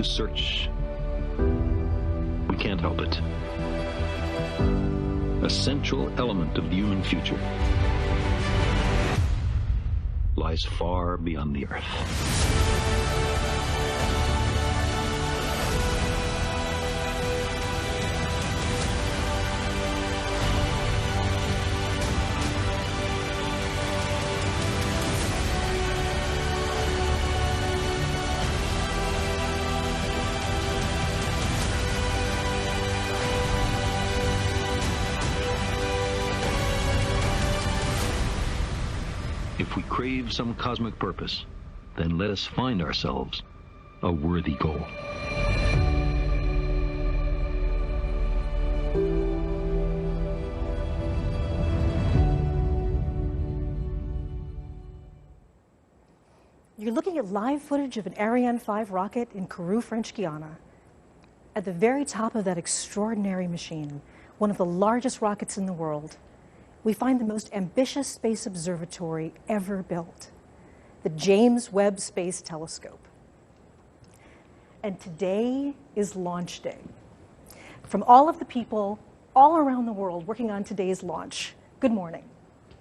search. We can't help it. A central element of the human future lies far beyond the Earth. If we crave some cosmic purpose, then let us find ourselves a worthy goal. You're looking at live footage of an Ariane 5 rocket in Kourou, French Guiana. At the very top of that extraordinary machine, one of the largest rockets in the world, we find the most ambitious space observatory ever built, the James Webb Space Telescope. And today is launch day. From all of the people all around the world working on today's launch, good morning,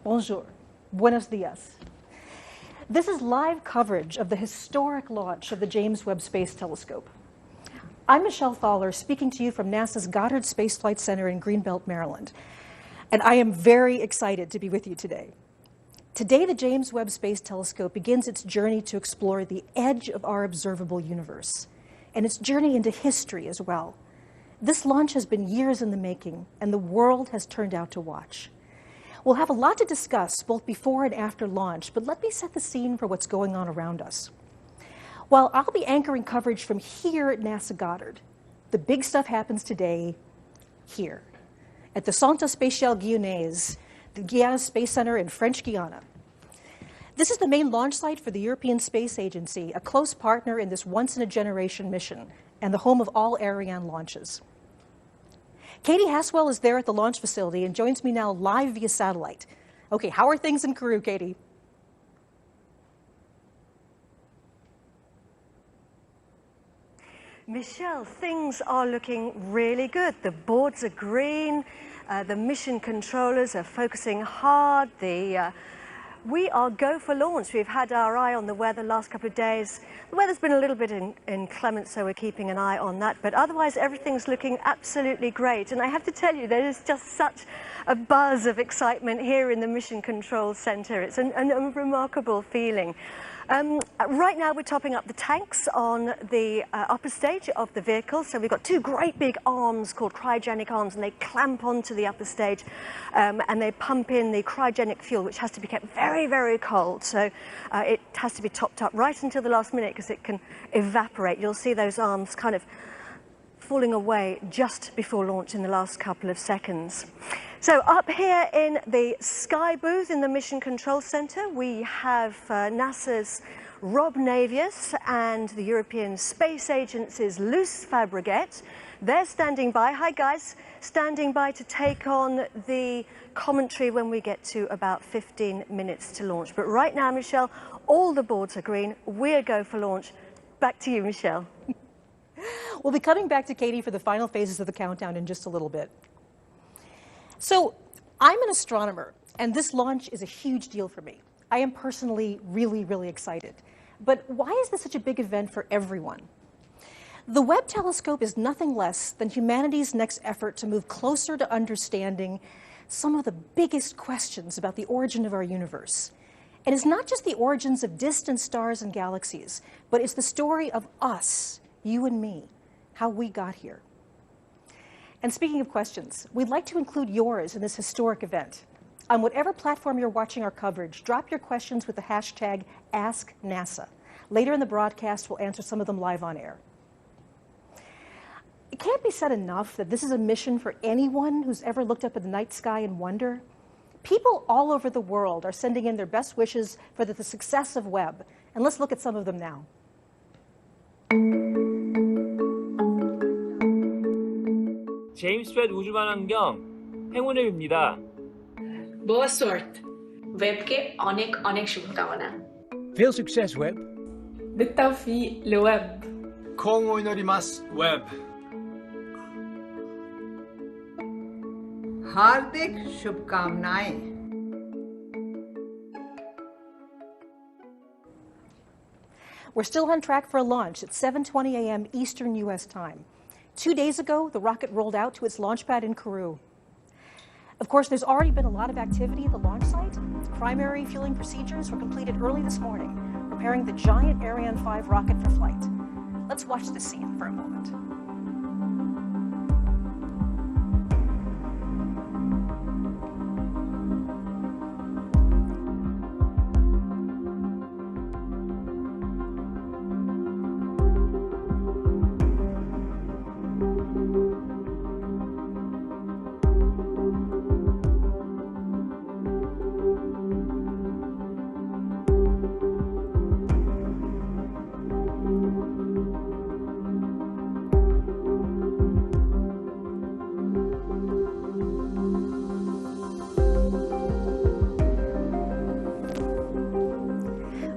bonjour, buenos dias. This is live coverage of the historic launch of the James Webb Space Telescope. I'm Michelle Thaler, speaking to you from NASA's Goddard Space Flight Center in Greenbelt, Maryland. And I am very excited to be with you today. Today, the James Webb Space Telescope begins its journey to explore the edge of our observable universe, and its journey into history as well. This launch has been years in the making, and the world has turned out to watch. We'll have a lot to discuss both before and after launch, but let me set the scene for what's going on around us. While I'll be anchoring coverage from here at NASA Goddard, the big stuff happens today here, at the Centre Spatial Guyanais, the Guiana Space Center in French Guiana. This is the main launch site for the European Space Agency, a close partner in this once-in-a-generation mission, and the home of all Ariane launches. Katie Haswell is there at the launch facility and joins me now live via satellite. Okay, how are things in Kourou, Katie? Michelle, things are looking really good. The boards are green, the mission controllers are focusing hard, we are go for launch. We've had our eye on the weather the last couple of days. The weather's been a little bit inclement, so we're keeping an eye on that, but otherwise everything's looking absolutely great. And I have to tell you, there is just such a buzz of excitement here in the Mission Control Center. It's a remarkable feeling. Right now we're topping up the tanks on the upper stage of the vehicle. So we've got two great big arms called cryogenic arms, and they clamp onto the upper stage and they pump in the cryogenic fuel, which has to be kept very, very cold. So it has to be topped up right until the last minute because it can evaporate. You'll see those arms kind of falling away just before launch in the last couple of seconds. So up here in the Sky booth in the Mission Control Center, we have NASA's Rob Navius and the European Space Agency's Luce Fabregat. They're standing by. Hi guys, standing by to take on the commentary when we get to about 15 minutes to launch. But right now, Michelle, all the boards are green. We're go for launch. Back to you, Michelle. We'll be coming back to Katie for the final phases of the countdown in just a little bit. So I'm an astronomer, and this launch is a huge deal for me. I am personally really, really excited. But why is this such a big event for everyone? The Webb telescope is nothing less than humanity's next effort to move closer to understanding some of the biggest questions about the origin of our universe. And it's not just the origins of distant stars and galaxies, but it's the story of us, you and me, how we got here. And speaking of questions, we'd like to include yours in this historic event. On whatever platform you're watching our coverage, drop your questions with the hashtag AskNASA. Later in the broadcast, we'll answer some of them live on air. It can't be said enough that this is a mission for anyone who's ever looked up at the night sky and wonder. People all over the world are sending in their best wishes for the success of Webb. And let's look at some of them now. 제임스 웹 우주만환경 행운을 빕니다. Boa sorte. Webকে অনেক অনেক শুভকামনা. Veel succes, Webb. بالتوفيق لويب. 幸運を祈ります Webb हार्दिक शुभकामनाएं। We're still on track for a launch at 7:20 a.m. Eastern U.S. time. 2 days ago, the rocket rolled out to its launch pad in Kourou. Of course, there's already been a lot of activity at the launch site. Primary fueling procedures were completed early this morning, preparing the giant Ariane 5 rocket for flight. Let's watch this scene for a moment.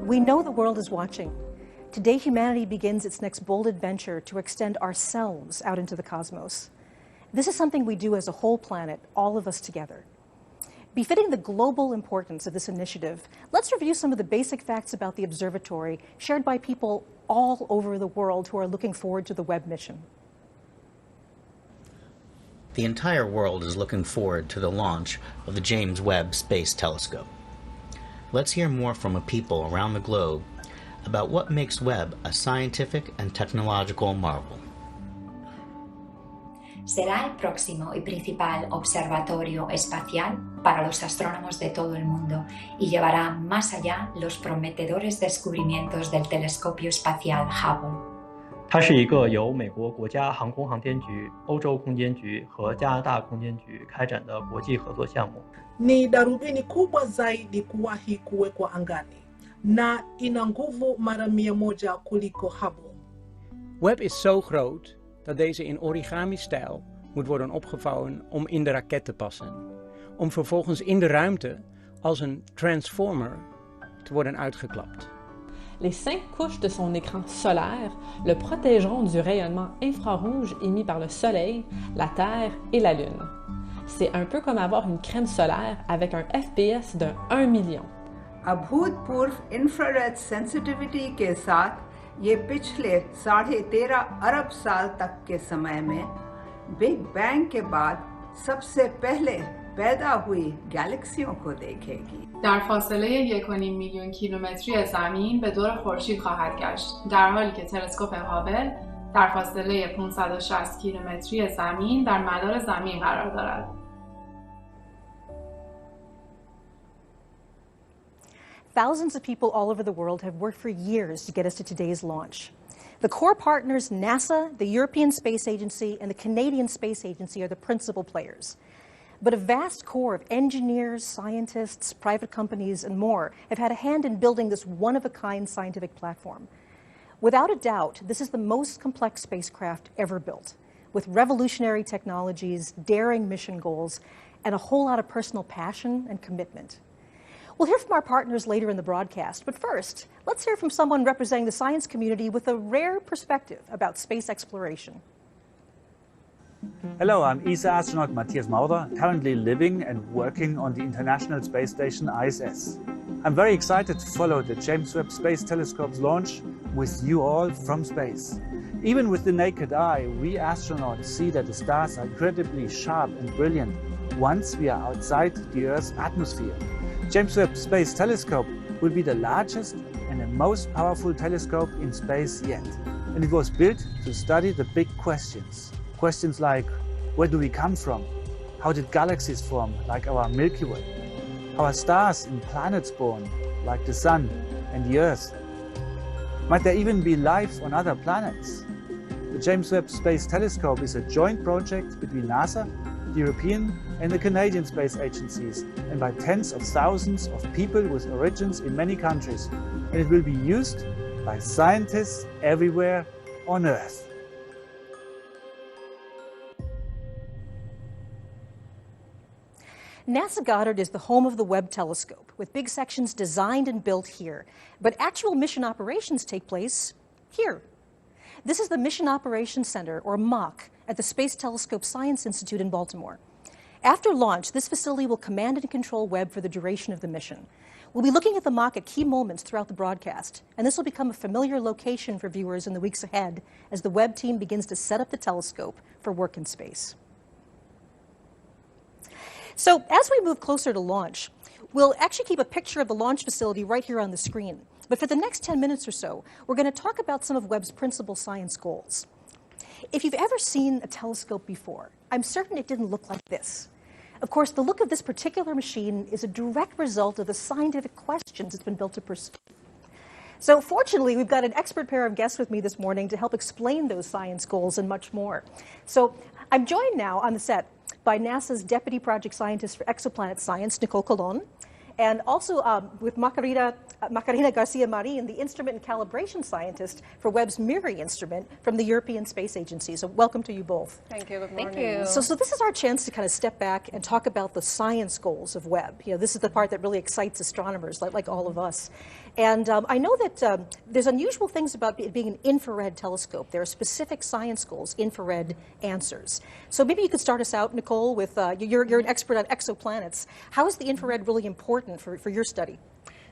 We know the world is watching. Today, humanity begins its next bold adventure to extend ourselves out into the cosmos. This is something we do as a whole planet, all of us together. Befitting the global importance of this initiative, let's review some of the basic facts about the observatory shared by people all over the world who are looking forward to the Webb mission. The entire world is looking forward to the launch of the James Webb Space Telescope. Let's hear more from a people around the globe about what makes Webb a scientific and technological marvel. Será el próximo y principal observatorio espacial para los astrónomos de todo el mundo y llevará más allá los prometedores descubrimientos del telescopio espacial Hubble. 它是一个由美国国家航空航天局、欧洲空间局和加拿大空间局开展的国际合作项目。 Ni darubini kubwa zaidi kuwahi kuwekwa angani na ina nguvu mara 100 kuliko Hubble. Webb is zo groot dat deze in origami-stijl moet worden opgevouwen om in de raket te passen. Om vervolgens in de ruimte als een transformer te worden uitgeklapt. Les 5 couches de son écran solaire le protégeront du rayonnement infrarouge émis par le Soleil, la Terre et la Lune. C'est un peu comme avoir une crème solaire avec un FPS de 1 million. अभूतपूर्व infrared sensitivity के साथ ये पिछले 13.5 अरब साल तक के समय में बिग बैंग के बाद सबसे पहले पैदा हुई गैलेक्सियों को देखेगी. در فاصله 1.5 میلیون کیلومتری از زمین به دور خورشید خواهد گشت، در حالی که تلسکوپ هابل در فاصله 560 کیلومتری از زمین در مدار زمین قرار دارد. Thousands of people all over the world have worked for years to get us to today's launch. The core partners, NASA, the European Space Agency, and the Canadian Space Agency are the principal players. But a vast core of engineers, scientists, private companies, and more have had a hand in building this one-of-a-kind scientific platform. Without a doubt, this is the most complex spacecraft ever built, with revolutionary technologies, daring mission goals, and a whole lot of personal passion and commitment. We'll hear from our partners later in the broadcast, but first, let's hear from someone representing the science community with a rare perspective about space exploration. Hello, I'm ESA astronaut Matthias Maurer, currently living and working on the International Space Station ISS. I'm very excited to follow the James Webb Space Telescope's launch with you all from space. Even with the naked eye, we astronauts see that the stars are incredibly sharp and brilliant once we are outside the Earth's atmosphere. James Webb Space Telescope will be the largest and the most powerful telescope in space yet. And it was built to study the big questions. Questions like, where do we come from? How did galaxies form, like our Milky Way? How are stars and planets born, like the Sun and the Earth? Might there even be life on other planets? The James Webb Space Telescope is a joint project between NASA, the European and the Canadian space agencies, and by tens of thousands of people with origins in many countries. And it will be used by scientists everywhere on Earth. NASA Goddard is the home of the Webb Telescope, with big sections designed and built here. But actual mission operations take place here. This is the Mission Operations Center, or MOC, at the Space Telescope Science Institute in Baltimore. After launch, this facility will command and control Webb for the duration of the mission. We'll be looking at the MOC at key moments throughout the broadcast, and this will become a familiar location for viewers in the weeks ahead as the Webb team begins to set up the telescope for work in space. So as we move closer to launch, we'll actually keep a picture of the launch facility right here on the screen. But for the next 10 minutes or so, we're going to talk about some of Webb's principal science goals. If you've ever seen a telescope before, I'm certain it didn't look like this. Of course, the look of this particular machine is a direct result of the scientific questions it's been built to pursue. So fortunately, we've got an expert pair of guests with me this morning to help explain those science goals and much more. So I'm joined now on the set by NASA's Deputy Project Scientist for Exoplanet Science, Nicole Colon, and also with Macarena Garcia-Marin, the Instrument and Calibration Scientist for Webb's mirroring instrument from the European Space Agency. So welcome to you both. Thank you. Good morning. Thank you. So this is our chance to kind of step back and talk about the science goals of Webb. You know, this is the part that really excites astronomers, like all of us. And I know that there's unusual things about it being an infrared telescope. There are specific science goals, infrared answers. So maybe you could start us out, Nicole, with you're an expert on exoplanets. How is the infrared really important for your study?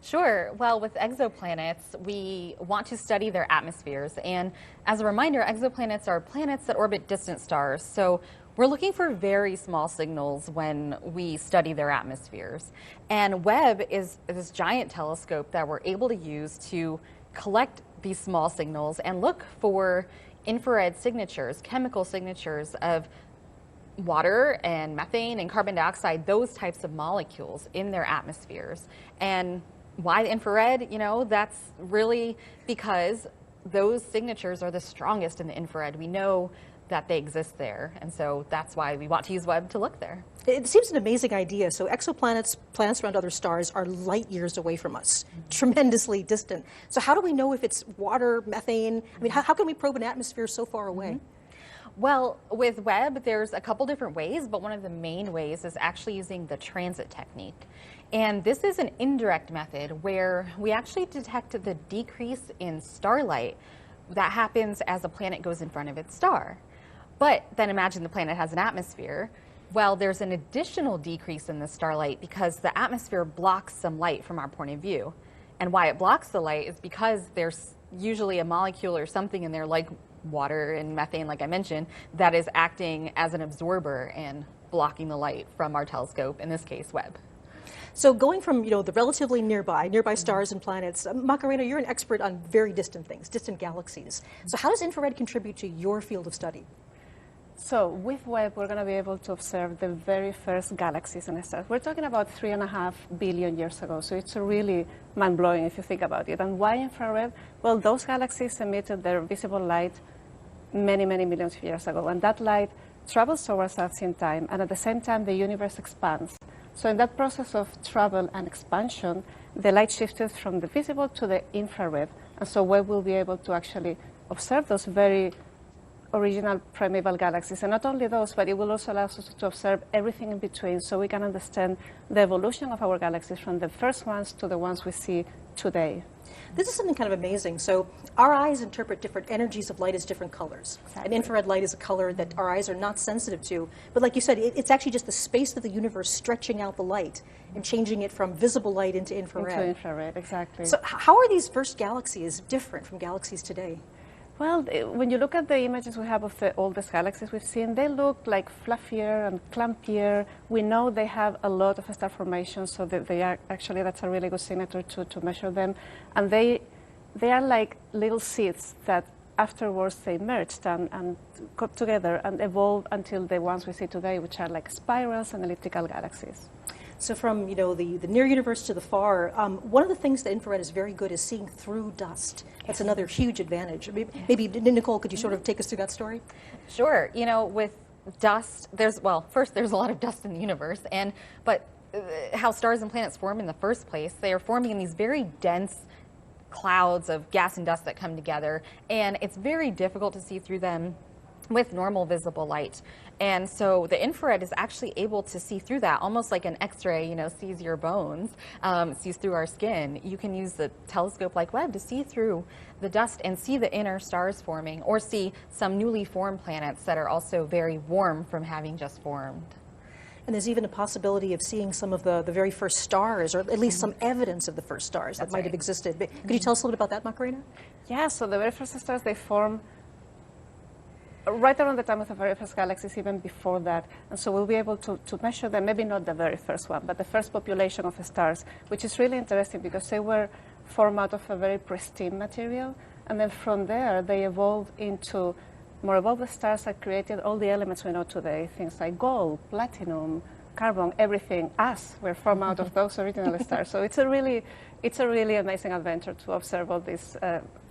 Sure. Well, with exoplanets, we want to study their atmospheres. And as a reminder, exoplanets are planets that orbit distant stars. So we're looking for very small signals when we study their atmospheres. And Webb is this giant telescope that we're able to use to collect these small signals and look for infrared signatures, chemical signatures of water and methane and carbon dioxide, those types of molecules in their atmospheres. And why the infrared? You know, that's really because those signatures are the strongest in the infrared. We know that they exist there, and so that's why we want to use Webb to look there. It seems an amazing idea. So exoplanets, planets around other stars, are light years away from us, tremendously distant. So how do we know if it's water, methane? I mean, how can we probe an atmosphere so far away? Well, with Webb, there's a couple different ways, but one of the main ways is actually using the transit technique. And this is an indirect method where we actually detect the decrease in starlight that happens as a planet goes in front of its star. But then imagine the planet has an atmosphere. Well, there's an additional decrease in the starlight because the atmosphere blocks some light from our point of view. And why it blocks the light is because there's usually a molecule or something in there, like water and methane, like I mentioned, that is acting as an absorber and blocking the light from our telescope, in this case, Webb. So going from, the relatively nearby stars and planets, Macarena, you're an expert on very distant things, distant galaxies. So how does infrared contribute to your field of study? So with Webb, we're going to be able to observe the very first galaxies and stars. We're talking about 3.5 billion years ago, so it's really mind-blowing if you think about it. And why infrared? Well, those galaxies emitted their visible light many, many millions of years ago, and that light travels towards us in time, and at the same time, the universe expands. So in that process of travel and expansion, the light shifted from the visible to the infrared, and so Webb will be able to actually observe those very original primeval galaxies. And not only those, but it will also allow us to observe everything in between, so we can understand the evolution of our galaxies from the first ones to the ones we see today. This is something kind of amazing. So our eyes interpret different energies of light as different colors. Exactly. And infrared light is a color that our eyes are not sensitive to. But like you said, it's actually just the space of the universe stretching out the light and changing it from visible light into infrared. Into infrared, exactly. So how are these first galaxies different from galaxies today? Well, when you look at the images we have of the oldest galaxies we've seen, they look like fluffier and clumpier. We know they have a lot of star formation, so that they are actually, that's a really good signature to measure them. And they are like little seeds that afterwards they merged and got together and evolved until the ones we see today, which are like spirals and elliptical galaxies. So from the near universe to the far, one of the things that infrared is very good is seeing through dust. That's another huge advantage. Maybe Nicole, could you sort of take us through that story? Sure. With dust, first there's a lot of dust in the universe, but how stars and planets form in the first place, they are forming in these very dense clouds of gas and dust that come together, and it's very difficult to see through them with normal visible light. And so the infrared is actually able to see through that, almost like an X-ray, you know, sees your bones, sees through our skin. You can use the telescope like Webb to see through the dust and see the inner stars forming, or see some newly formed planets that are also very warm from having just formed. And there's even a possibility of seeing some of the very first stars, or at least some evidence of the first stars that might have existed. But could you tell us a little bit about that, Macarena? Yeah, so the very first stars, they form right around the time of the very first galaxies, even before that. And so we'll be able to measure them, maybe not the very first one, but the first population of stars, which is really interesting because they were formed out of a very pristine material. And then from there, they evolved into more evolved stars that created all the elements we know today, things like gold, platinum, carbon, everything. Us were formed out of those original stars. So it's a really amazing adventure to observe all these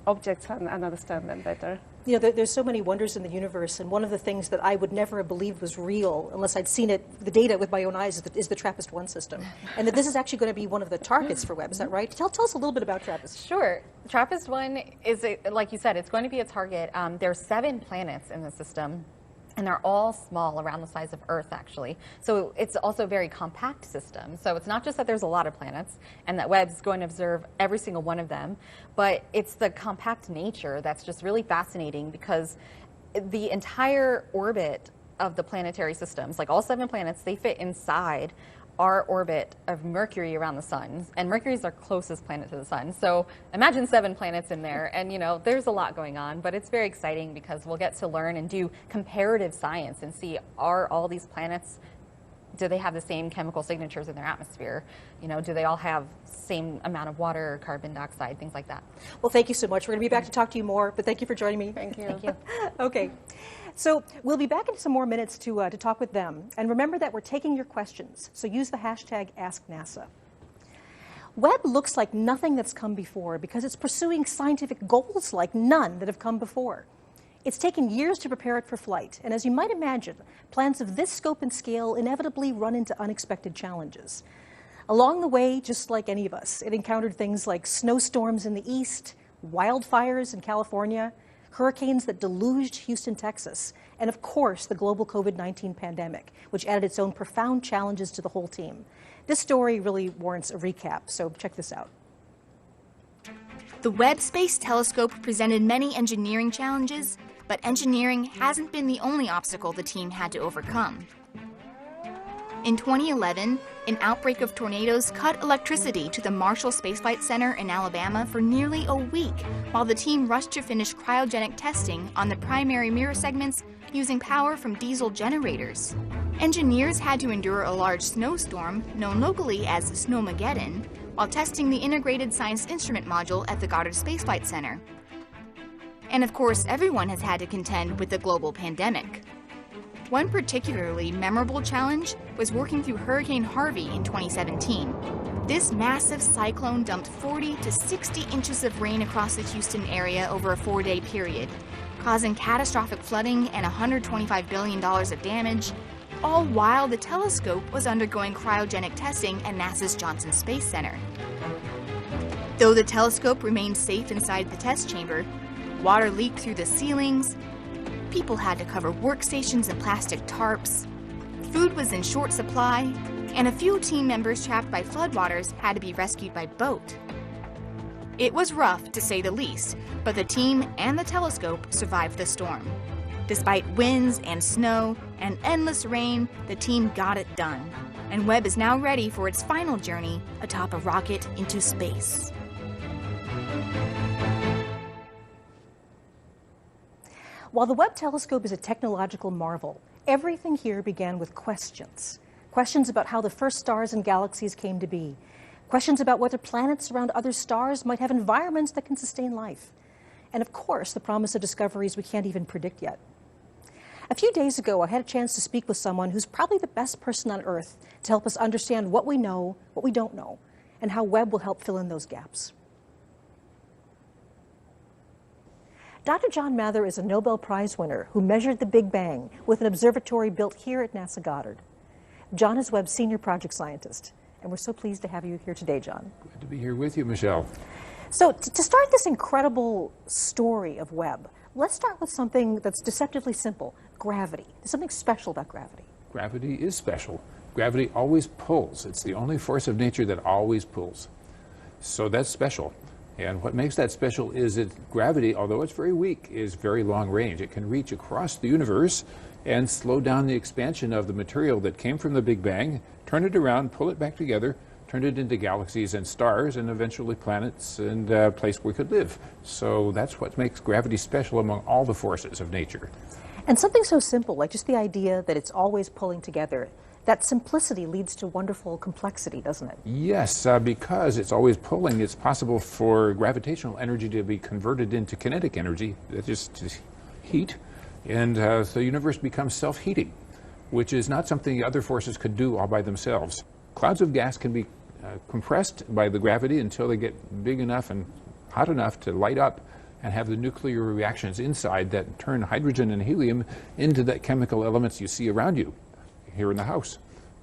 objects and understand them better. You know, there's so many wonders in the universe, and one of the things that I would never have believed was real unless I'd seen the data with my own eyes, is the TRAPPIST-1 system. And that this is actually going to be one of the targets for Webb, is that right? Tell us a little bit about TRAPPIST. Sure. TRAPPIST-1 is, like you said, it's going to be a target. There's 7 planets in the system, and they're all small, around the size of Earth, actually. So it's also a very compact system. So it's not just that there's a lot of planets and that Webb's going to observe every single one of them, but it's the compact nature that's just really fascinating, because the entire orbit of the planetary systems, like all 7 planets, they fit inside our orbit of Mercury around the sun, and Mercury is our closest planet to the sun. So imagine 7 planets in there, and you know, there's a lot going on, but it's very exciting because we'll get to learn and do comparative science and see, are all these planets, do they have the same chemical signatures in their atmosphere? You know, do they all have same amount of water, carbon dioxide, things like that? Well, thank you so much. We're going to be back to talk to you more, but thank you for joining me. Thank you. Thank you. Okay. So we'll be back in some more minutes to talk with them. And remember that we're taking your questions, so use the hashtag AskNASA. Webb looks like nothing that's come before because it's pursuing scientific goals like none that have come before. It's taken years to prepare it for flight, and as you might imagine, plans of this scope and scale inevitably run into unexpected challenges. Along the way, just like any of us, it encountered things like snowstorms in the east, wildfires in California, hurricanes that deluged Houston, Texas, and of course, the global COVID-19 pandemic, which added its own profound challenges to the whole team. This story really warrants a recap, so check this out. The Webb Space Telescope presented many engineering challenges, but engineering hasn't been the only obstacle the team had to overcome. In 2011, an outbreak of tornadoes cut electricity to the Marshall Space Flight Center in Alabama for nearly a week, while the team rushed to finish cryogenic testing on the primary mirror segments using power from diesel generators. Engineers had to endure a large snowstorm, known locally as Snowmageddon, while testing the Integrated Science Instrument Module at the Goddard Space Flight Center. And of course, everyone has had to contend with the global pandemic. One particularly memorable challenge was working through Hurricane Harvey in 2017. This massive cyclone dumped 40 to 60 inches of rain across the Houston area over a 4-day period, causing catastrophic flooding and $125 billion of damage, all while the telescope was undergoing cryogenic testing at NASA's Johnson Space Center. Though the telescope remained safe inside the test chamber, water leaked through the ceilings, people had to cover workstations in plastic tarps, food was in short supply, and a few team members trapped by floodwaters had to be rescued by boat. It was rough, to say the least, but the team and the telescope survived the storm. Despite winds and snow and endless rain, the team got it done, and Webb is now ready for its final journey atop a rocket into space. While the Webb telescope is a technological marvel, everything here began with questions. Questions about how the first stars and galaxies came to be. Questions about whether planets around other stars might have environments that can sustain life. And of course, the promise of discoveries we can't even predict yet. A few days ago, I had a chance to speak with someone who's probably the best person on Earth to help us understand what we know, what we don't know, and how Webb will help fill in those gaps. Dr. John Mather is a Nobel Prize winner who measured the Big Bang with an observatory built here at NASA Goddard. John is Webb's senior project scientist, and we're so pleased to have you here today, John. Good to be here with you, Michelle. So to start this incredible story of Webb, Let's start with something that's deceptively simple, gravity. There's something special about gravity. Gravity is special. Gravity always pulls. It's the only force of nature that always pulls. So that's special. And what makes that special is that gravity, although it's very weak, is very long range. It can reach across the universe and slow down the expansion of the material that came from the Big Bang, turn it around, pull it back together, turn it into galaxies and stars, and eventually planets and a place where we could live. So that's what makes gravity special among all the forces of nature. And something so simple, like just the idea that it's always pulling together, that simplicity leads to wonderful complexity, doesn't it? Yes, because it's always pulling, it's possible for gravitational energy to be converted into kinetic energy, that's just heat, and the universe becomes self-heating, which is not something other forces could do all by themselves. Clouds of gas can be compressed by the gravity until they get big enough and hot enough to light up and have the nuclear reactions inside that turn hydrogen and helium into the chemical elements you see around you, here in the house,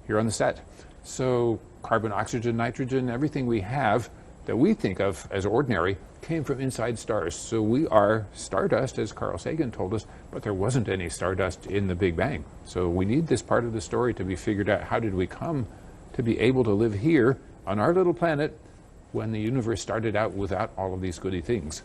here on the set. So carbon, oxygen, nitrogen, everything we have that we think of as ordinary came from inside stars. So we are stardust, as Carl Sagan told us, but there wasn't any stardust in the Big Bang. So we need this part of the story to be figured out. How did we come to be able to live here on our little planet when the universe started out without all of these goody things?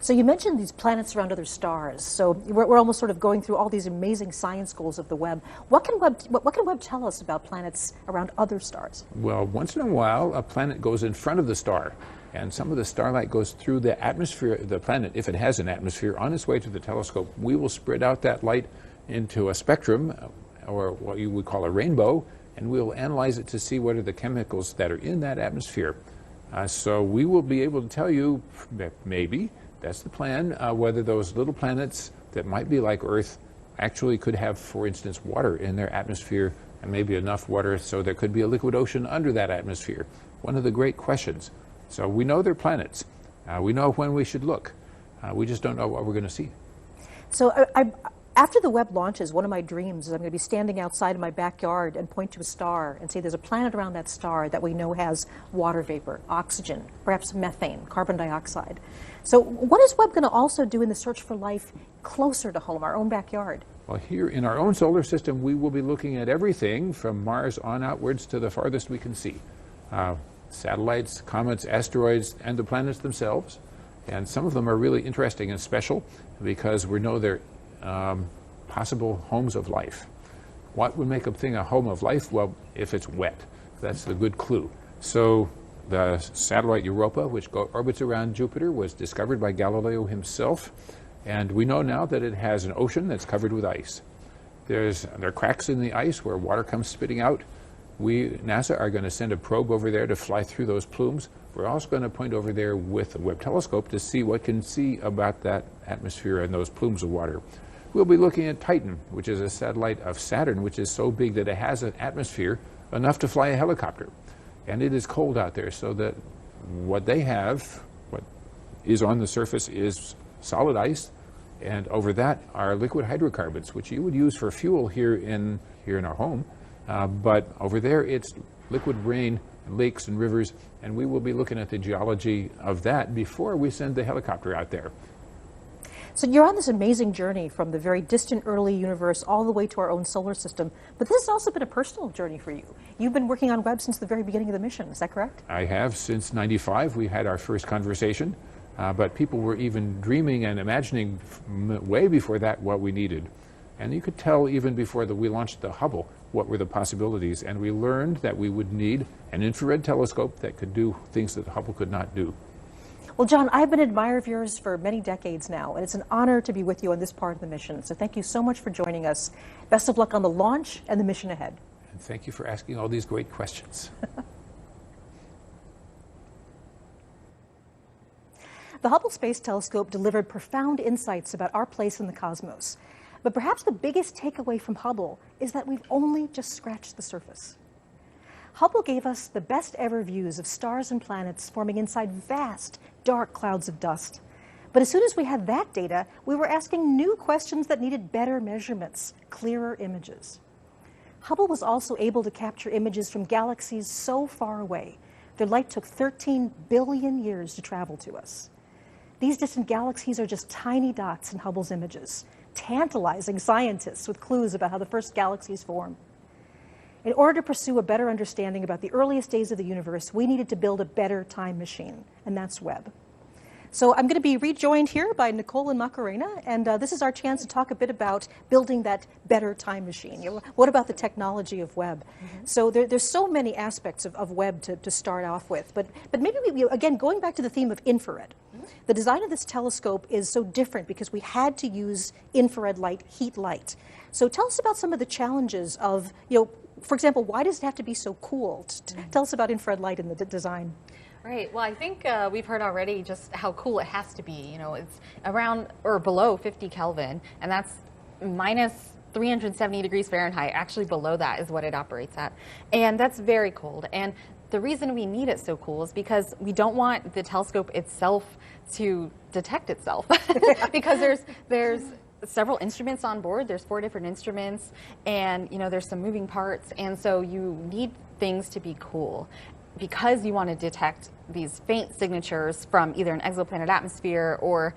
So you mentioned these planets around other stars. So we're almost sort of going through all these amazing science goals of the Webb. What can Webb tell us about planets around other stars? Well, once in a while, a planet goes in front of the star, and some of the starlight goes through the atmosphere of the planet, if it has an atmosphere, on its way to the telescope. We will spread out that light into a spectrum, or what you would call a rainbow, and we'll analyze it to see what are the chemicals that are in that atmosphere. So we will be able to tell you, maybe, that's the plan, whether those little planets that might be like Earth actually could have, for instance, water in their atmosphere, and maybe enough water so there could be a liquid ocean under that atmosphere. One of the great questions. So we know they're planets. We know when we should look. We just don't know what we're going to see. So after the Webb launches, one of my dreams is I'm going to be standing outside in my backyard and point to a star and say there's a planet around that star that we know has water vapor, oxygen, perhaps methane, carbon dioxide. So what is Webb going to also do in the search for life closer to home, our own backyard? Well, here in our own solar system, we will be looking at everything from Mars on outwards to the farthest we can see. Satellites, comets, asteroids, and the planets themselves. And some of them are really interesting and special because we know they're possible homes of life. What would make a thing a home of life? Well, if it's wet. That's the good clue. So the satellite Europa, which orbits around Jupiter, was discovered by Galileo himself. And we know now that it has an ocean that's covered with ice. There are cracks in the ice where water comes spitting out. NASA are going to send a probe over there to fly through those plumes. We're also going to point over there with the Webb telescope to see what can see about that atmosphere and those plumes of water. We'll be looking at Titan, which is a satellite of Saturn, which is so big that it has an atmosphere enough to fly a helicopter. And it is cold out there, so that what they have, what is on the surface, is solid ice, and over that are liquid hydrocarbons, which you would use for fuel here in our home. But over there, it's liquid rain, lakes and rivers, and we will be looking at the geology of that before we send the helicopter out there. So you're on this amazing journey from the very distant early universe all the way to our own solar system, but this has also been a personal journey for you. You've been working on Webb since the very beginning of the mission, is that correct? I have. Since '95, we had our first conversation, but people were even dreaming and imagining way before that what we needed. And you could tell even before we launched the Hubble what were the possibilities, and we learned that we would need an infrared telescope that could do things that the Hubble could not do. Well, John, I've been an admirer of yours for many decades now, and it's an honor to be with you on this part of the mission. So thank you so much for joining us. Best of luck on the launch and the mission ahead. And thank you for asking all these great questions. The Hubble Space Telescope delivered profound insights about our place in the cosmos. But perhaps the biggest takeaway from Hubble is that we've only just scratched the surface. Hubble gave us the best ever views of stars and planets forming inside vast, dark clouds of dust. But as soon as we had that data, we were asking new questions that needed better measurements, clearer images. Hubble was also able to capture images from galaxies so far away. Their light took 13 billion years to travel to us. These distant galaxies are just tiny dots in Hubble's images, tantalizing scientists with clues about how the first galaxies form. In order to pursue a better understanding about the earliest days of the universe, we needed to build a better time machine, and that's Webb. So I'm going to be rejoined here by Nicole and Macarena, and this is our chance to talk a bit about building that better time machine. You know, what about the technology of Webb? So there's so many aspects of Webb to start off with, but maybe again, going back to the theme of infrared. The design of this telescope is so different because we had to use infrared light, heat light. So tell us about some of the challenges of, for example, why does it have to be so cool? Tell us about infrared light in the design. Right. Well, I think we've heard already just how cool it has to be. It's around or below 50 Kelvin, and that's minus 370 degrees Fahrenheit. Actually, below that is what it operates at. And that's very cold. And the reason we need it so cool is because we don't want the telescope itself to detect itself. Because there's several instruments on board. There's 4 different instruments, and there's some moving parts, and so you need things to be cool, because you want to detect these faint signatures from either an exoplanet atmosphere or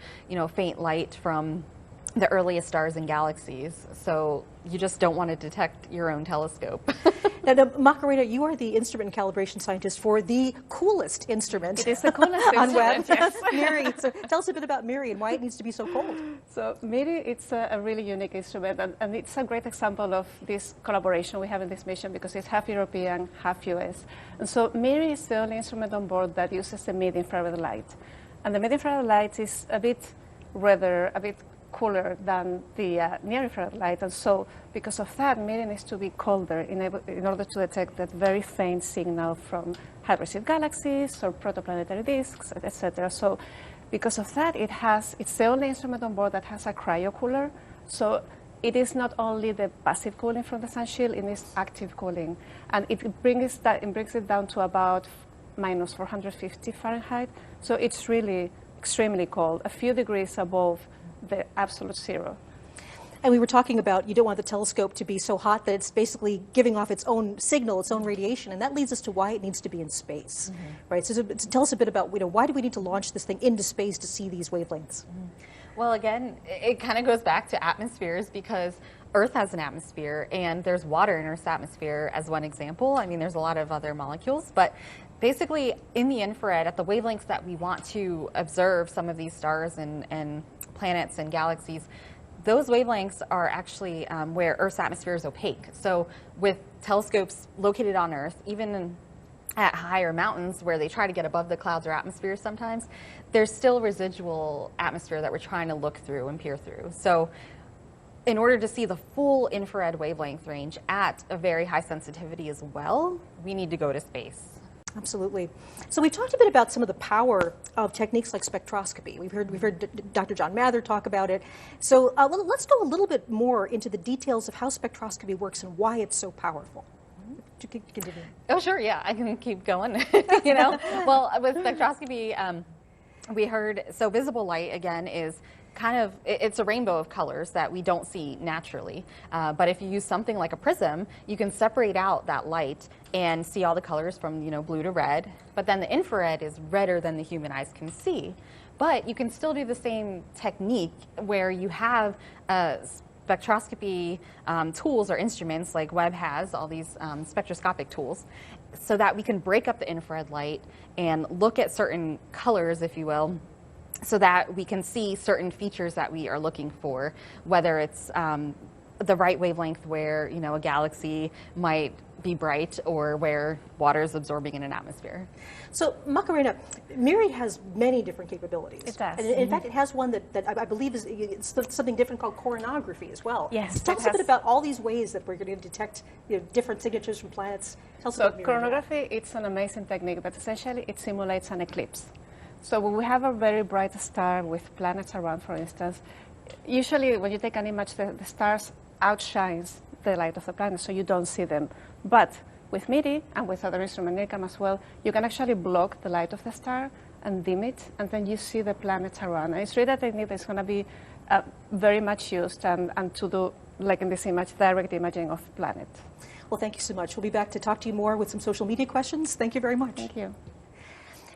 faint light from the earliest stars and galaxies. So you just don't want to detect your own telescope. Now, Macarena, you are the instrument and calibration scientist for the coolest instrument. It is the coolest on Webb. Yes. MIRI. So tell us a bit about MIRI and why it needs to be so cold. So MIRI, it's a really unique instrument, and it's a great example of this collaboration we have in this mission because it's half European, half US. And so MIRI is the only instrument on board that uses the mid-infrared light. And the mid-infrared light is a bit redder, a bit cooler than the near-infrared light, and so because of that, MIRI needs to be colder in order to detect that very faint signal from high-received galaxies or protoplanetary disks, etc. So because of that, it's the only instrument on board that has a cryocooler. So it is not only the passive cooling from the sun shield, it is active cooling, and it brings it down to about minus 450 Fahrenheit. So it's really extremely cold, a few degrees above the absolute zero. And we were talking about you don't want the telescope to be so hot that it's basically giving off its own signal, its own radiation, and that leads us to why it needs to be in space, right? So tell us a bit about why do we need to launch this thing into space to see these wavelengths? Well, again, it kind of goes back to atmospheres because Earth has an atmosphere and there's water in Earth's atmosphere as one example. I mean, there's a lot of other molecules, but basically in the infrared, at the wavelengths that we want to observe some of these stars and planets and galaxies, those wavelengths are actually where Earth's atmosphere is opaque. So with telescopes located on Earth, even at higher mountains where they try to get above the clouds or atmospheres sometimes, there's still residual atmosphere that we're trying to look through and peer through. So in order to see the full infrared wavelength range at a very high sensitivity as well, we need to go to space. Absolutely. So we've talked a bit about some of the power of techniques like spectroscopy. We've heard Dr. John Mather talk about it. So let's go a little bit more into the details of how spectroscopy works and why it's so powerful. Continue. Oh, sure. Yeah, I can keep going. Well, with spectroscopy, we heard, so visible light, again, is kind of, it's a rainbow of colors that we don't see naturally. But if you use something like a prism, you can separate out that light and see all the colors from blue to red. But then the infrared is redder than the human eyes can see. But you can still do the same technique where you have spectroscopy tools or instruments like Webb has, all these spectroscopic tools, so that we can break up the infrared light and look at certain colors, if you will, so that we can see certain features that we are looking for, whether it's the right wavelength where a galaxy might be bright or where water is absorbing in an atmosphere. So Macarena, MIRI has many different capabilities. It does. And in fact, it has one that I believe it's something different called coronography as well. Yes. Tell us a bit about all these ways that we're going to detect different signatures from planets. Tell us about MIRI. Coronography, it's an amazing technique, but essentially it simulates an eclipse. So when we have a very bright star with planets around, for instance, usually when you take an image, the stars outshines the light of the planet, so you don't see them. But with MIRI and with other instruments, NIRCam as well, you can actually block the light of the star and dim it, and then you see the planets around. And it's really a technique that's going to be very much used and to do, like in this image, direct imaging of planets. Well, thank you so much. We'll be back to talk to you more with some social media questions. Thank you very much. Thank you.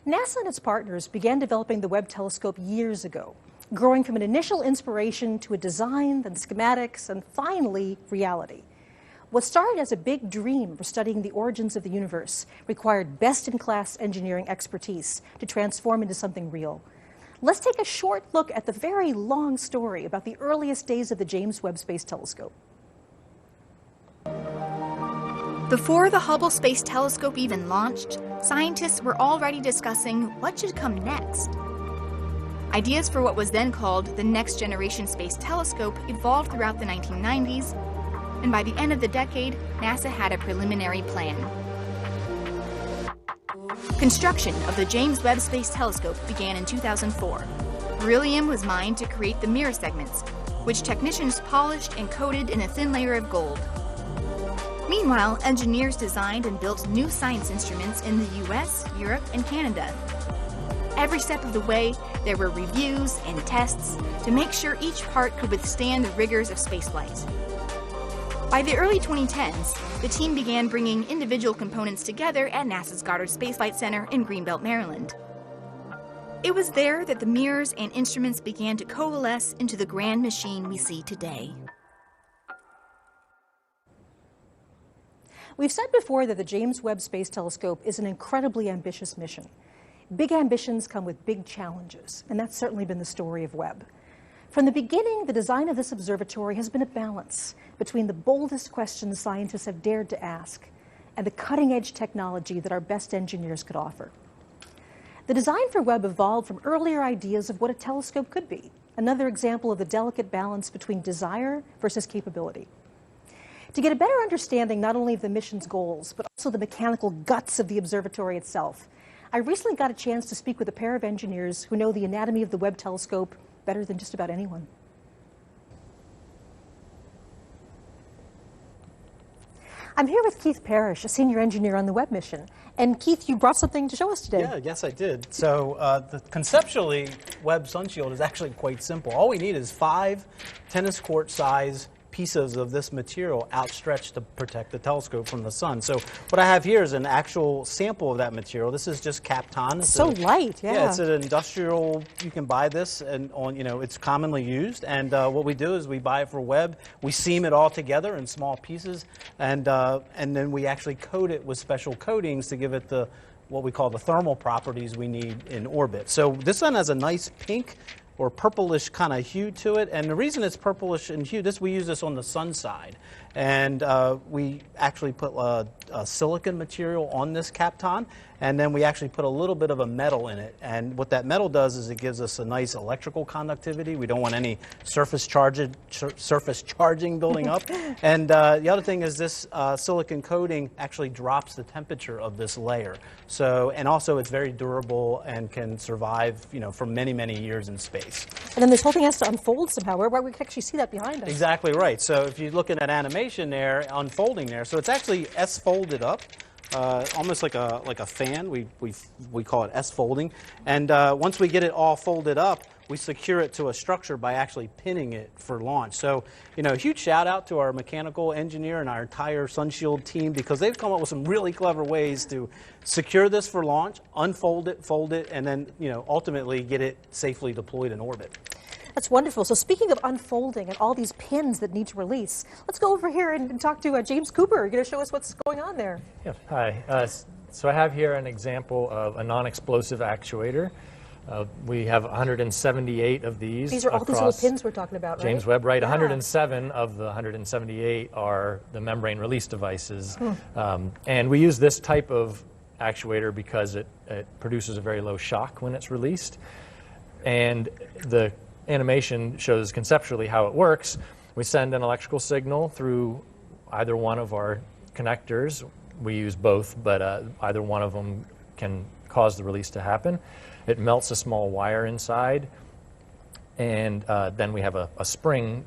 NASA and its partners began developing the Webb telescope years ago, growing from an initial inspiration to a design, then schematics, and finally reality. What started as a big dream for studying the origins of the universe required best-in-class engineering expertise to transform into something real. Let's take a short look at the very long story about the earliest days of the James Webb Space Telescope. Before the Hubble Space Telescope even launched, scientists were already discussing what should come next. Ideas for what was then called the Next Generation Space Telescope evolved throughout the 1990s, and by the end of the decade, NASA had a preliminary plan. Construction of the James Webb Space Telescope began in 2004. Beryllium was mined to create the mirror segments, which technicians polished and coated in a thin layer of gold. Meanwhile, engineers designed and built new science instruments in the US, Europe, and Canada. Every step of the way, there were reviews and tests to make sure each part could withstand the rigors of spaceflight. By the early 2010s, the team began bringing individual components together at NASA's Goddard Space Flight Center in Greenbelt, Maryland. It was there that the mirrors and instruments began to coalesce into the grand machine we see today. We've said before that the James Webb Space Telescope is an incredibly ambitious mission. Big ambitions come with big challenges, and that's certainly been the story of Webb. From the beginning, the design of this observatory has been a balance between the boldest questions scientists have dared to ask and the cutting-edge technology that our best engineers could offer. The design for Webb evolved from earlier ideas of what a telescope could be, another example of the delicate balance between desire versus capability. To get a better understanding not only of the mission's goals, but also the mechanical guts of the observatory itself, I recently got a chance to speak with a pair of engineers who know the anatomy of the Webb telescope better than just about anyone. I'm here with Keith Parrish, a senior engineer on the Webb mission. And Keith, you brought something to show us today. Yeah, yes I did. So conceptually, Webb Sunshield is actually quite simple. All we need is 5 tennis court size pieces of this material outstretched to protect the telescope from the sun. So what I have here is an actual sample of that material. This is just Kapton. It's so light, yeah. Yeah, it's an industrial, you can buy this and it's commonly used. And what we do is we buy it for Webb. We seam it all together in small pieces and then we actually coat it with special coatings to give it what we call the thermal properties we need in orbit. So this one has a nice pink or purplish kind of hue to it, and the reason it's purplish in hue, we use this on the sun side, and we actually put a silicon material on this Kapton, and then we actually put a little bit of a metal in it, and what that metal does is it gives us a nice electrical conductivity. We don't want any surface charging building up, and the other thing is this silicon coating actually drops the temperature of this layer, and also it's very durable and can survive for many, many years in space. And then this whole thing has to unfold somehow, where we can actually see that behind us. Exactly right. So if you're looking at animation there, unfolding there, so it's actually S-folded up, almost like a fan. We call it S-folding. And once we get it all folded up, we secure it to a structure by actually pinning it for launch. So, huge shout out to our mechanical engineer and our entire Sunshield team, because they've come up with some really clever ways to secure this for launch, unfold it, fold it, and then, ultimately get it safely deployed in orbit. That's wonderful. So speaking of unfolding and all these pins that need to release, let's go over here and talk to James Cooper. You're going to show us what's going on there. Yeah, hi. So I have here an example of a non-explosive actuator. We have 178 of these. These are all these little pins we're talking about, right? James Webb, right? Yeah. 107 of the 178 are the membrane release devices. And we use this type of actuator because it produces a very low shock when it's released. And the animation shows conceptually how it works. We send an electrical signal through either one of our connectors. We use both, but either one of them can cause the release to happen. It melts a small wire inside, and then we have a spring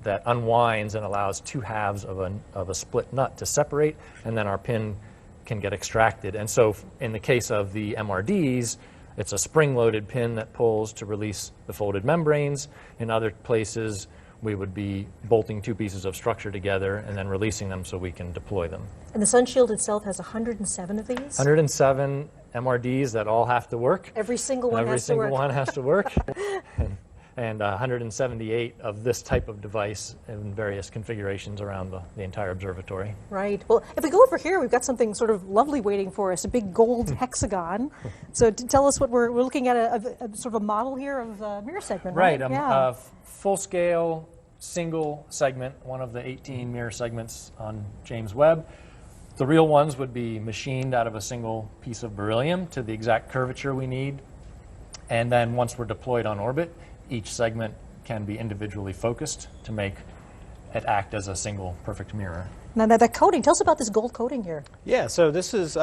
that unwinds and allows 2 halves of a split nut to separate, and then our pin can get extracted. And so in the case of the MRDs, it's a spring-loaded pin that pulls to release the folded membranes. In other places, we would be bolting 2 pieces of structure together and then releasing them so we can deploy them. And the Sunshield itself has 107 of these? 107, MRDs that all have to work. Every single one Every has to work. single one has to work. And 178 of this type of device in various configurations around the entire observatory. Right. Well, if we go over here, we've got something sort of lovely waiting for us, a big gold hexagon. So tell us what we're looking at, a sort of a model here of a mirror segment, right? Right, Yeah. a full-scale, single segment, one of the 18 mirror segments on James Webb. The real ones would be machined out of a single piece of beryllium to the exact curvature we need. And then once we're deployed on orbit, each segment can be individually focused to make it act as a single perfect mirror. Now that coating, tell us about this gold coating here. Yeah, so this is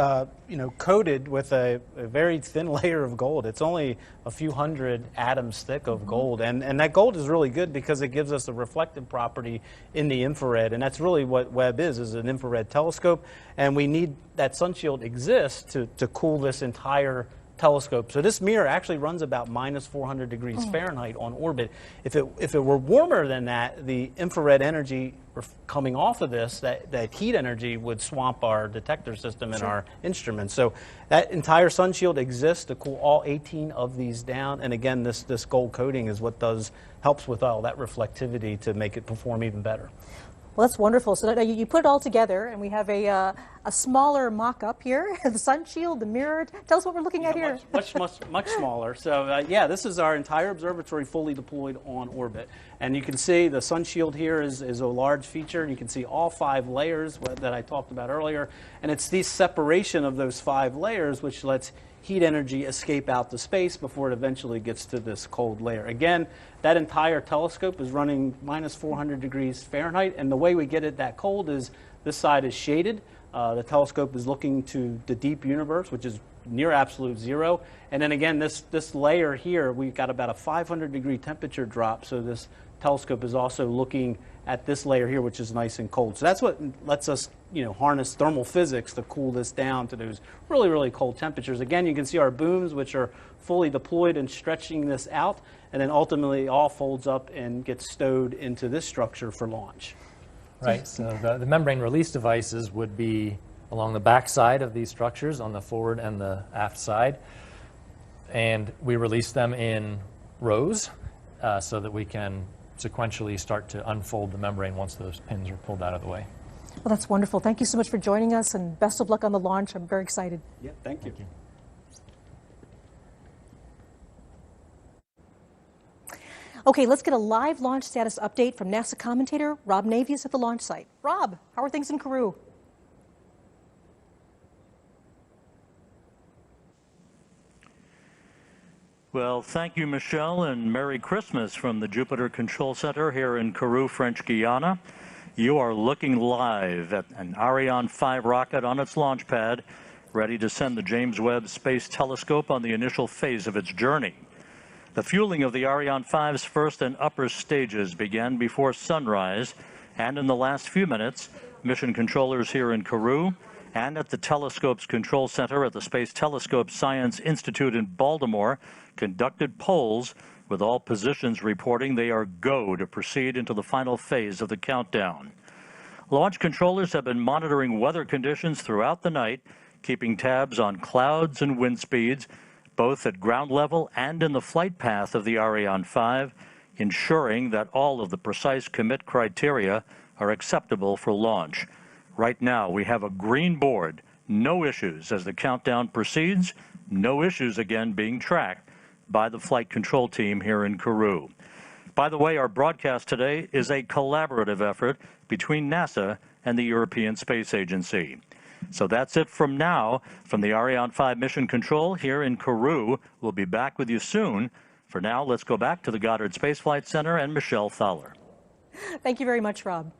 coated with a very thin layer of gold. It's only a few hundred atoms thick of gold, and that gold is really good because it gives us a reflective property in the infrared, and that's really what Webb is an infrared telescope, and we need that sunshield exists to cool this entire telescope. So this mirror actually runs about minus 400 degrees Fahrenheit on orbit. If it were warmer than that, the infrared energy coming off of this, that heat energy would swamp our detector system and our instruments. So that entire sunshield exists to cool all 18 of these down. And again, this gold coating is what helps with all that reflectivity to make it perform even better. Well, that's wonderful. So you put it all together, and we have a smaller mock-up here, the sun shield, the mirror. Tell us what we're looking at here. Much smaller. So yeah, this is our entire observatory fully deployed on orbit. And you can see the sun shield here is a large feature. You can see all 5 layers that I talked about earlier. And it's the separation of those 5 layers which lets heat energy escape out to space before it eventually gets to this cold layer. Again, that entire telescope is running minus 400 degrees Fahrenheit, and the way we get it that cold is this side is shaded. The telescope is looking to the deep universe, which is near absolute zero. And then again, this layer here, we've got about a 500 degree temperature drop, so this telescope is also looking at this layer here, which is nice and cold. So that's what lets us harness thermal physics to cool this down to those really, really cold temperatures. Again, you can see our booms, which are fully deployed and stretching this out, and then ultimately all folds up and gets stowed into this structure for launch. Right, so the membrane release devices would be along the back side of these structures on the forward and the aft side. And we release them in rows so that we can sequentially start to unfold the membrane once those pins are pulled out of the way. Well, that's wonderful. Thank you so much for joining us, and best of luck on the launch. I'm very excited. Yeah, thank you. Okay, let's get a live launch status update from NASA commentator Rob Navius at the launch site. Rob, how are things in Kourou? Well, thank you, Michelle, and Merry Christmas from the Jupiter Control Center here in Kourou, French Guiana. You are looking live at an Ariane 5 rocket on its launch pad, ready to send the James Webb Space Telescope on the initial phase of its journey. The fueling of the Ariane 5's first and upper stages began before sunrise, and in the last few minutes, mission controllers here in Kourou and at the telescope's control center at the Space Telescope Science Institute in Baltimore conducted polls, with all positions reporting they are go to proceed into the final phase of the countdown. Launch controllers have been monitoring weather conditions throughout the night, keeping tabs on clouds and wind speeds, both at ground level and in the flight path of the Ariane 5, ensuring that all of the precise commit criteria are acceptable for launch. Right now, we have a green board, no issues as the countdown proceeds, no issues again being tracked by the flight control team here in Kourou. By the way, our broadcast today is a collaborative effort between NASA and the European Space Agency. So that's it from now. From the Ariane 5 Mission Control here in Kourou, we'll be back with you soon. For now, let's go back to the Goddard Space Flight Center and Michelle Thaler. Thank you very much, Rob.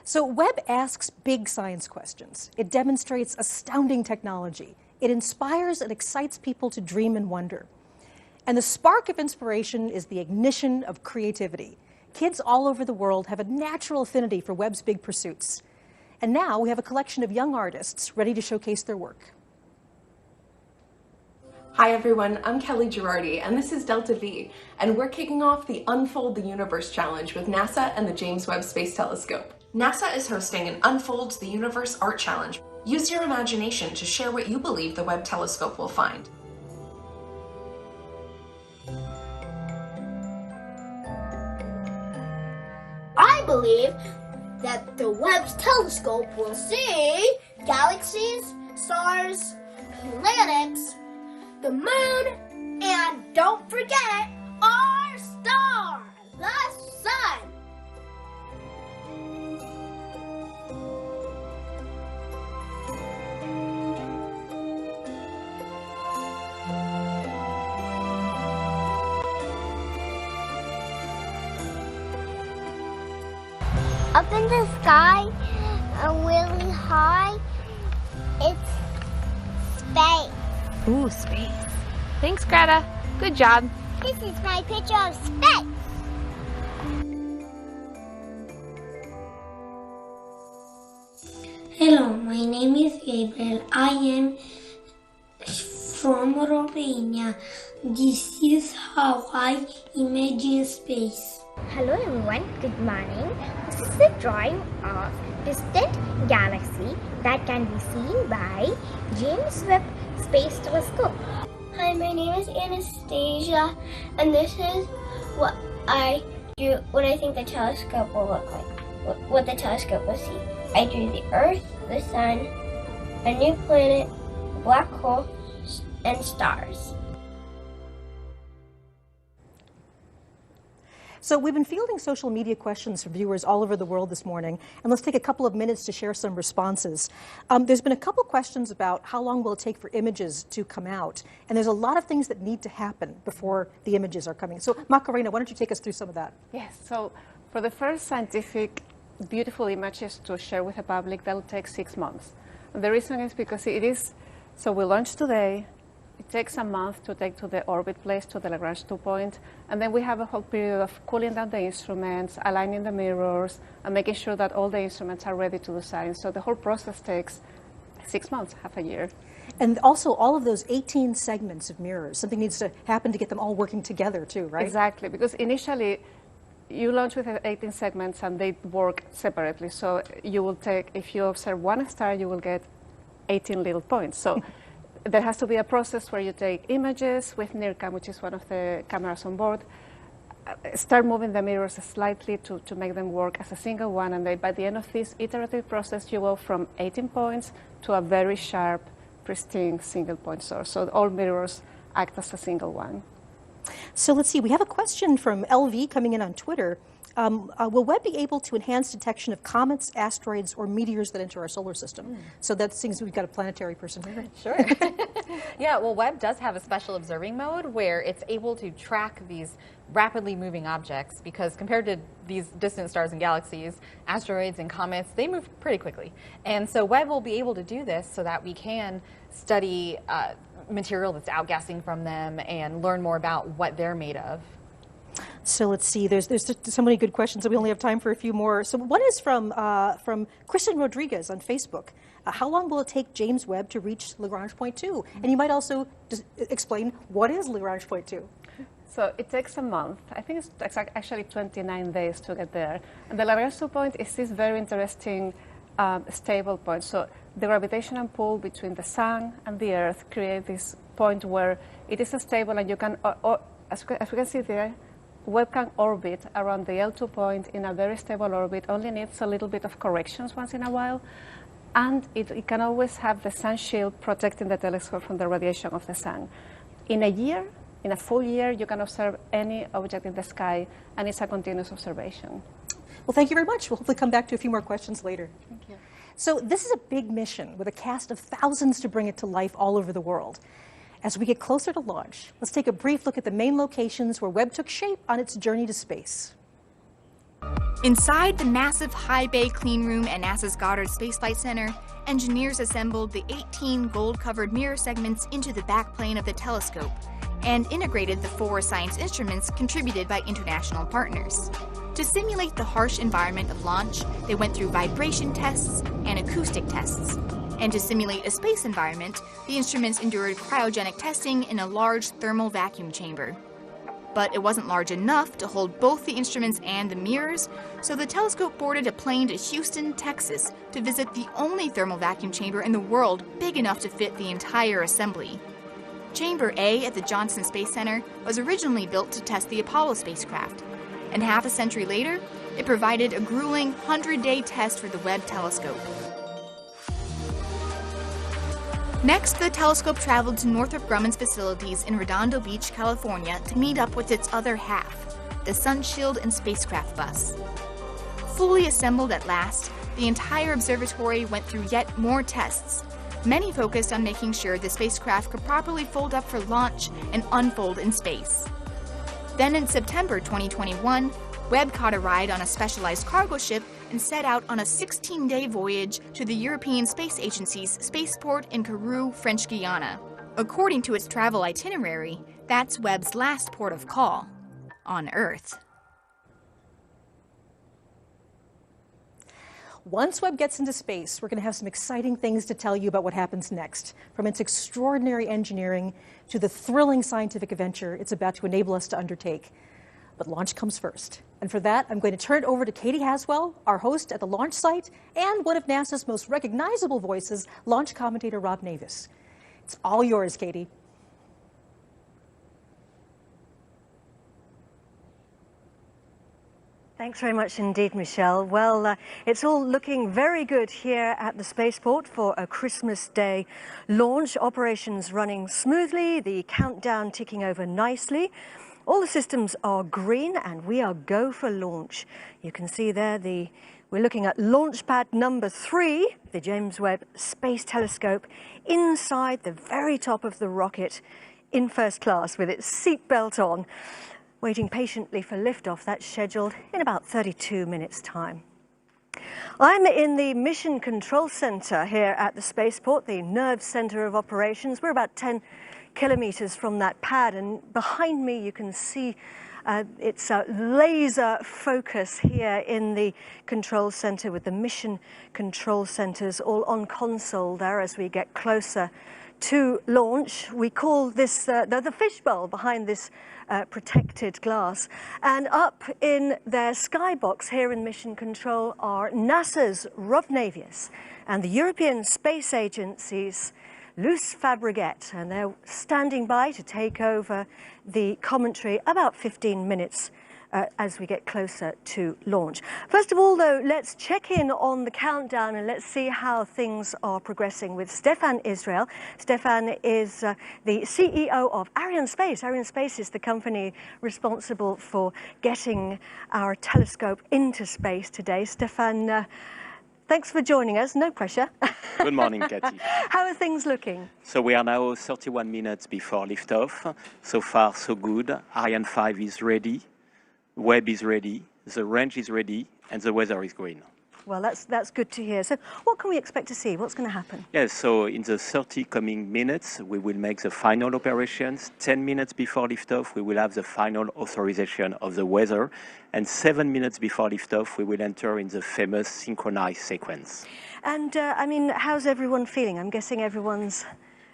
So Webb asks big science questions. It demonstrates astounding technology. It inspires and excites people to dream and wonder. And the spark of inspiration is the ignition of creativity. Kids all over the world have a natural affinity for Webb's big pursuits. And now we have a collection of young artists ready to showcase their work. Hi everyone, I'm Kelly Girardi, and this is Delta V, and we're kicking off the Unfold the Universe Challenge with NASA and the James Webb Space Telescope. NASA is hosting an Unfold the Universe Art Challenge. Use your imagination to share what you believe the Webb telescope will find. I believe that the Webb telescope will see galaxies, stars, planets, the moon, and don't forget our star, the sun. Up in the sky, really high, it's space. Ooh, space. Thanks, Greta. Good job. This is my picture of space. Hello, my name is Gabriel. I am from Romania. This is how I imagine space. Hello everyone, good morning. This is a drawing of distant galaxy that can be seen by James Webb Space Telescope. Hi, my name is Anastasia, and this is what I think the telescope will look like. What the telescope will see. I drew the Earth, the Sun, a new planet, a black hole, and stars. So we've been fielding social media questions from viewers all over the world this morning, and let's take a couple of minutes to share some responses. There's been a couple questions about how long will it take for images to come out, and there's a lot of things that need to happen before the images are coming. So Macarena, why don't you take us through some of that? Yes, so for the first scientific beautiful images to share with the public, that'll take 6 months. And the reason is because so we launched today. It takes a month to take to the orbit place, to the Lagrange 2 point, and then we have a whole period of cooling down the instruments, aligning the mirrors, and making sure that all the instruments are ready to do science. So the whole process takes 6 months, half a year. And also all of those 18 segments of mirrors, something needs to happen to get them all working together too, right? Exactly, because initially you launch with 18 segments and they work separately. So you will take, if you observe one star, you will get 18 little points. So there has to be a process where you take images with NIRCam, which is one of the cameras on board, start moving the mirrors slightly to make them work as a single one, and then by the end of this iterative process, you go from 18 points to a very sharp, pristine single point source. So all mirrors act as a single one. So let's see, we have a question from LV coming in on Twitter. Will Webb be able to enhance detection of comets, asteroids, or meteors that enter our solar system? So that seems we've got a planetary person here. Sure. Yeah, well, Webb does have a special observing mode where it's able to track these rapidly moving objects, because compared to these distant stars and galaxies, asteroids and comets, they move pretty quickly. And so Webb will be able to do this so that we can study material that's outgassing from them and learn more about what they're made of. So let's see, there's so many good questions, so we only have time for a few more. So one is from Kristen Rodriguez on Facebook. How long will it take James Webb to reach Lagrange point 2? And you might also just explain what is Lagrange point 2? So it takes a month. I think it's actually 29 days to get there. And the Lagrange 2 point is this very interesting stable point. So the gravitational pull between the sun and the Earth create this point where it is stable, and you can, as we can see there, Webb can orbit around the L2 point in a very stable orbit, only needs a little bit of corrections once in a while, and it can always have the sun shield protecting the telescope from the radiation of the sun. In a full year, you can observe any object in the sky, and it's a continuous observation. Well, thank you very much. We'll hopefully come back to a few more questions later. Thank you. So this is a big mission with a cast of thousands to bring it to life all over the world. As we get closer to launch, let's take a brief look at the main locations where Webb took shape on its journey to space. Inside the massive high bay clean room at NASA's Goddard Space Flight Center, engineers assembled the 18 gold-covered mirror segments into the backplane of the telescope and integrated the 4 science instruments contributed by international partners. To simulate the harsh environment of launch, they went through vibration tests and acoustic tests. And to simulate a space environment, the instruments endured cryogenic testing in a large thermal vacuum chamber. But it wasn't large enough to hold both the instruments and the mirrors, so the telescope boarded a plane to Houston, Texas, to visit the only thermal vacuum chamber in the world big enough to fit the entire assembly. Chamber A at the Johnson Space Center was originally built to test the Apollo spacecraft, and half a century later, it provided a grueling 100-day test for the Webb telescope. Next, the telescope traveled to Northrop Grumman's facilities in Redondo Beach, California to meet up with its other half, the Sunshield and spacecraft bus. Fully assembled at last, the entire observatory went through yet more tests, many focused on making sure the spacecraft could properly fold up for launch and unfold in space. Then in September 2021, Webb caught a ride on a specialized cargo ship and set out on a 16-day voyage to the European Space Agency's spaceport in Kourou, French Guiana. According to its travel itinerary, that's Webb's last port of call on Earth. Once Webb gets into space, we're going to have some exciting things to tell you about what happens next, from its extraordinary engineering to the thrilling scientific adventure it's about to enable us to undertake. But launch comes first. And for that, I'm going to turn it over to Katie Haswell, our host at the launch site, and one of NASA's most recognizable voices, launch commentator Rob Navis. It's all yours, Katie. Thanks very much indeed, Michelle. Well, it's all looking very good here at the spaceport for a Christmas Day launch. Operations running smoothly, the countdown ticking over nicely. All the systems are green and we are go for launch. You can see there we're looking at launch pad number 3, the James Webb Space Telescope, inside the very top of the rocket in first class with its seatbelt on, waiting patiently for liftoff. That's scheduled in about 32 minutes' time. I'm in the Mission Control Center here at the spaceport, the nerve center of operations. We're about 10 kilometers from that pad, and behind me you can see it's a laser focus here in the control center with the mission control centers all on console there as we get closer to launch. We call this the fishbowl behind this protected glass. And up in their skybox here in Mission Control are NASA's Rob Navius and the European Space Agency's Luce Fabregat, and they're standing by to take over the commentary about 15 minutes as we get closer to launch. First of all, though, let's check in on the countdown and let's see how things are progressing with Stefan Israel. Stefan is the CEO of Ariane Space. Ariane Space is the company responsible for getting our telescope into space today. Stefan, thanks for joining us. No pressure. Good morning, Katie. How are things looking? So we are now 31 minutes before liftoff. So far, so good. Ariane 5 is ready. Webb is ready. The range is ready. And the weather is green. Well, that's good to hear. So what can we expect to see? What's going to happen? Yes, so in the 30 coming minutes, we will make the final operations. 10 minutes before liftoff, we will have the final authorization of the weather. And 7 minutes before liftoff, we will enter in the famous synchronized sequence. And, I mean, how's everyone feeling? I'm guessing everyone's...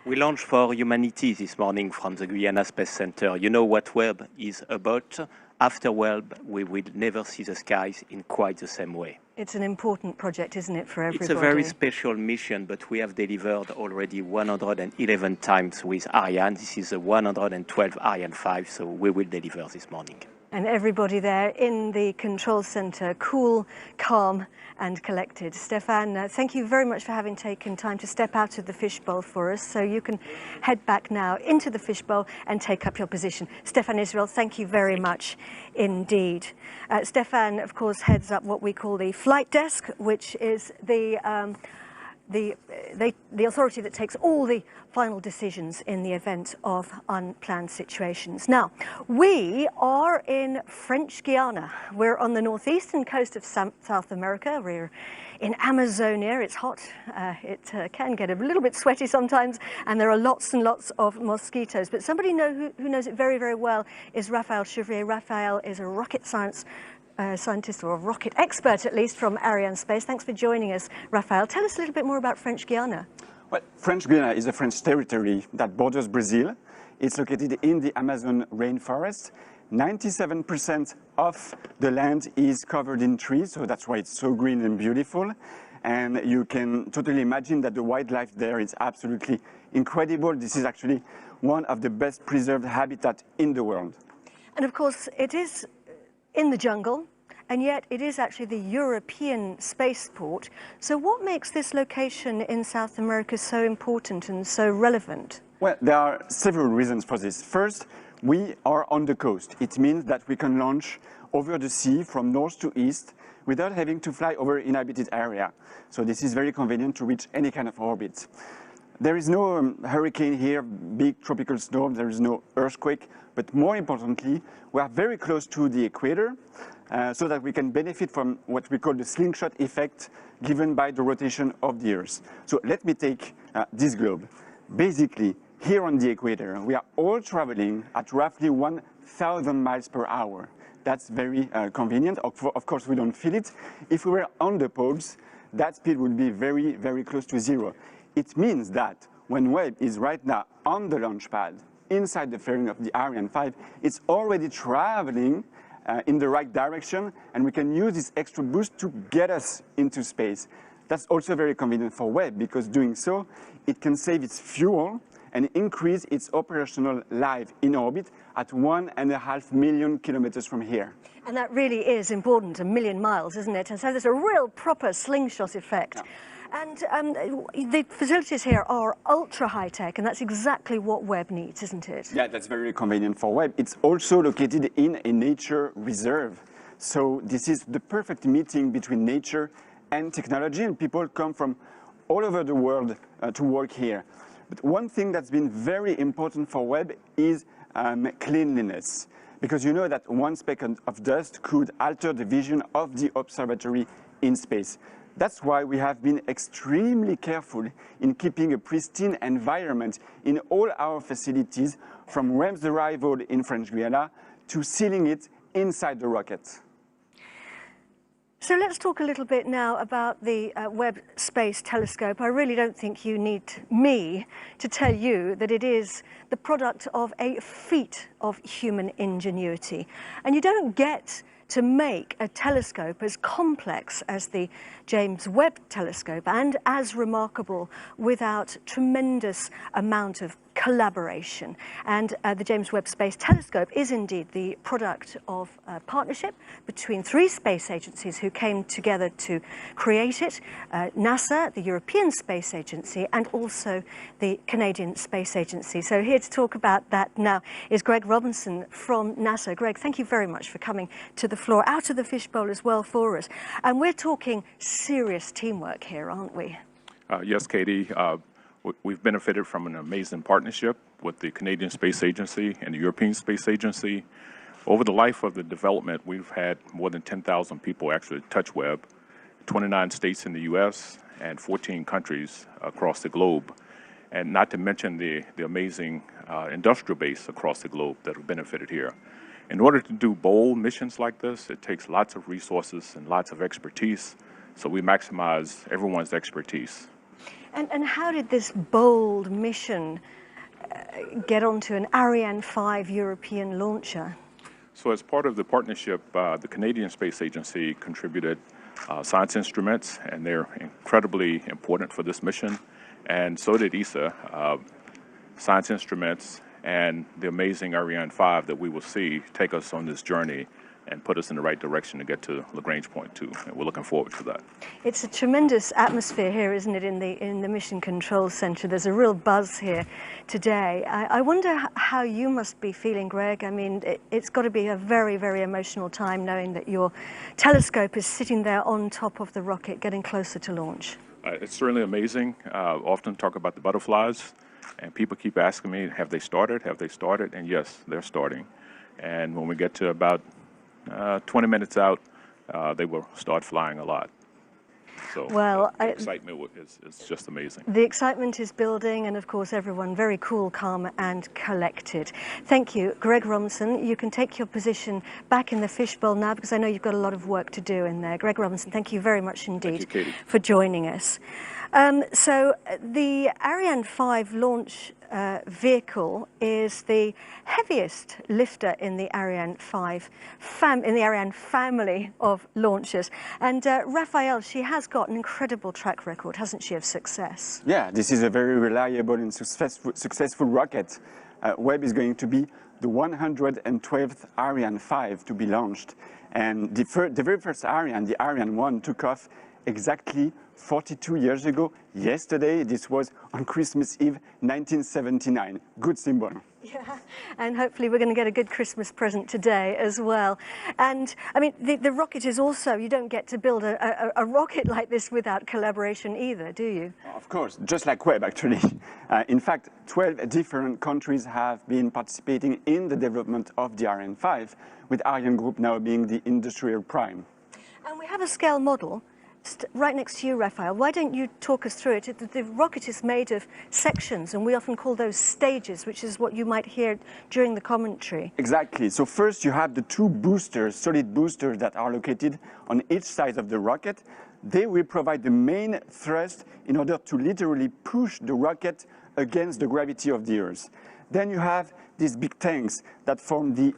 We launched for humanity this morning from the Guyana Space Center. You know what Webb is about. After Webb, we will never see the skies in quite the same way. It's an important project, isn't it, for everybody? It's a very special mission, but we have delivered already 111 times with Ariane. This is the 112th Ariane 5, so we will deliver this morning. And everybody there in the control center, cool, calm, and collected. Stefan, thank you very much for having taken time to step out of the fishbowl for us. So you can head back now into the fishbowl and take up your position. Stefan Israel, thank you very much indeed. Stefan, of course, heads up what we call the flight desk, which is the authority that takes all the final decisions in the event of unplanned situations. Now, we are in French Guiana. We're on the northeastern coast of South America. We're in Amazonia. It's hot. It can get a little bit sweaty sometimes, and there are lots and lots of mosquitoes. But somebody who knows it very, very well is Raphael Chevrier. Raphael is a rocket scientist, or a rocket expert at least, from Ariane Space. Thanks for joining us, Raphael. Tell us a little bit more about French Guiana. Well, French Guiana is a French territory that borders Brazil. It's located in the Amazon rainforest. 97% of the land is covered in trees, so that's why it's so green and beautiful. And you can totally imagine that the wildlife there is absolutely incredible. This is actually one of the best preserved habitats in the world. And of course, it is in the jungle, and yet it is actually the European spaceport. So what makes this location in South America so important and so relevant? Well, there are several reasons for this. First, we are on the coast. It means that we can launch over the sea from north to east without having to fly over inhabited area. So this is very convenient to reach any kind of orbit. There is no hurricane here, big tropical storm, there is no earthquake, but more importantly, we are very close to the equator, so that we can benefit from what we call the slingshot effect given by the rotation of the Earth. So let me take this globe. Basically, here on the equator, we are all traveling at roughly 1,000 miles per hour. That's very convenient. Of course, we don't feel it. If we were on the poles, that speed would be very, very close to zero. It means that when Webb is right now on the launch pad, inside the fairing of the Ariane 5, it's already traveling in the right direction, and we can use this extra boost to get us into space. That's also very convenient for Webb, because doing so, it can save its fuel and increase its operational life in orbit at 1.5 million kilometers from here. And that really is important, 1 million miles, isn't it? And so there's a real proper slingshot effect. Yeah. And the facilities here are ultra high-tech, and that's exactly what Webb needs, isn't it? Yeah, that's very convenient for Webb. It's also located in a nature reserve. So this is the perfect meeting between nature and technology, and people come from all over the world to work here. But one thing that's been very important for Webb is cleanliness, because you know that one speck of dust could alter the vision of the observatory in space. That's why we have been extremely careful in keeping a pristine environment in all our facilities, from Webb's arrival in French Guiana to sealing it inside the rocket. So let's talk a little bit now about the Webb Space Telescope. I really don't think you need me to tell you that it is the product of a feat of human ingenuity. And you don't get to make a telescope as complex as the James Webb Telescope and as remarkable without tremendous amount of collaboration. And the James Webb Space Telescope is indeed the product of a partnership between 3 space agencies who came together to create it. NASA, the European Space Agency, and also the Canadian Space Agency. So here to talk about that now is Greg Robinson from NASA. Greg, thank you very much for coming to the floor, out of the fishbowl as well for us. And we're talking serious teamwork here, aren't we? Yes, Katie. We've benefited from an amazing partnership with the Canadian Space Agency and the European Space Agency. Over the life of the development, we've had more than 10,000 people actually touch Webb, 29 states in the U.S. and 14 countries across the globe, and not to mention the amazing industrial base across the globe that have benefited here. In order to do bold missions like this, it takes lots of resources and lots of expertise, so we maximize everyone's expertise. And how did this bold mission get onto an Ariane 5 European launcher? So as part of the partnership, the Canadian Space Agency contributed science instruments, and they're incredibly important for this mission. And so did ESA, science instruments, and the amazing Ariane 5 that we will see take us on this journey and put us in the right direction to get to Lagrange Point 2. And we're looking forward to that. It's a tremendous atmosphere here, isn't it, in the Mission Control Center. There's a real buzz here today. I wonder how you must be feeling, Greg. I mean, it's got to be a very, very emotional time knowing that your telescope is sitting there on top of the rocket, getting closer to launch. It's certainly amazing. Often talk about the butterflies, and people keep asking me, have they started? Have they started? And yes, they're starting. And when we get to about 20 minutes out, they will start flying a lot. So well, the excitement is just amazing. The excitement is building, and of course everyone very cool, calm and collected. Thank you, Greg Robinson. You can take your position back in the fishbowl now, because I know you've got a lot of work to do in there. Greg Robinson, thank you very much indeed for joining us. So the Ariane 5 launch vehicle is the heaviest lifter in the Ariane 5 in the Ariane family of launchers. And Raphael, she has got an incredible track record, hasn't she, of success? Yeah, this is a very reliable and successful rocket. Webb is going to be the 112th Ariane 5 to be launched. And the very first Ariane, the Ariane 1, took off exactly 42 years ago. Yesterday, this was on Christmas Eve, 1979. Good symbol. Yeah, and hopefully we're going to get a good Christmas present today as well. And I mean, the rocket is also, you don't get to build a rocket like this without collaboration either, do you? Of course, just like Webb, actually. In fact, 12 different countries have been participating in the development of the Ariane 5, with Ariane Group now being the industrial prime. And we have a scale model right next to you, Raphael. Why don't you talk us through it? The rocket is made of sections, and we often call those stages, which is what you might hear during the commentary. Exactly. So first you have the two boosters, solid boosters, that are located on each side of the rocket. They will provide the main thrust in order to literally push the rocket against the gravity of the Earth. Then you have these big tanks that form the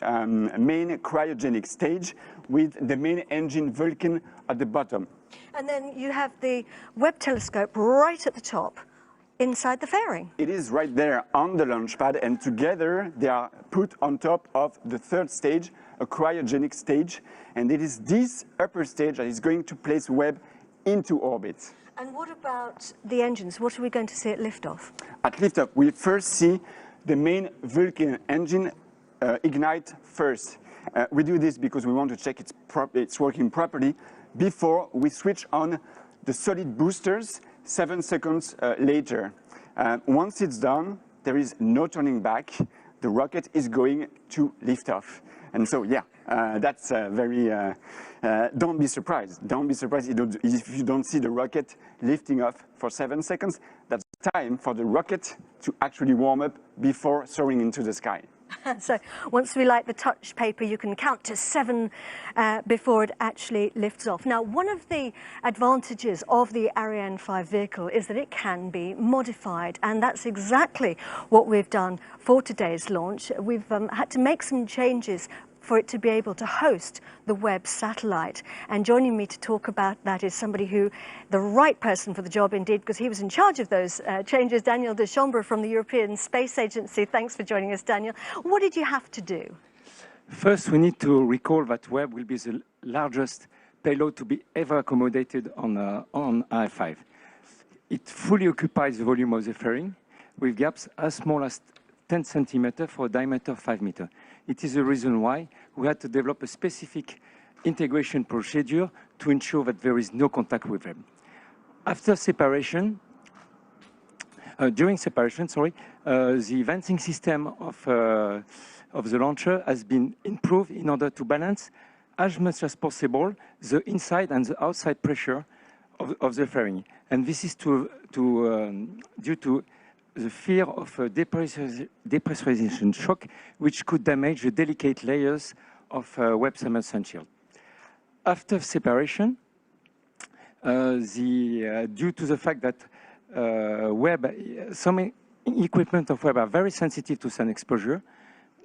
main cryogenic stage, with the main engine Vulcan at the bottom. And then you have the Webb telescope right at the top, inside the fairing. It is right there on the launch pad, and together they are put on top of the third stage, a cryogenic stage, and it is this upper stage that is going to place Webb into orbit. And what about the engines? What are we going to see at liftoff? At liftoff, we first see the main Vulcan engine ignite first. We do this because we want to check it's working properly before we switch on the solid boosters 7 seconds later. Once it's done, there is no turning back. The rocket is going to lift off. And so, yeah, that's very, don't be surprised. Don't be surprised if you don't see the rocket lifting off for 7 seconds. That's time for the rocket to actually warm up before soaring into the sky. So once we light the touch paper, you can count to 7 before it actually lifts off. Now, one of the advantages of the Ariane 5 vehicle is that it can be modified, and that's exactly what we've done for today's launch. We've had to make some changes for it to be able to host the Webb satellite. And joining me to talk about that is somebody who, the right person for the job indeed, because he was in charge of those changes, Daniel Deschambre from the European Space Agency. Thanks for joining us, Daniel. What did you have to do? First, we need to recall that Webb will be the largest payload to be ever accommodated on R5. It fully occupies the volume of the fairing, with gaps as small as 10 centimeters for a diameter of 5 meters. It is the reason why we had to develop a specific integration procedure to ensure that there is no contact with them. After separation, during separation, the venting system of the launcher has been improved in order to balance as much as possible the inside and the outside pressure of the fairing. And this is due to the fear of a depressurization shock, which could damage the delicate layers of Webb submersion shield. After separation, due to the fact that some equipment of Webb are very sensitive to sun exposure,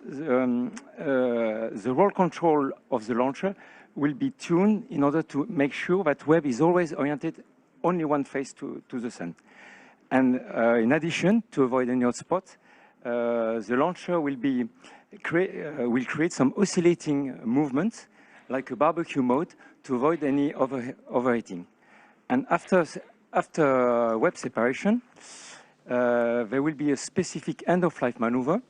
the roll control of the launcher will be tuned in order to make sure that Webb is always oriented only one face to the sun. And in addition, to avoid any hotspot, the launcher will create some oscillating movements, like a barbecue mode, to avoid any overheating. And after Webb separation, there will be a specific end-of-life maneuver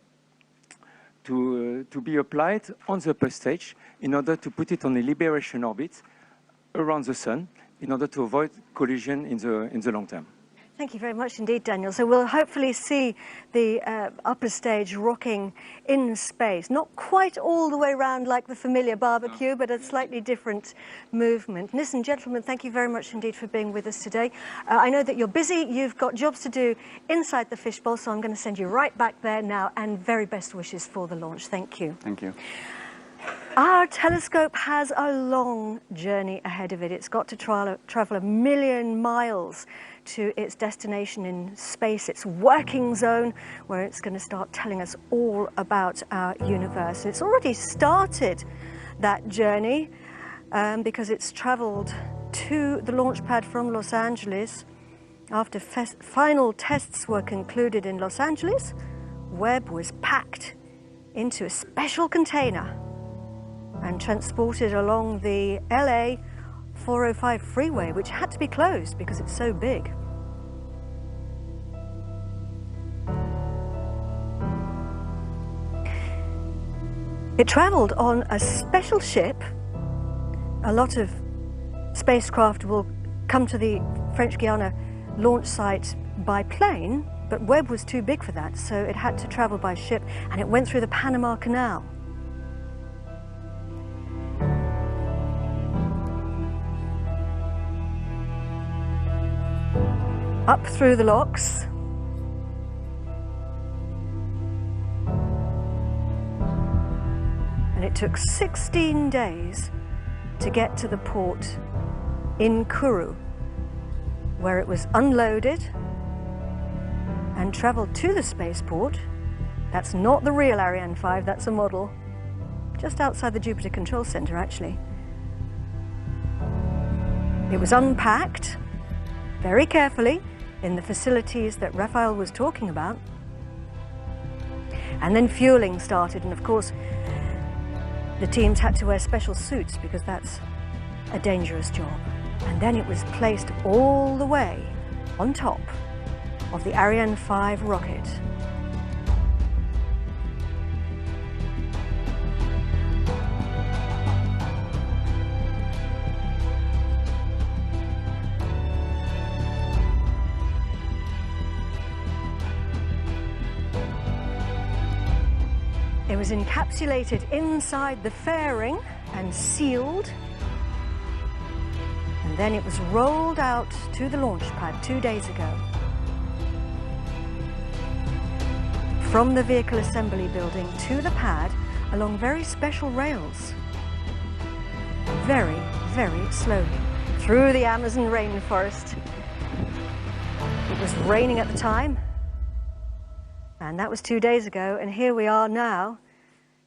to be applied on the upper stage in order to put it on a liberation orbit around the sun, in order to avoid collision in the long term. Thank you very much indeed, Daniel. So we'll hopefully see the upper stage rocking in space. Not quite all the way around like the familiar barbecue, but a slightly different movement. Listen, gentlemen, thank you very much indeed for being with us today. I know that you're busy. You've got jobs to do inside the fishbowl, so I'm going to send you right back there now, and very best wishes for the launch. Thank you. Thank you. Our telescope has a long journey ahead of it. It's got to travel 1 million miles to its destination in space, its working zone, where it's going to start telling us all about our universe. It's already started that journey because it's traveled to the launch pad from Los Angeles. After final tests were concluded in Los Angeles, Webb was packed into a special container and transported along the LA 405 freeway, which had to be closed because it's so big. It traveled on a special ship. A lot of spacecraft will come to the French Guiana launch site by plane, but Webb was too big for that, so it had to travel by ship, and it went through the Panama Canal. Up through the locks. And it took 16 days to get to the port in Kourou, where it was unloaded and traveled to the spaceport. That's not the real Ariane 5, that's a model, just outside the Jupiter Control Center, actually. It was unpacked very carefully in the facilities that Raphael was talking about. And then fueling started, and of course, the teams had to wear special suits because that's a dangerous job. And then it was placed all the way on top of the Ariane 5 rocket. It was encapsulated inside the fairing and sealed, and then it was rolled out to the launch pad 2 days ago. From the vehicle assembly building to the pad along very special rails. Very, very slowly through the Amazon rainforest. It was raining at the time, and that was 2 days ago, and here we are now,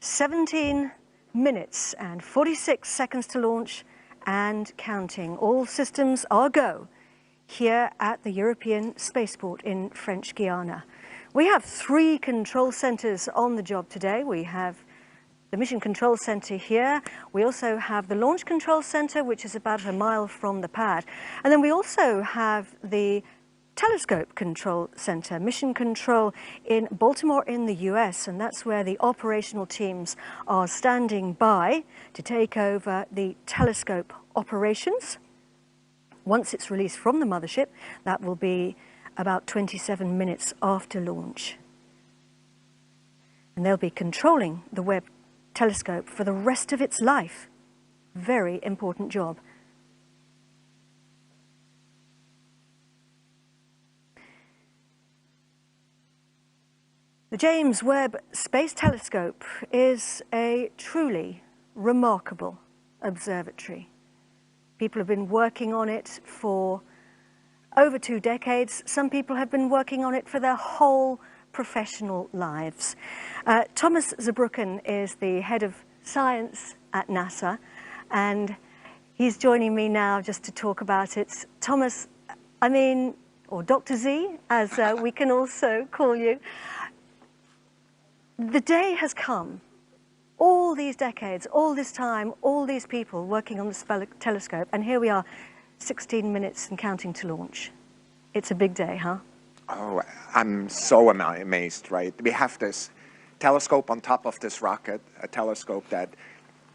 17 minutes and 46 seconds to launch and counting. All systems are go here at the European Spaceport in French Guiana. We have 3 control centers on the job today. We have the Mission Control Center here. We also have the Launch Control Center, which is about a mile from the pad. And then we also have the Telescope Control Center, Mission Control in Baltimore in the US, and that's where the operational teams are standing by to take over the telescope operations. Once it's released from the mothership, that will be about 27 minutes after launch. And they'll be controlling the Webb telescope for the rest of its life. Very important job. The James Webb Space Telescope is a truly remarkable observatory. People have been working on it for over 2 decades. Some people have been working on it for their whole professional lives. Thomas Zurbuchen is the head of science at NASA, and he's joining me now just to talk about it. Thomas, or Dr. Z, as we can also call you. The day has come. All these decades, all this time, all these people working on the telescope, and here we are, 16 minutes and counting to launch. It's a big day, huh? Oh, I'm so amazed, right? We have this telescope on top of this rocket, a telescope that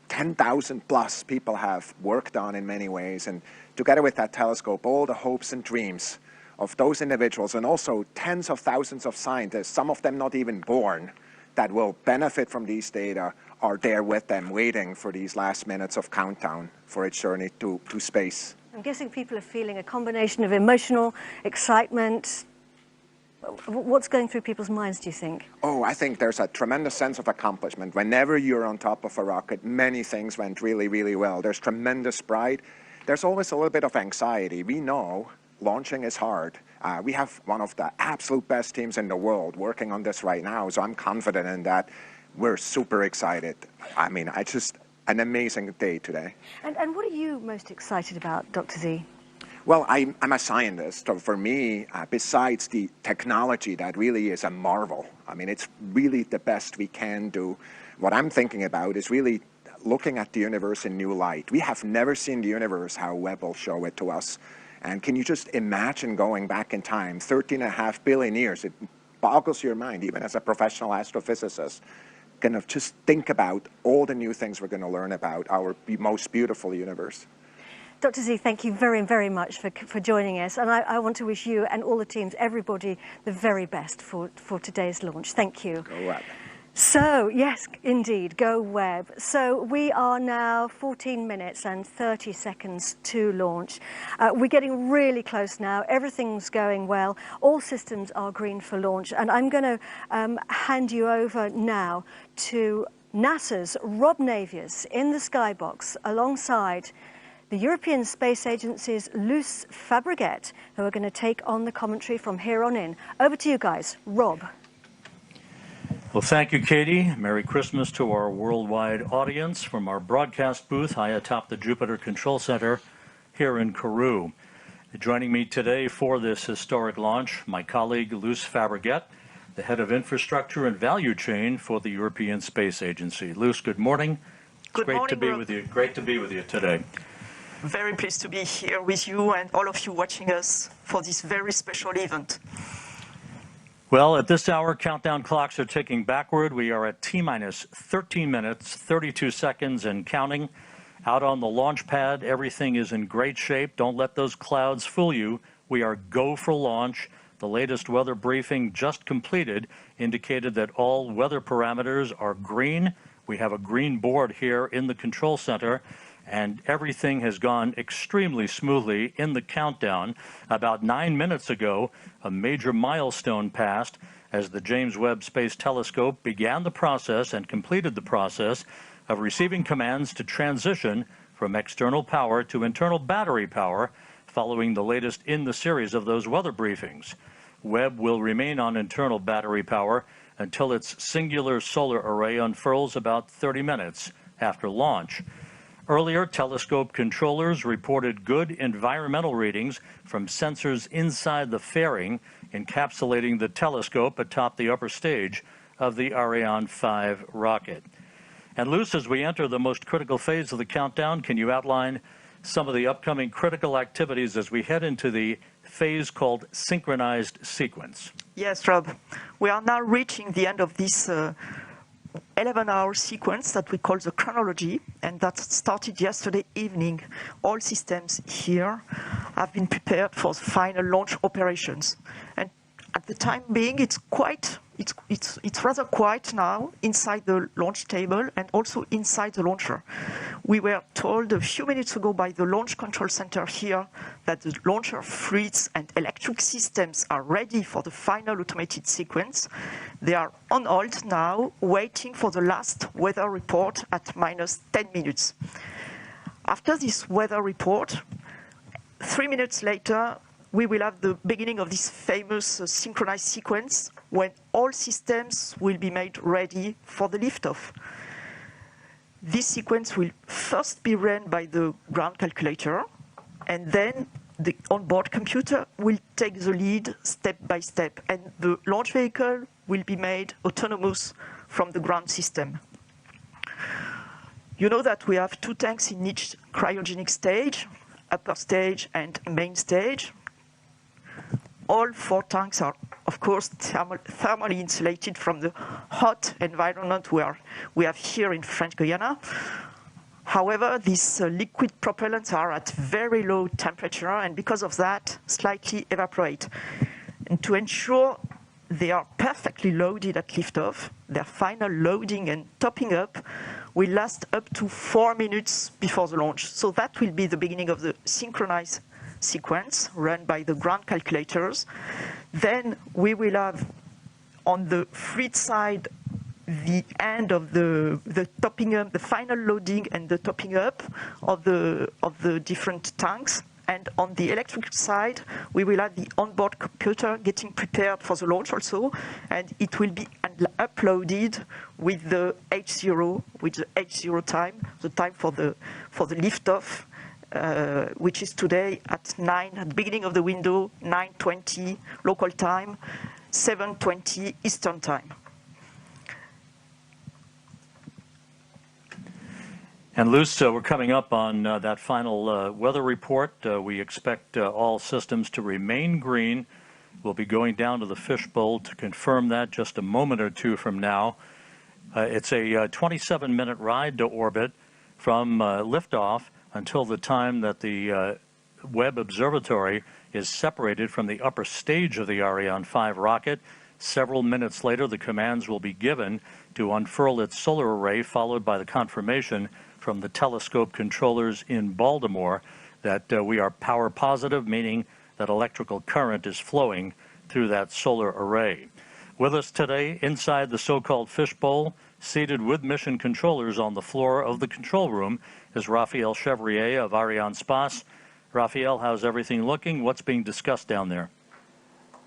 10,000 plus people have worked on in many ways, and together with that telescope, all the hopes and dreams of those individuals, and also tens of thousands of scientists, some of them not even born, that will benefit from these data, are there with them waiting for these last minutes of countdown for its journey to space. I'm guessing people are feeling a combination of emotional excitement, What's going through people's minds, do you think? Oh, I think there's a tremendous sense of accomplishment. Whenever you're on top of a rocket, many things went really, really well. There's tremendous pride. There's always a little bit of anxiety. We know launching is hard. We have one of the absolute best teams in the world working on this right now, so I'm confident in that. We're super excited. I mean, it's just an amazing day today. And what are you most excited about, Dr. Z? Well, I'm a scientist, so for me, besides the technology that really is a marvel, I mean, it's really the best we can do. What I'm thinking about is really looking at the universe in new light. We have never seen the universe how Webb will show it to us. And can you just imagine going back in time, 13.5 billion years? It boggles your mind, even as a professional astrophysicist. Kind of just think about all the new things we're going to learn about our most beautiful universe. Dr. Z, thank you very, very much for joining us. And I want to wish you and all the teams, everybody, the very best for today's launch. Thank you. Go Webb. So, yes, indeed, go Webb. So we are now 14 minutes and 30 seconds to launch. We're getting really close now. Everything's going well. All systems are green for launch. And I'm going to hand you over now to NASA's Rob Naviers in the skybox alongside the European Space Agency's Luce Fabregat, who are going to take on the commentary from here on in. Over to you guys. Rob. Well, thank you, Katie. Merry Christmas to our worldwide audience from our broadcast booth high atop the Jupiter Control Center here in Kourou. Joining me today for this historic launch, my colleague Luce Fabregat, the head of infrastructure and value chain for the European Space Agency. Luce, good morning. Good morning, great to be Rob. with you. Great to be with you today. Very pleased to be here with you and all of you watching us for this very special event. Well, at this hour, countdown clocks are ticking backward. We are at T-minus 13 minutes, 32 seconds and counting. Out on the launch pad, everything is in great shape. Don't let those clouds fool you. We are go for launch. The latest weather briefing just completed indicated that all weather parameters are green. We have a green board here in the control center, and everything has gone extremely smoothly in the countdown. About 9 minutes ago, a major milestone passed as the James Webb Space Telescope began the process and completed the process of receiving commands to transition from external power to internal battery power following the latest in the series of those weather briefings. Webb will remain on internal battery power until its singular solar array unfurls about 30 minutes after launch. Earlier, telescope controllers reported good environmental readings from sensors inside the fairing encapsulating the telescope atop the upper stage of the Ariane 5 rocket. And Luce, as we enter the most critical phase of the countdown, can you outline some of the upcoming critical activities as we head into the phase called synchronized sequence? Yes, Rob. We are now reaching the end of this 11-hour sequence that we call the chronology, and that started yesterday evening. All systems here have been prepared for the final launch operations. And at the time being, it's rather quiet now inside the launch table and also inside the launcher. We were told a few minutes ago by the launch control center here that the launcher fluids and electric systems are ready for the final automated sequence. They are on hold now, waiting for the last weather report at minus 10 minutes. After this weather report, 3 minutes later, we will have the beginning of this famous synchronized sequence when all systems will be made ready for the liftoff. This sequence will first be run by the ground calculator, and then the onboard computer will take the lead step by step, and the launch vehicle will be made autonomous from the ground system. You know that we have 2 tanks in each cryogenic stage, upper stage and main stage. All 4 tanks are, of course, thermally insulated from the hot environment we have here in French Guiana. However, these liquid propellants are at very low temperature, and because of that, slightly evaporate. And to ensure they are perfectly loaded at liftoff, their final loading and topping up will last up to 4 minutes before the launch. So that will be the beginning of the synchronized sequence run by the ground calculators. Then we will have on the fleet side the end of the topping up, the final loading and the topping up of the different tanks. And on the electric side, we will have the onboard computer getting prepared for the launch also, and it will be uploaded with the H0, with the H0 time, the time for the liftoff, which is today at 9 at the beginning of the window, 9:20 local time, 7:20 Eastern time. And Luce, we're coming up on that final weather report. We expect all systems to remain green. We'll be going down to the fishbowl to confirm that just a moment or two from now. It's a 27-minute ride to orbit from liftoff until the time that the Webb Observatory is separated from the upper stage of the Ariane 5 rocket. Several minutes later, the commands will be given to unfurl its solar array, followed by the confirmation from the telescope controllers in Baltimore that we are power positive, meaning that electrical current is flowing through that solar array. With us today, inside the so-called fishbowl, seated with mission controllers on the floor of the control room, is Raphael Chevrier of Arianespace. Raphael, how's everything looking? What's being discussed down there?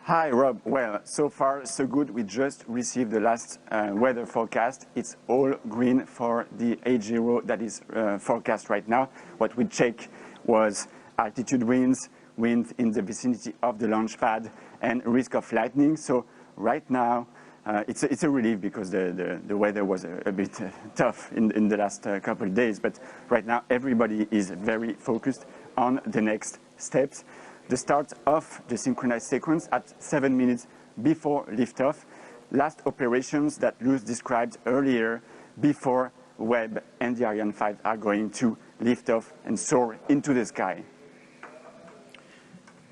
Hi, Rob. Well, so far, so good. We just received the last weather forecast. It's all green for the H0 that is forecast right now. What we checked was altitude winds, wind in the vicinity of the launch pad, and risk of lightning. So right now, it's a relief because the weather was a bit tough in the last couple of days. But right now, everybody is very focused on the next steps. The start of the synchronized sequence at 7 minutes before liftoff. Last operations that Luce described earlier before Webb and the Ariane 5 are going to lift off and soar into the sky.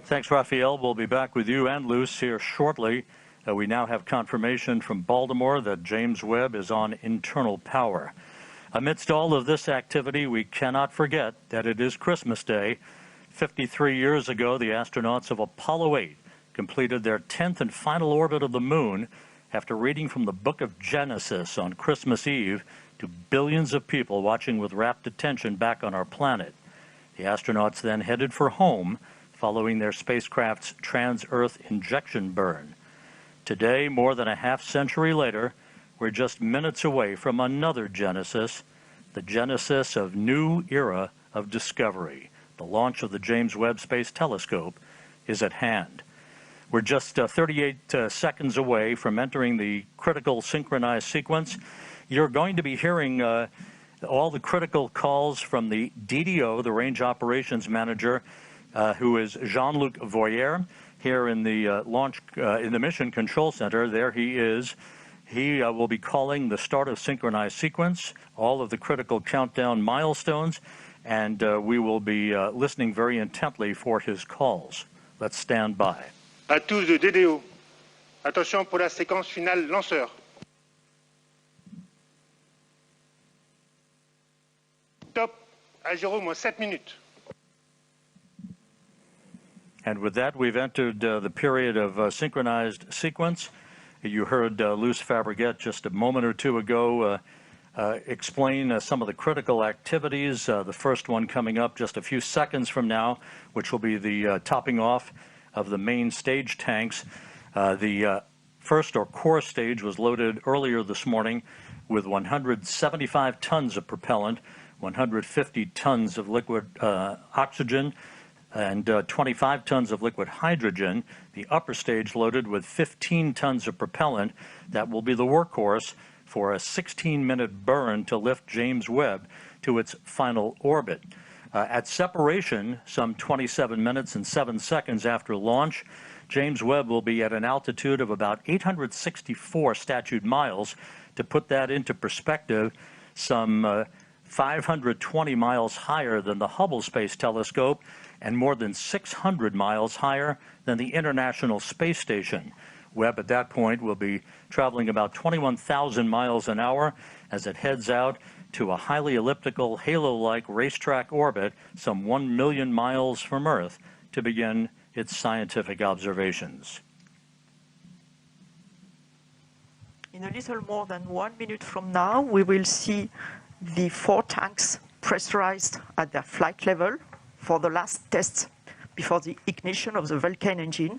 Thanks, Raphael. We'll be back with you and Luce here shortly. We now have confirmation from Baltimore that James Webb is on internal power. Amidst all of this activity, we cannot forget that it is Christmas Day. 53 years ago, the astronauts of Apollo 8 completed their 10th and final orbit of the moon after reading from the book of Genesis on Christmas Eve to billions of people watching with rapt attention back on our planet. The astronauts then headed for home following their spacecraft's trans-Earth injection burn. Today, more than a half-century later, we're just minutes away from another Genesis, the genesis of new era of discovery. The launch of the James Webb Space Telescope is at hand. We're just 38 seconds away from entering the critical synchronized sequence. You're going to be hearing all the critical calls from the DDO, the Range Operations Manager, who is Jean-Luc Voyer, here in the in the Mission Control Center. There he is. He will be calling the start of synchronized sequence, all of the critical countdown milestones, and we will be listening very intently for his calls. Let's stand by. À tous de DDO, attention pour la séquence finale lanceur. Top à 0-7 minutes. And with that, we've entered the period of synchronized sequence. You heard Luce Fabregat just a moment or two ago explain some of the critical activities, the first one coming up just a few seconds from now, which will be the topping off of the main stage tanks. The first or core stage was loaded earlier this morning with 175 tons of propellant, 150 tons of liquid oxygen, and 25 tons of liquid hydrogen. The upper stage loaded with 15 tons of propellant that will be the workhorse for a 16-minute burn to lift James Webb to its final orbit. At separation, some 27 minutes and 7 seconds after launch, James Webb will be at an altitude of about 864 statute miles. To put that into perspective, some 520 miles higher than the Hubble Space Telescope and more than 600 miles higher than the International Space Station. Webb at that point will be traveling about 21,000 miles an hour as it heads out to a highly elliptical, halo-like racetrack orbit some 1 million miles from Earth to begin its scientific observations. In a little more than 1 minute from now, we will see the 4 tanks pressurized at their flight level for the last tests before the ignition of the Vulcan engine.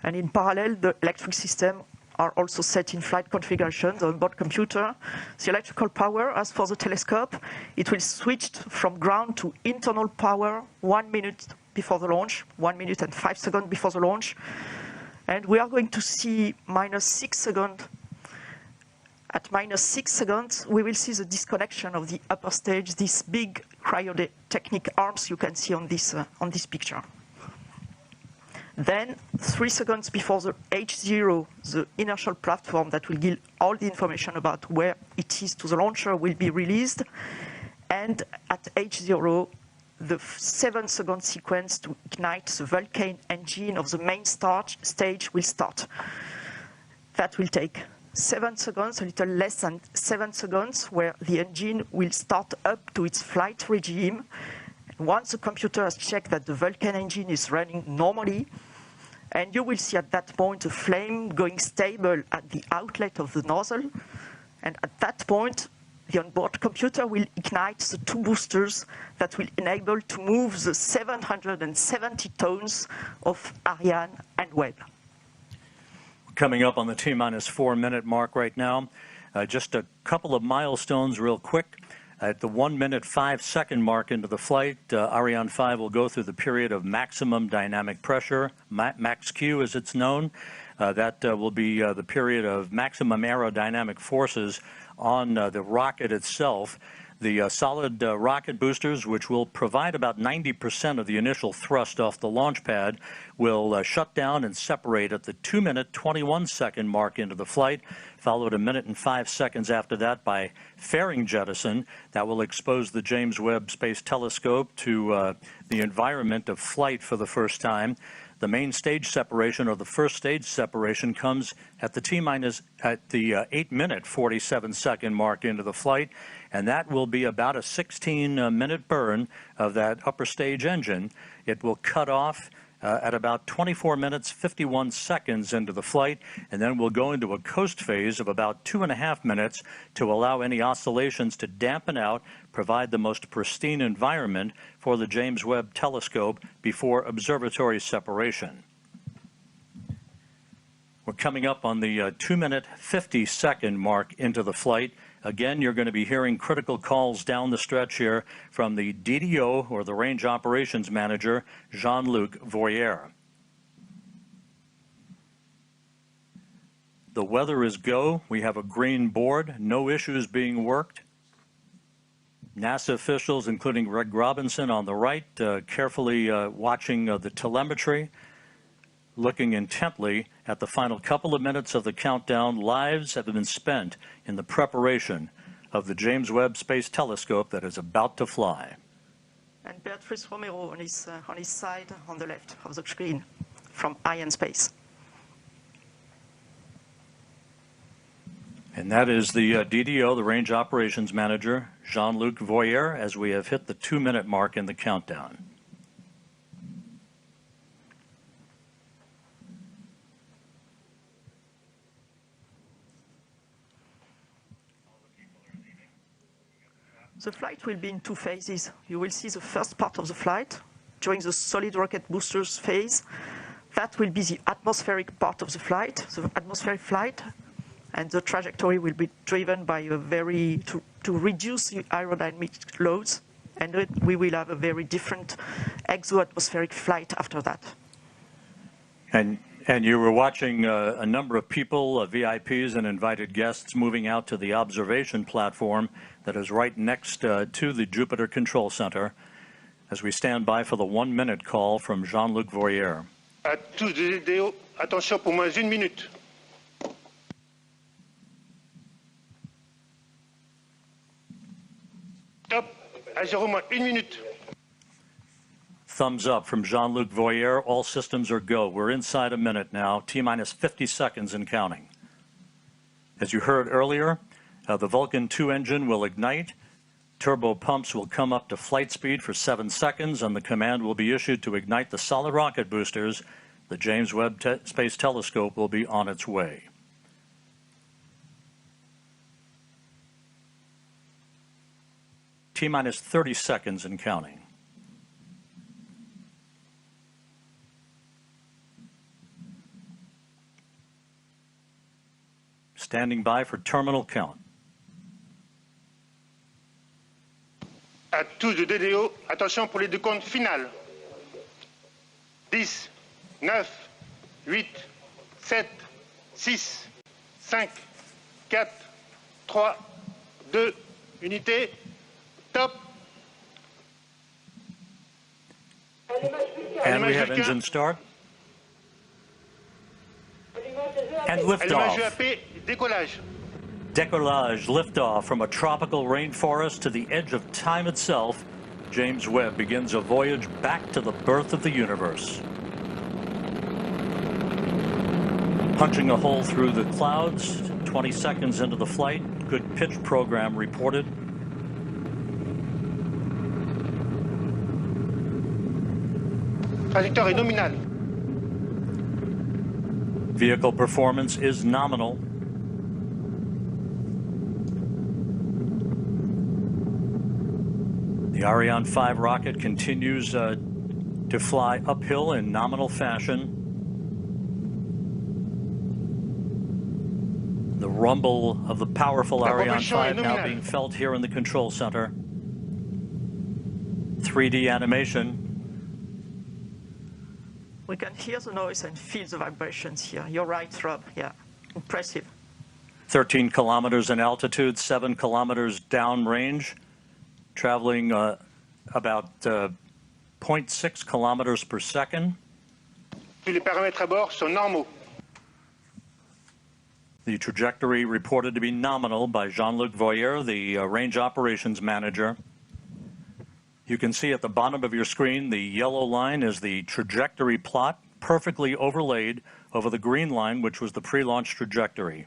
And in parallel, the electric system are also set in flight configuration, the onboard computer. The electrical power, as for the telescope, it will switch from ground to internal power 1 minute before the launch, 1 minute and 5 seconds before the launch. And we are going to see -6 seconds. At -6 seconds, we will see the disconnection of the upper stage, these big cryotechnic arms you can see on this picture. Then, 3 seconds before the H0, the inertial platform that will give all the information about where it is to the launcher will be released. And at H0, the 7-second sequence to ignite the Vulcan engine of the main stage will start. That will take 7 seconds, a little less than 7 seconds, where the engine will start up to its flight regime. Once the computer has checked that the Vulcan engine is running normally, and you will see at that point a flame going stable at the outlet of the nozzle, and at that point, the onboard computer will ignite the 2 boosters that will enable to move the 770 tons of Ariane and Webb. Coming up on the T-4 minute mark right now, just a couple of milestones real quick. At the 1 minute 5 second mark into the flight, Ariane 5 will go through the period of maximum dynamic pressure, max Q as it's known. That will be the period of maximum aerodynamic forces on the rocket itself. The solid rocket boosters, which will provide about 90% of the initial thrust off the launch pad, will shut down and separate at the 2 minute 21 second mark into the flight, followed 1 minute and 5 seconds after that by fairing jettison. That will expose the James Webb Space Telescope to the environment of flight for the first time. The main stage separation, or the first stage separation, comes at the 8 minute 47 second mark into the flight, and that will be about a 16-minute burn of that upper stage engine. It will cut off at about 24 minutes 51 seconds into the flight, and then we'll go into a coast phase of about 2.5 minutes to allow any oscillations to dampen out, provide the most pristine environment for the James Webb Telescope before observatory separation. We're coming up on the 2 minute 50 second mark into the flight. Again, you're going to be hearing critical calls down the stretch here from the DDO, or the Range Operations Manager, Jean-Luc Voyer. The weather is go. We have a green board, no issues being worked. NASA officials, including Greg Robinson on the right, carefully watching the telemetry, looking intently at the final couple of minutes of the countdown. Lives have been spent in the preparation of the James Webb Space Telescope that is about to fly. And Beatrice Romero on his side on the left of the screen from Ariane Space. And that is the DDO, the Range Operations Manager, Jean-Luc Voyer, as we have hit the 2 minute mark in the countdown. The flight will be in 2 phases. You will see the first part of the flight during the solid rocket boosters phase. That will be the atmospheric part of the flight, the atmospheric flight, and the trajectory will be driven by a to reduce the aerodynamic loads, and we will have a very different exo-atmospheric flight after that. And you were watching a number of people, VIPs and invited guests, moving out to the observation platform that is right next to the Jupiter Control Center as we stand by for the 1 minute call from Jean-Luc Voyer. À tous les DDO, attention pour moins 1 minute. Top, à 0 moins 1 minute. Thumbs up from Jean-Luc Voyer. All systems are go. We're inside a minute now, T-minus 50 seconds and counting. As you heard earlier, the Vulcan 2 engine will ignite. Turbo pumps will come up to flight speed for 7 seconds, and the command will be issued to ignite the solid rocket boosters. The James Webb Space Telescope will be on its way. T-minus 30 seconds and counting. Standing by for terminal count. À tous de DDO, attention pour les décomptes finales. 10, 9, 8, 7, 6, 5, 4, 3, 2, unité, top. And we have engine start. And liftoff. Décollage. Décollage, liftoff from a tropical rainforest to the edge of time itself. James Webb begins a voyage back to the birth of the universe. Punching a hole through the clouds, 20 seconds into the flight. Good pitch program reported. Trajectoire est nominale. Vehicle performance is nominal. The Ariane 5 rocket continues to fly uphill in nominal fashion. The rumble of the powerful Ariane 5 now being felt here in the control center. 3D animation. We can hear the noise and feel the vibrations here. You're right, Rob. Yeah, impressive. 13 kilometers in altitude, 7 kilometers downrange, traveling about 0.6 kilometers per second. Tous les paramètres à bord sont normaux. The trajectory reported to be nominal by Jean-Luc Voyer, the range operations manager. You can see at the bottom of your screen, the yellow line is the trajectory plot, perfectly overlaid over the green line, which was the pre-launch trajectory.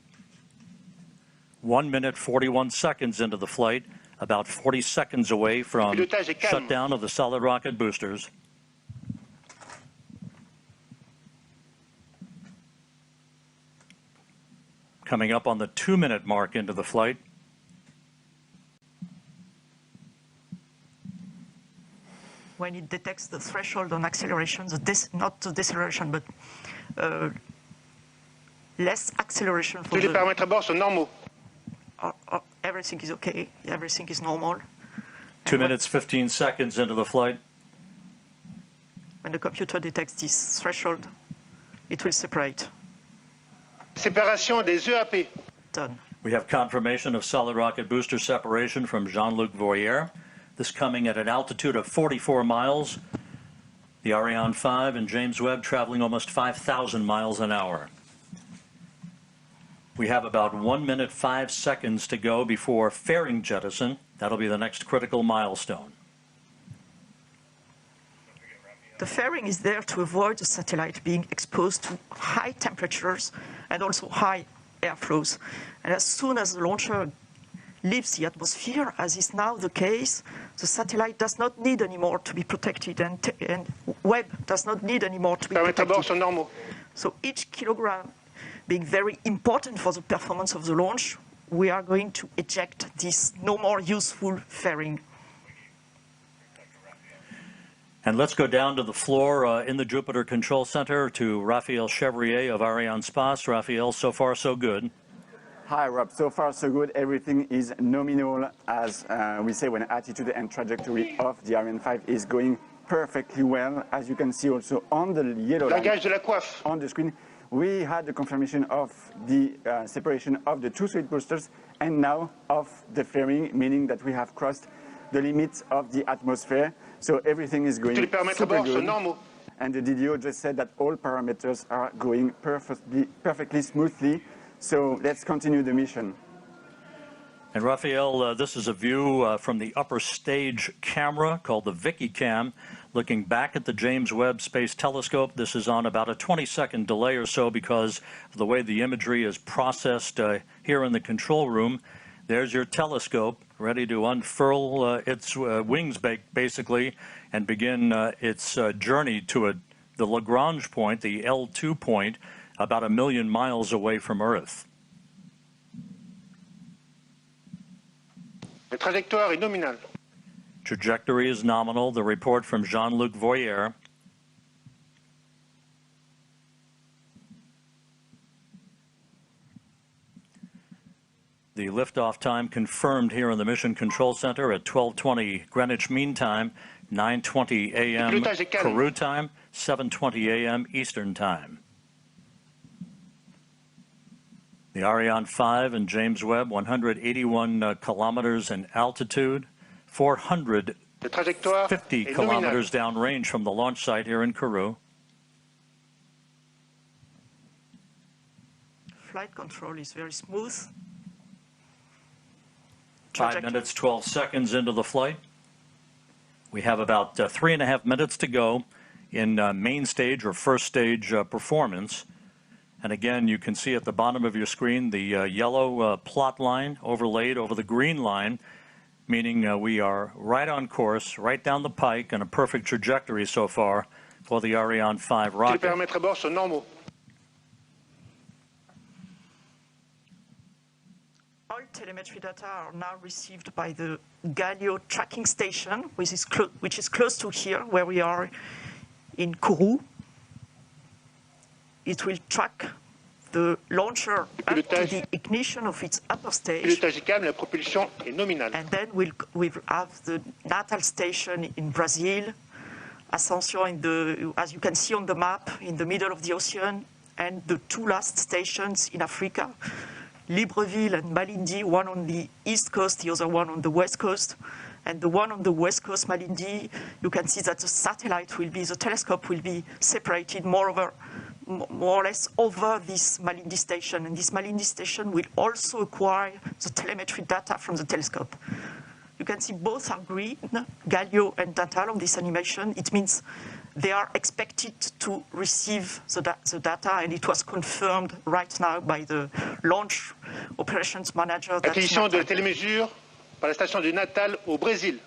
1 minute, 41 seconds into the flight, about 40 seconds away from shutdown of the solid rocket boosters. Coming up on the 2-minute mark into the flight. When it detects the threshold on acceleration, not the deceleration, but less acceleration for Tous les paramètres à bord sont normaux. Everything is okay, everything is normal. 2 minutes, 15 seconds into the flight. When the computer detects this threshold, it will separate. Séparation des EAP. Done. We have confirmation of solid rocket booster separation from Jean-Luc Voyer. This coming at an altitude of 44 miles. The Ariane 5 and James Webb traveling almost 5,000 miles an hour. We have about 1 minute, 5 seconds to go before fairing jettison. That'll be the next critical milestone. The fairing is there to avoid the satellite being exposed to high temperatures and also high airflows. And as soon as the launcher leaves the atmosphere, as is now the case, the satellite does not need anymore to be protected, and Webb does not need anymore to be protected. So each kilogram being very important for the performance of the launch, we are going to eject this no more useful fairing. And let's go down to the floor in the Jupiter Control Center to Raphael Chevrier of Arianespace. Raphael, so far so good. Hi, Rob. So far, so good. Everything is nominal, as we say, when attitude and trajectory of the Ariane 5 is going perfectly well. As you can see also on the yellow line on the screen, we had the confirmation of the separation of the two sweet boosters and now of the fairing, meaning that we have crossed the limits of the atmosphere. So everything is going super good. And the DDO just said that all parameters are going perfectly smoothly. So let's continue the mission. And Raphael, this is a view from the upper stage camera called the Vicky Cam, looking back at the James Webb Space Telescope. This is on about a 20-second delay or so because of the way the imagery is processed here in the control room. There's your telescope ready to unfurl its wings basically and begin its journey to the Lagrange point, the L2 point, about 1 million miles away from Earth. La trajectoire est nominale. Trajectory is nominal. The report from Jean-Luc Voyer. The liftoff time confirmed here in the Mission Control Center at 12:20 Greenwich Mean Time, 9:20 a.m. Kourou time, 7:20 a.m. Eastern Time. The Ariane 5 and James Webb, 181 kilometers in altitude, 450 kilometers downrange from the launch site here in Kourou. Flight control is very smooth. 5 minutes, 12 seconds into the flight. We have about 3.5 minutes to go in main stage or first stage performance. And again, you can see at the bottom of your screen the yellow plot line overlaid over the green line, meaning we are right on course, right down the pike, and a perfect trajectory so far for the Ariane 5 rocket. All telemetry data are now received by the Galileo tracking station, which is close to here, where we are in Kourou. It will track the launcher up to the ignition of its upper stage. And then we'll have the Natal station in Brazil, Ascension as you can see on the map, in the middle of the ocean, and the 2 last stations in Africa, Libreville and Malindi, one on the east coast, the other one on the west coast. And the one on the west coast, Malindi, you can see that the telescope will be separated more or less over this Malindi station. And this Malindi station will also acquire the telemetry data from the telescope. You can see both are green, Galileo and Natal, on this animation. It means they are expected to receive the data, and it was confirmed right now by the launch operations manager. Acquisition de télémesures par la station de Natal au Brésil.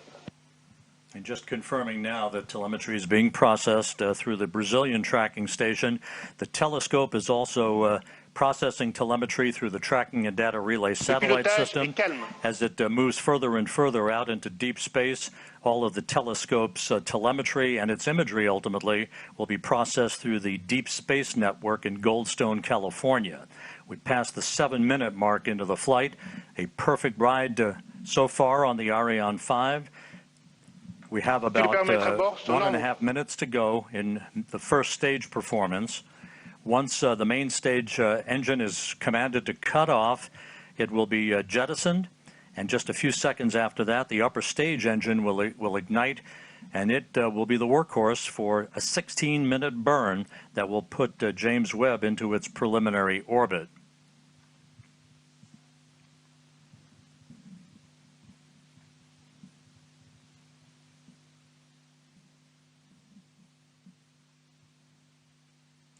And just confirming now that telemetry is being processed through the Brazilian tracking station. The telescope is also processing telemetry through the tracking and data relay satellite system. As it moves further and further out into deep space, all of the telescope's telemetry and its imagery ultimately will be processed through the Deep Space Network in Goldstone, California. We passed the 7-minute mark into the flight. A perfect ride so far on the Ariane 5. We have about 1.5 minutes to go in the first stage performance. Once the main stage engine is commanded to cut off, it will be jettisoned, and just a few seconds after that, the upper stage engine will ignite, and it will be the workhorse for a 16-minute burn that will put James Webb into its preliminary orbit.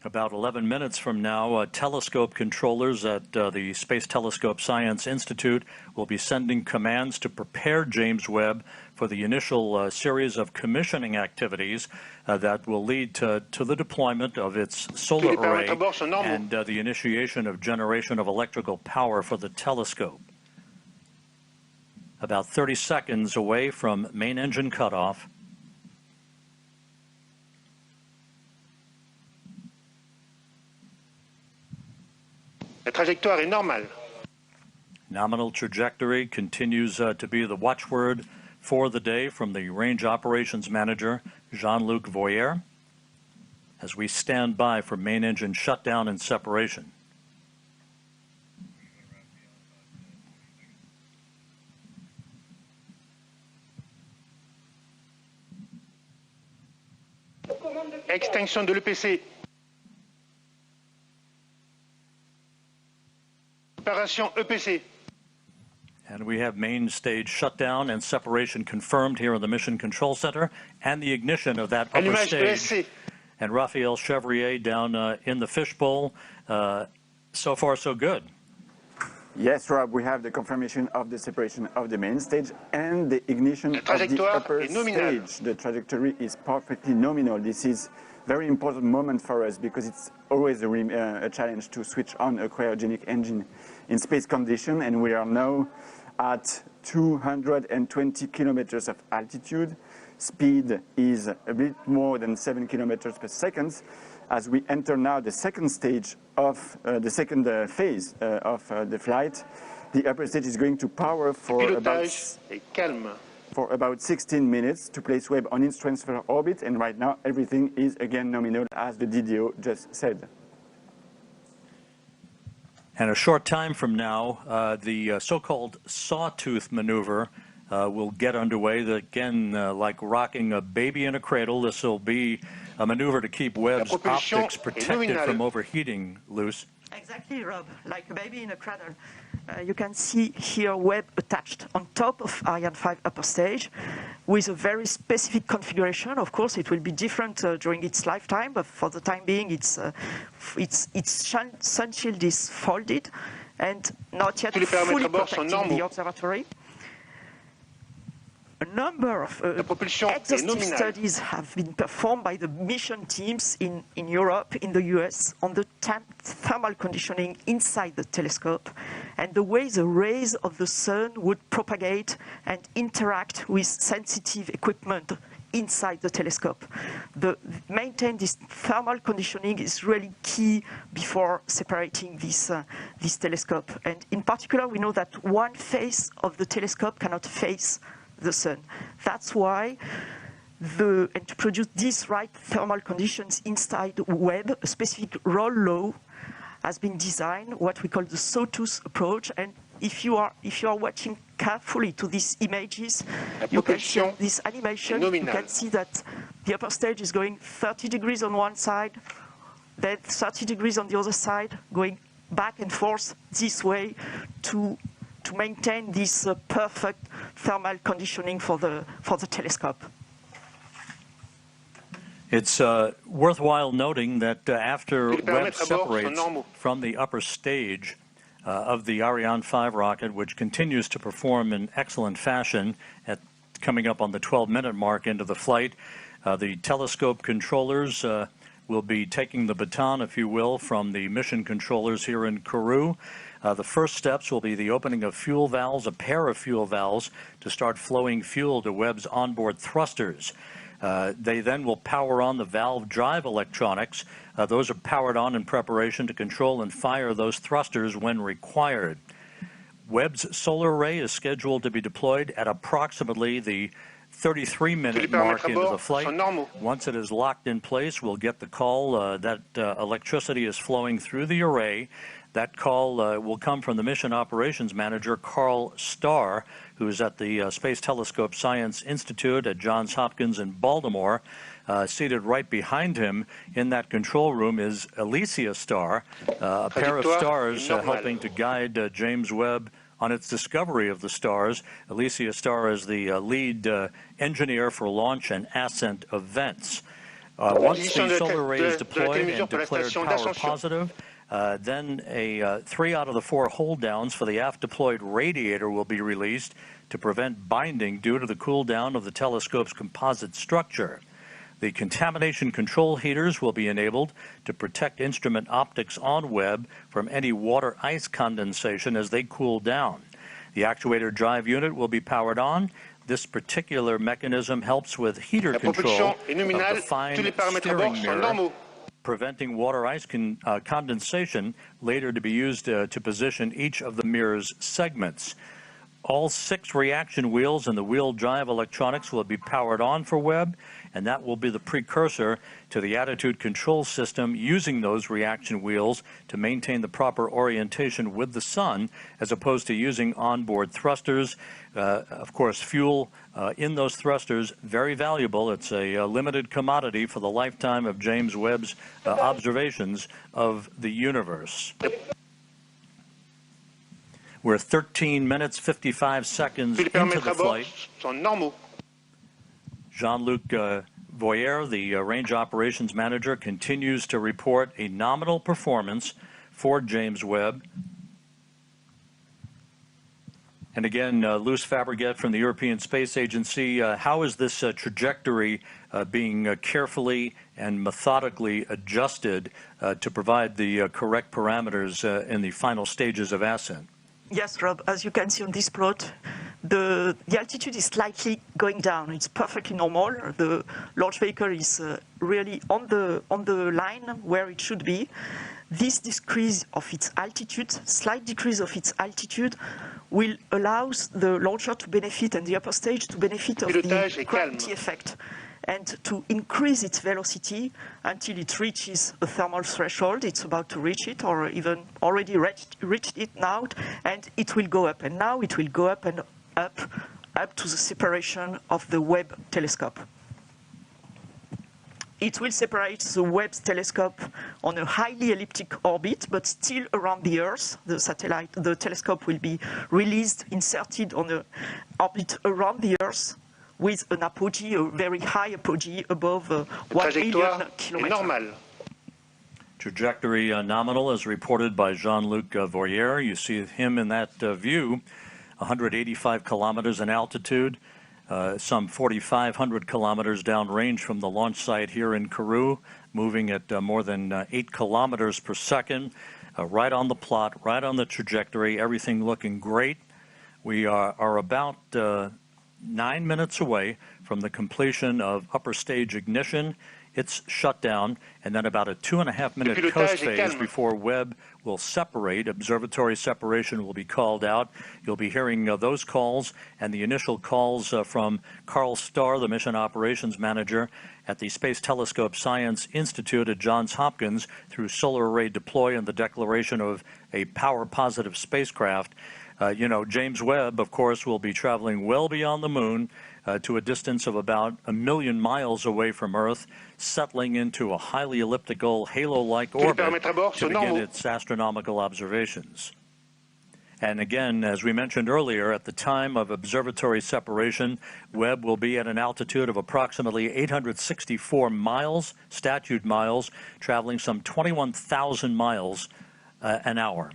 About 11 minutes from now, telescope controllers at the Space Telescope Science Institute will be sending commands to prepare James Webb for the initial series of commissioning activities that will lead to the deployment of its solar array and the initiation of generation of electrical power for the telescope. About 30 seconds away from main engine cutoff. La trajectoire est normale. Nominal trajectory continues to be the watchword for the day from the Range Operations Manager, Jean-Luc Voyer, as we stand by for main engine shutdown and separation. Extinction de l'EPC. Préparation EPC. And we have main stage shutdown and separation confirmed here in the Mission Control Center, and the ignition of that upper stage. And Raphael Chevrier down in the fishbowl. So far, so good. Yes, Rob, we have the confirmation of the separation of the main stage and the ignition of the upper stage. The trajectory is perfectly nominal. This is a very important moment for us because it's always a challenge to switch on a cryogenic engine in space condition, and we are now at 220 kilometers of altitude. Speed is a bit more than 7 kilometers per second. As we enter now the second stage of the second phase of the flight, the upper stage is going to power for about 16 minutes to place Webb on its transfer orbit, and right now everything is again nominal, as the DDO just said. And a short time from now, the so-called Sawtooth maneuver will get underway. Again, like rocking a baby in a cradle, this will be a maneuver to keep Webb's optics protected from overheating, Luce. Exactly, Rob, like a baby in a cradle. You can see here Webb attached on top of Ariane 5 upper stage with a very specific configuration. Of course, it will be different during its lifetime, but for the time being, its sun shield is folded and not yet fully protecting the observatory. A number of exhaustive studies have been performed by the mission teams in Europe, in the US, on the thermal conditioning inside the telescope and the way the rays of the sun would propagate and interact with sensitive equipment inside the telescope. Maintain this thermal conditioning is really key before separating this telescope. And in particular, we know that one face of the telescope cannot face the sun. That's why, and to produce these right thermal conditions inside Webb, a specific roll law has been designed, what we call the Sawtooth Approach. And if you are watching carefully to these images, you can see this animation. You can see that the upper stage is going 30 degrees on one side, then 30 degrees on the other side, going back and forth this way to maintain this perfect thermal conditioning for the telescope. It's worthwhile noting that after Webb separates from the upper stage of the Ariane 5 rocket, which continues to perform in excellent fashion coming up on the 12-minute mark into the flight, the telescope controllers will be taking the baton, if you will, from the mission controllers here in Kourou. The first steps will be the opening of fuel valves, a pair of fuel valves, to start flowing fuel to Webb's onboard thrusters. They then will power on the valve drive electronics. Those are powered on in preparation to control and fire those thrusters when required. Webb's solar array is scheduled to be deployed at approximately the 33-minute mark into the flight. Once it is locked in place, we'll get the call that electricity is flowing through the array. That call will come from the Mission Operations Manager, Carl Starr, who is at the Space Telescope Science Institute at Johns Hopkins in Baltimore. Seated right behind him in that control room is Alicia Starr, a pair of stars helping to guide James Webb on its discovery of the stars. Alicia Starr is the lead engineer for launch and ascent events. Once the solar array is deployed and declared power positive, then 3 out of the 4 hold downs for the aft deployed radiator will be released to prevent binding due to the cool down of the telescope's composite structure. The contamination control heaters will be enabled to protect instrument optics on Webb from any water ice condensation as they cool down. The actuator drive unit will be powered on. This particular mechanism helps with heater control of the fine steering mirror, preventing water ice condensation, later to be used to position each of the mirror's segments. All 6 reaction wheels and the wheel drive electronics will be powered on for Webb, and that will be the precursor to the attitude control system using those reaction wheels to maintain the proper orientation with the sun, as opposed to using onboard thrusters. Of course, fuel in those thrusters, very valuable. It's a limited commodity for the lifetime of James Webb's observations of the universe. We're 13 minutes, 55 seconds into the flight. Jean-Luc Voyer, the Range Operations Manager, continues to report a nominal performance for James Webb. And again, Luce Fabregat from the European Space Agency, how is this trajectory being carefully and methodically adjusted to provide the correct parameters in the final stages of ascent? Yes, Rob, as you can see on this plot, the altitude is slightly going down. It's perfectly normal. The launch vehicle is really on the line where it should be. This decrease of its altitude, slight decrease of its altitude, will allow the launcher to benefit and the upper stage to benefit of the gravity effect and to increase its velocity until it reaches a thermal threshold. It's about to reach it, or even already reached it now, and it will go up. And now it will go up and up to the separation of the Webb telescope. It will separate the Webb telescope on a highly elliptic orbit, but still around the Earth. The telescope will be released, inserted on an orbit around the Earth, with an apogee, a very high apogee above 1 million kilometers. Trajectory nominal, as reported by Jean-Luc Voyer. You see him in that view, 185 kilometers in altitude, some 4,500 kilometers downrange from the launch site here in Kourou, moving at more than 8 kilometers per second, right on the plot, right on the trajectory, everything looking great. We are about 9 minutes away from the completion of upper stage ignition. It's shut down, and then about a 2.5-minute coast phase before Webb will separate. Observatory separation will be called out. You'll be hearing those calls and the initial calls from Carl Starr, the mission operations manager at the Space Telescope Science Institute at Johns Hopkins, through solar array deploy and the declaration of a power-positive spacecraft. James Webb, of course, will be traveling well beyond the moon to a distance of about 1 million miles away from Earth, settling into a highly elliptical, halo-like orbit to begin its astronomical observations. And again, as we mentioned earlier, at the time of observatory separation, Webb will be at an altitude of approximately 864 miles, statute miles, traveling some 21,000 miles an hour.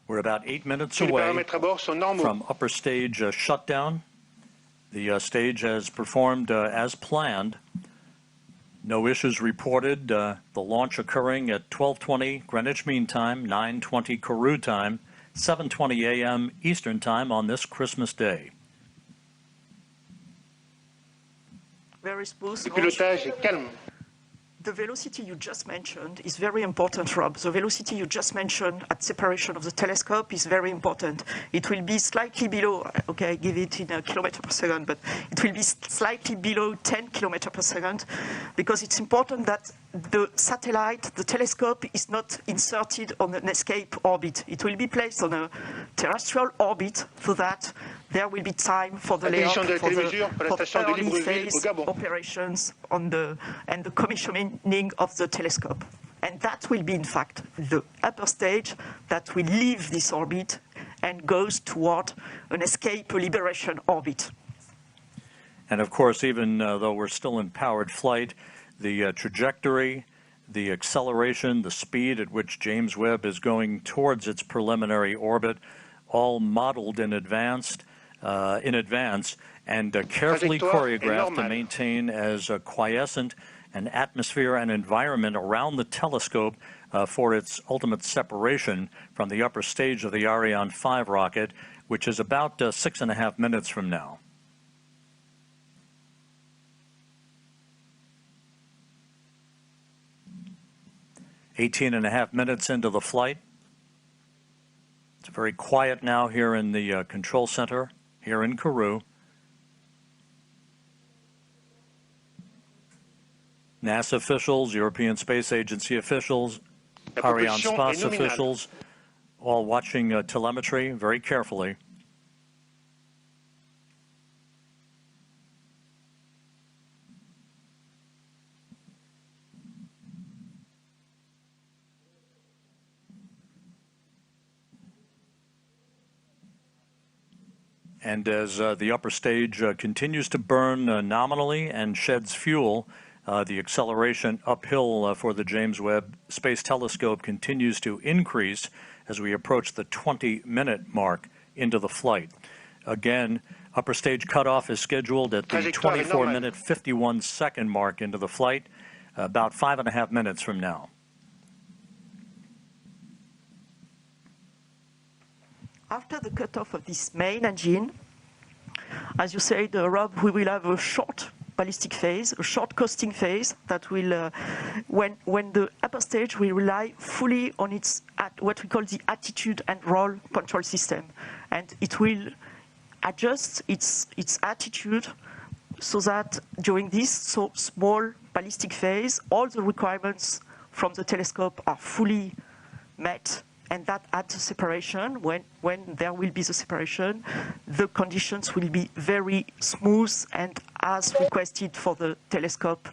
We're about 8 minutes away from upper stage shutdown. The stage has performed as planned. No issues reported. The launch occurring at 12:20 Greenwich Mean Time, 9:20 Kourou time, 7:20 a.m. Eastern Time on this Christmas Day. Very smooth. The velocity you just mentioned is very important, Rob. The velocity you just mentioned at separation of the telescope is very important. It will be slightly below, okay, I give it in kilometers per second, but it will be slightly below 10 kilometers per second, because it's important that the satellite, the telescope, is not inserted on an escape orbit. It will be placed on a terrestrial orbit so that there will be time for the layout, for early phase operations and the commissioning of the telescope. And that will be, in fact, the upper stage that will leave this orbit and goes toward an escape liberation orbit. And of course, even though we're still in powered flight, the trajectory, the acceleration, the speed at which James Webb is going towards its preliminary orbit, all modeled in advance and carefully choreographed to maintain as quiescent an atmosphere and environment around the telescope for its ultimate separation from the upper stage of the Ariane 5 rocket, which is about 6.5 minutes from now. .5 minutes into the flight. It's very quiet now here in the control center here in Kourou. NASA officials, European Space Agency officials, Ariane Space officials, all watching telemetry very carefully. And as the upper stage continues to burn nominally and sheds fuel, the acceleration uphill for the James Webb Space Telescope continues to increase as we approach the 20-minute mark into the flight. Again, upper stage cutoff is scheduled at the 24-minute, 51-second mark into the flight, about 5.5 minutes from now. After the cutoff of this main engine, as you said, Rob, we will have a short ballistic phase, a short coasting phase that will, when the upper stage will rely fully on its what we call the attitude and roll control system, and it will adjust its attitude so that during this small ballistic phase, all the requirements from the telescope are fully met. And that at the separation, when there will be the separation, the conditions will be very smooth and as requested for the telescope.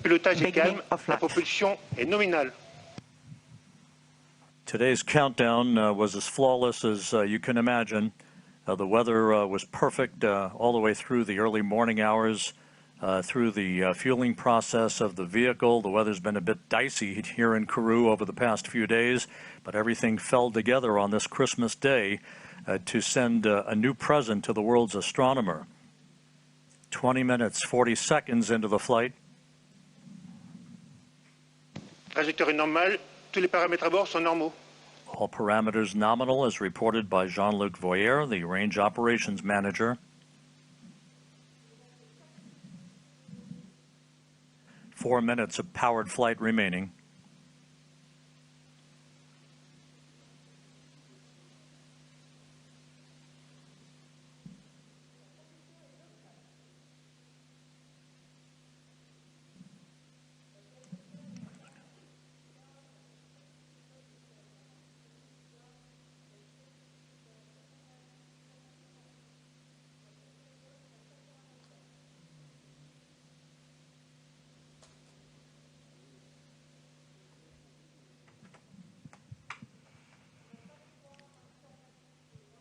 Beginning of life. Today's countdown was as flawless as you can imagine. The weather was perfect all the way through the early morning hours, through the fueling process of the vehicle. The weather's been a bit dicey here in Kourou over the past few days, but everything fell together on this Christmas Day to send a new present to the world's astronomer. 20 minutes, 40 seconds into the flight. Trajectoire normale, tous les paramètres à bord sont normaux. All parameters nominal as reported by Jean-Luc Voyer, the range operations manager. 4 minutes of powered flight remaining.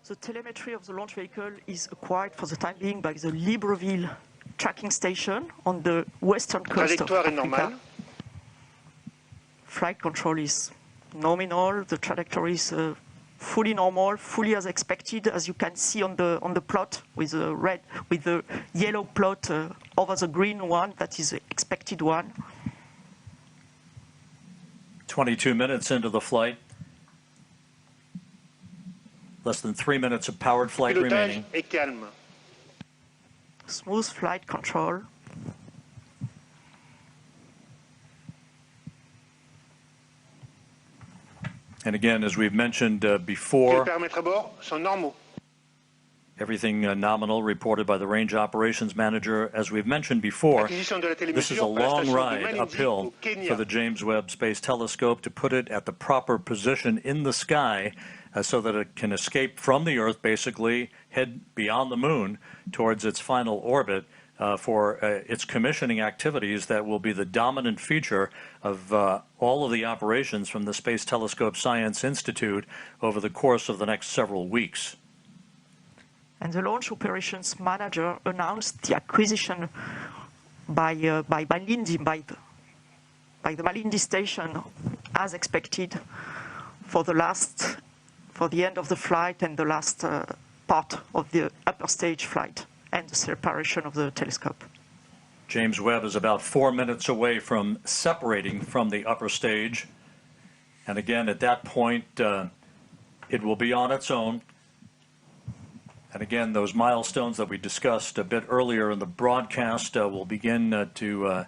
The telemetry of the launch vehicle is acquired for the time being by the Libreville tracking station on the western coast of Africa. Flight control is nominal. The trajectory is fully normal, fully as expected, as you can see on the plot with the yellow plot over the green one. That is the expected one. 22 minutes into the flight. Less than 3 minutes of powered flight remaining. Smooth flight control. And again, as we've mentioned before, everything nominal reported by the range operations manager. As we've mentioned before, this is a long ride uphill for the James Webb Space Telescope to put it at the proper position in the sky so that it can escape from the Earth, basically head beyond the moon towards its final orbit for its commissioning activities that will be the dominant feature of all of the operations from the Space Telescope Science Institute over the course of the next several weeks. And the launch operations manager announced the acquisition by the Malindi station, as expected, for the end of the flight and the last part of the upper stage flight and the separation of the telescope. James Webb is about 4 minutes away from separating from the upper stage. And again, at that point, it will be on its own. And again, those milestones that we discussed a bit earlier in the broadcast will begin to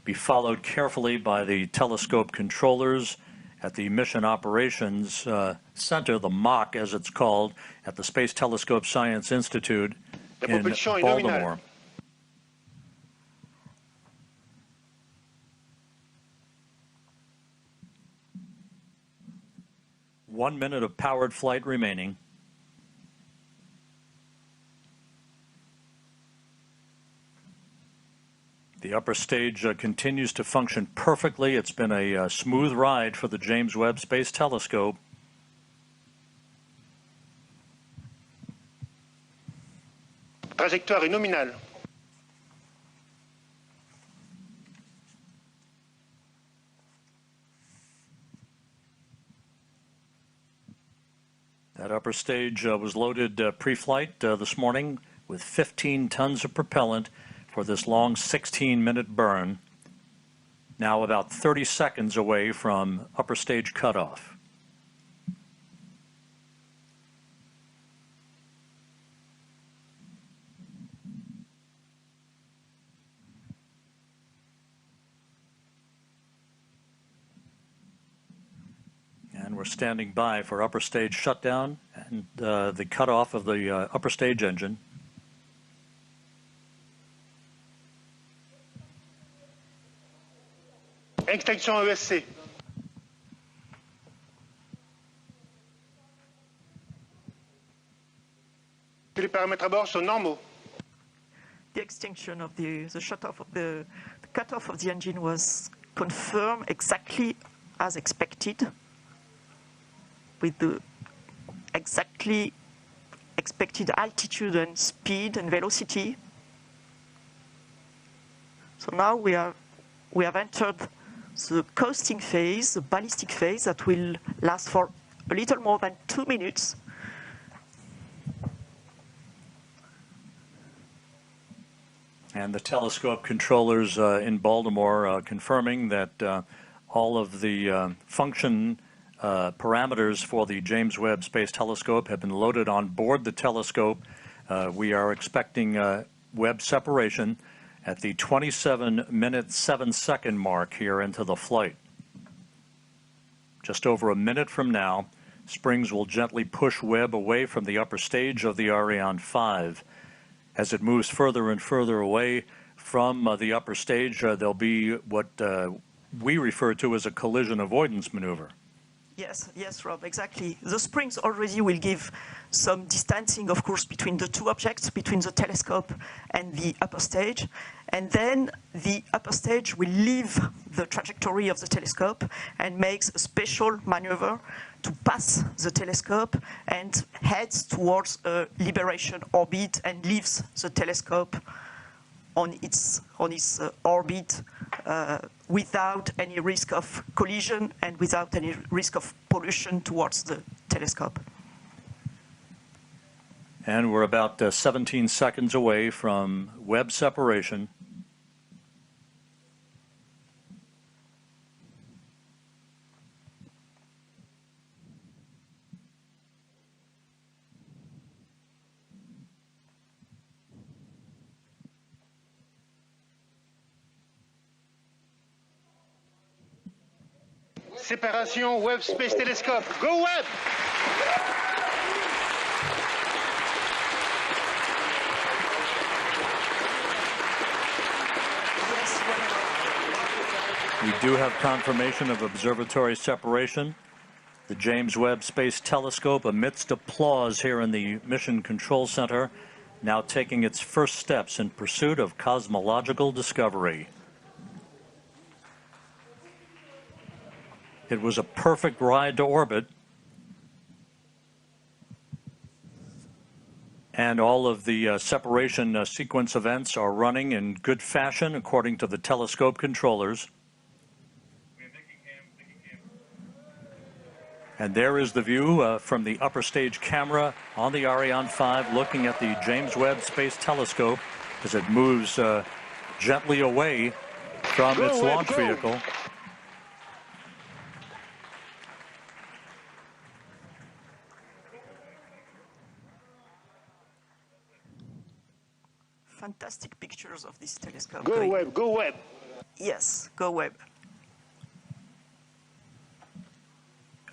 be followed carefully by the telescope controllers at the Mission Operations Center, the Nach as it's called, at the Space Telescope Science Institute in Baltimore. One minute of powered flight remaining. The upper stage continues to function perfectly. It's been a smooth ride for the James Webb Space Telescope. Trajectoire est nominale. That upper stage was loaded pre-flight this morning with 15 tons of propellant for this long 16-minute burn. Now about 30 seconds away from upper stage cutoff. And we're standing by for upper stage shutdown and the cutoff of the upper stage engine. Extinction ESC. Les paramètres à bord sont normaux. The extinction of the shut-off of the cut-off of the engine was confirmed exactly as expected, with the exactly expected altitude and speed and velocity. So now we have entered the coasting phase, the ballistic phase, that will last for a little more than 2 minutes. And the telescope controllers in Baltimore confirming that all of the function parameters for the James Webb Space Telescope have been loaded on board the telescope. We are expecting Webb separation at the 27-minute 7-second mark here into the flight. Just over a minute from now, springs will gently push Webb away from the upper stage of the Ariane 5. As it moves further and further away from the upper stage, there'll be what we refer to as a collision avoidance maneuver. Yes, Rob, exactly. The springs already will give some distancing, of course, between the two objects, between the telescope and the upper stage. And then the upper stage will leave the trajectory of the telescope and makes a special maneuver to pass the telescope and heads towards a liberation orbit and leaves the telescope on its orbit without any risk of collision and without any risk of pollution towards the telescope. And we're about 17 seconds away from Webb separation. Séparation Webb Space Telescope. Go Webb! We do have confirmation of observatory separation. The James Webb Space Telescope, amidst applause here in the Mission Control Center, now taking its first steps in pursuit of cosmological discovery. It was a perfect ride to orbit, and all of the separation sequence events are running in good fashion according to the telescope controllers. And there is the view from the upper stage camera on the Ariane 5 looking at the James Webb Space Telescope as it moves gently away from its launch vehicle. Fantastic pictures of this telescope. Go Webb, go Webb. Yes, go Webb.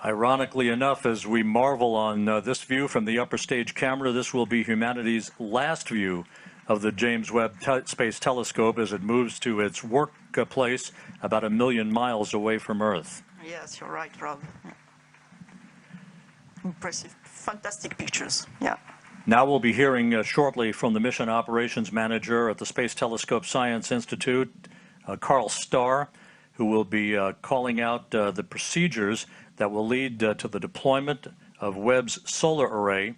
Ironically enough, as we marvel on this view from the upper stage camera, this will be humanity's last view of the James Webb Space Telescope as it moves to its workplace about 1 million miles away from Earth. Yes, you're right, Rob. Impressive, fantastic pictures. Yeah. Now we'll be hearing shortly from the Mission Operations Manager at the Space Telescope Science Institute, Carl Starr, who will be calling out the procedures that will lead to the deployment of Webb's solar array.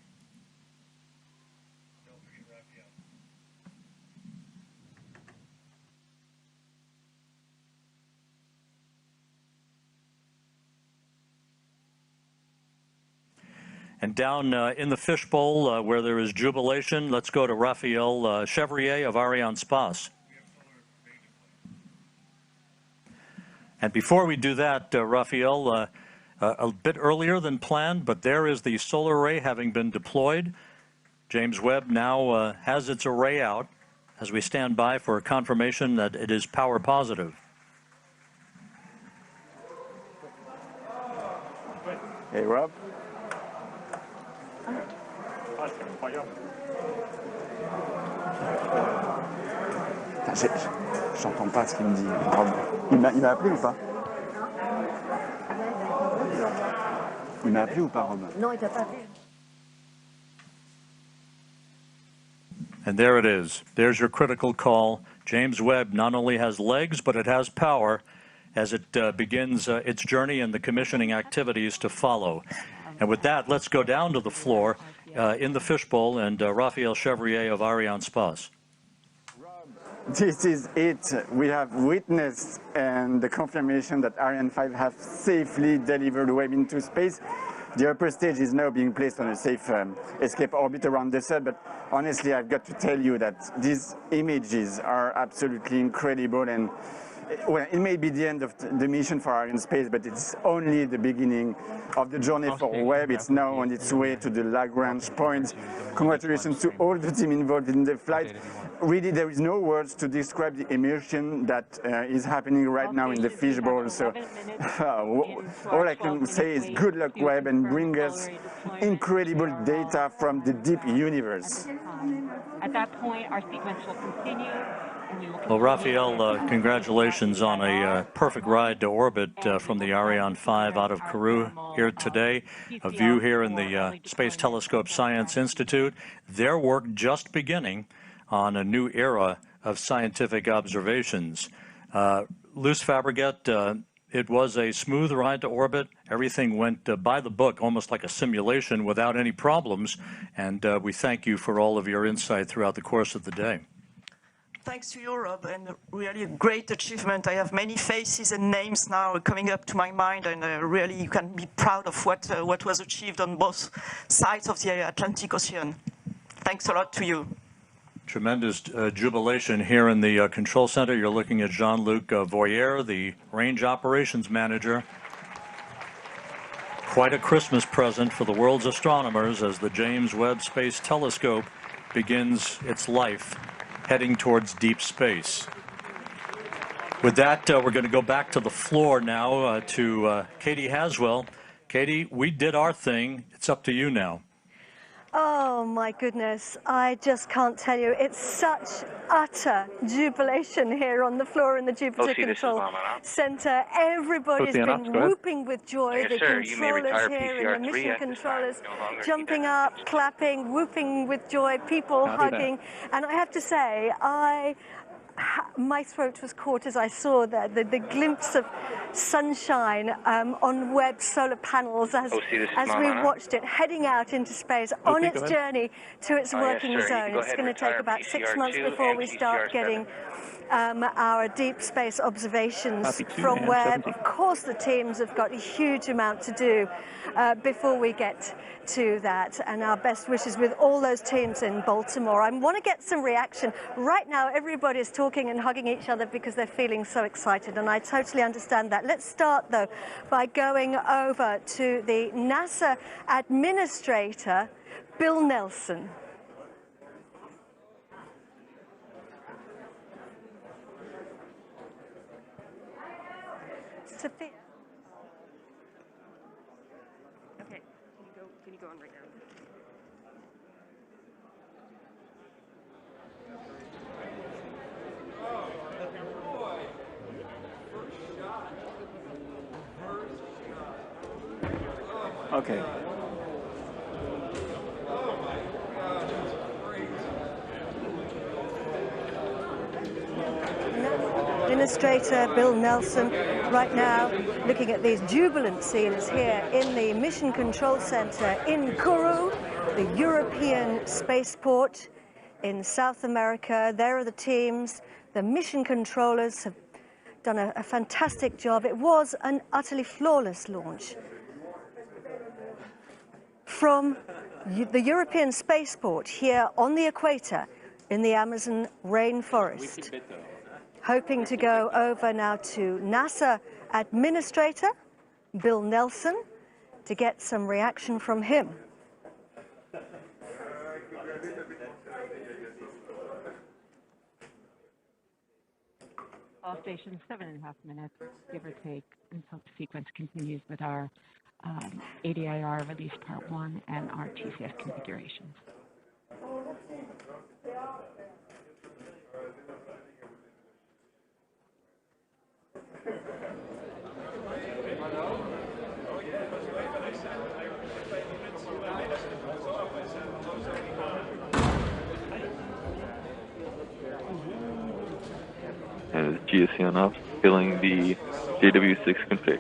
And down in the fishbowl where there is jubilation, let's go to Raphael Chevrier of Ariane Space. And before we do that, Raphael, a bit earlier than planned, but there is the solar array having been deployed. James Webb now has its array out as we stand by for a confirmation that it is power positive. Hey, Rob. J'entends pas ce qu'il me dit. Il m'a appelé ou pas? Il m'a appelé ou pas, Rob? Non, il t'a pas appelé. And there it is. There's your critical call. James Webb not only has legs, but it has power as it begins its journey and the commissioning activities to follow. And with that, let's go down to the floor in the fishbowl and Raphael Chevrier of Ariane Space. This is it. We have witnessed and the confirmation that Ariane 5 have safely delivered Webb into space. The upper stage is now being placed on a safe escape orbit around the Sun, but honestly, I've got to tell you that these images are absolutely incredible, and well, it may be the end of the mission for Ariane Space, but it's only the beginning of the journey for Webb. It's now on its way to the Lagrange point. Congratulations to all the team involved in the flight. Really, there is no words to describe the immersion that is happening right now in the fishbowl. So all I can say is good luck, Webb, and bring us incredible data from the deep universe. At that point, our sequence will continue. Well, Raphael, congratulations on a perfect ride to orbit from the Ariane 5 out of Kourou here today. A view here in the Space Telescope Science Institute. Their work just beginning on a new era of scientific observations. Luce Fabregat, it was a smooth ride to orbit. Everything went by the book, almost like a simulation, without any problems. And we thank you for all of your insight throughout the course of the day. Thanks to you, Rob, and really a great achievement. I have many faces and names now coming up to my mind, and really you can be proud of what was achieved on both sides of the Atlantic Ocean. Thanks a lot to you. Tremendous jubilation here in the control center. You're looking at Jean-Luc Voyer, the range operations manager. Quite a Christmas present for the world's astronomers as the James Webb Space Telescope begins its life heading towards deep space. With that, we're going to go back to the floor now to Katie Haswell. Katie, we did our thing. It's up to you now. Oh my goodness, I just can't tell you. It's such utter jubilation here on the floor in the Jupiter Control Center. Everybody's been whooping with joy. The controllers here and the mission controllers jumping up, clapping, whooping with joy, people hugging. And I have to say, my throat was caught as I saw the glimpse of sunshine on Webb solar panels as we watched it heading out into space on its journey to its working zone. It's going to take about 6 months before we start getting our deep space observations from Webb. Of course, the teams have got a huge amount to do before we get to that, and our best wishes with all those teams in Baltimore. I want to get some reaction. Right now, everybody's talking and hugging each other because they're feeling so excited, and I totally understand that. Let's start, though, by going over to the NASA administrator, Bill Nelson. Sophia. Okay, can you go on right now? Okay. Administrator Bill Nelson right now looking at these jubilant scenes here in the Mission Control Center in Kourou, the European spaceport in South America. There are the teams. The mission controllers have done a fantastic job. It was an utterly flawless launch. from the European spaceport here on the equator in the Amazon rainforest. Hoping to go over now to NASA Administrator Bill Nelson to get some reaction from him. All stations, 7.5 minutes, give or take, until the sequence continues with our ADIR release part 1 and our TCS configurations. And GSC on off, filling the JW6 config.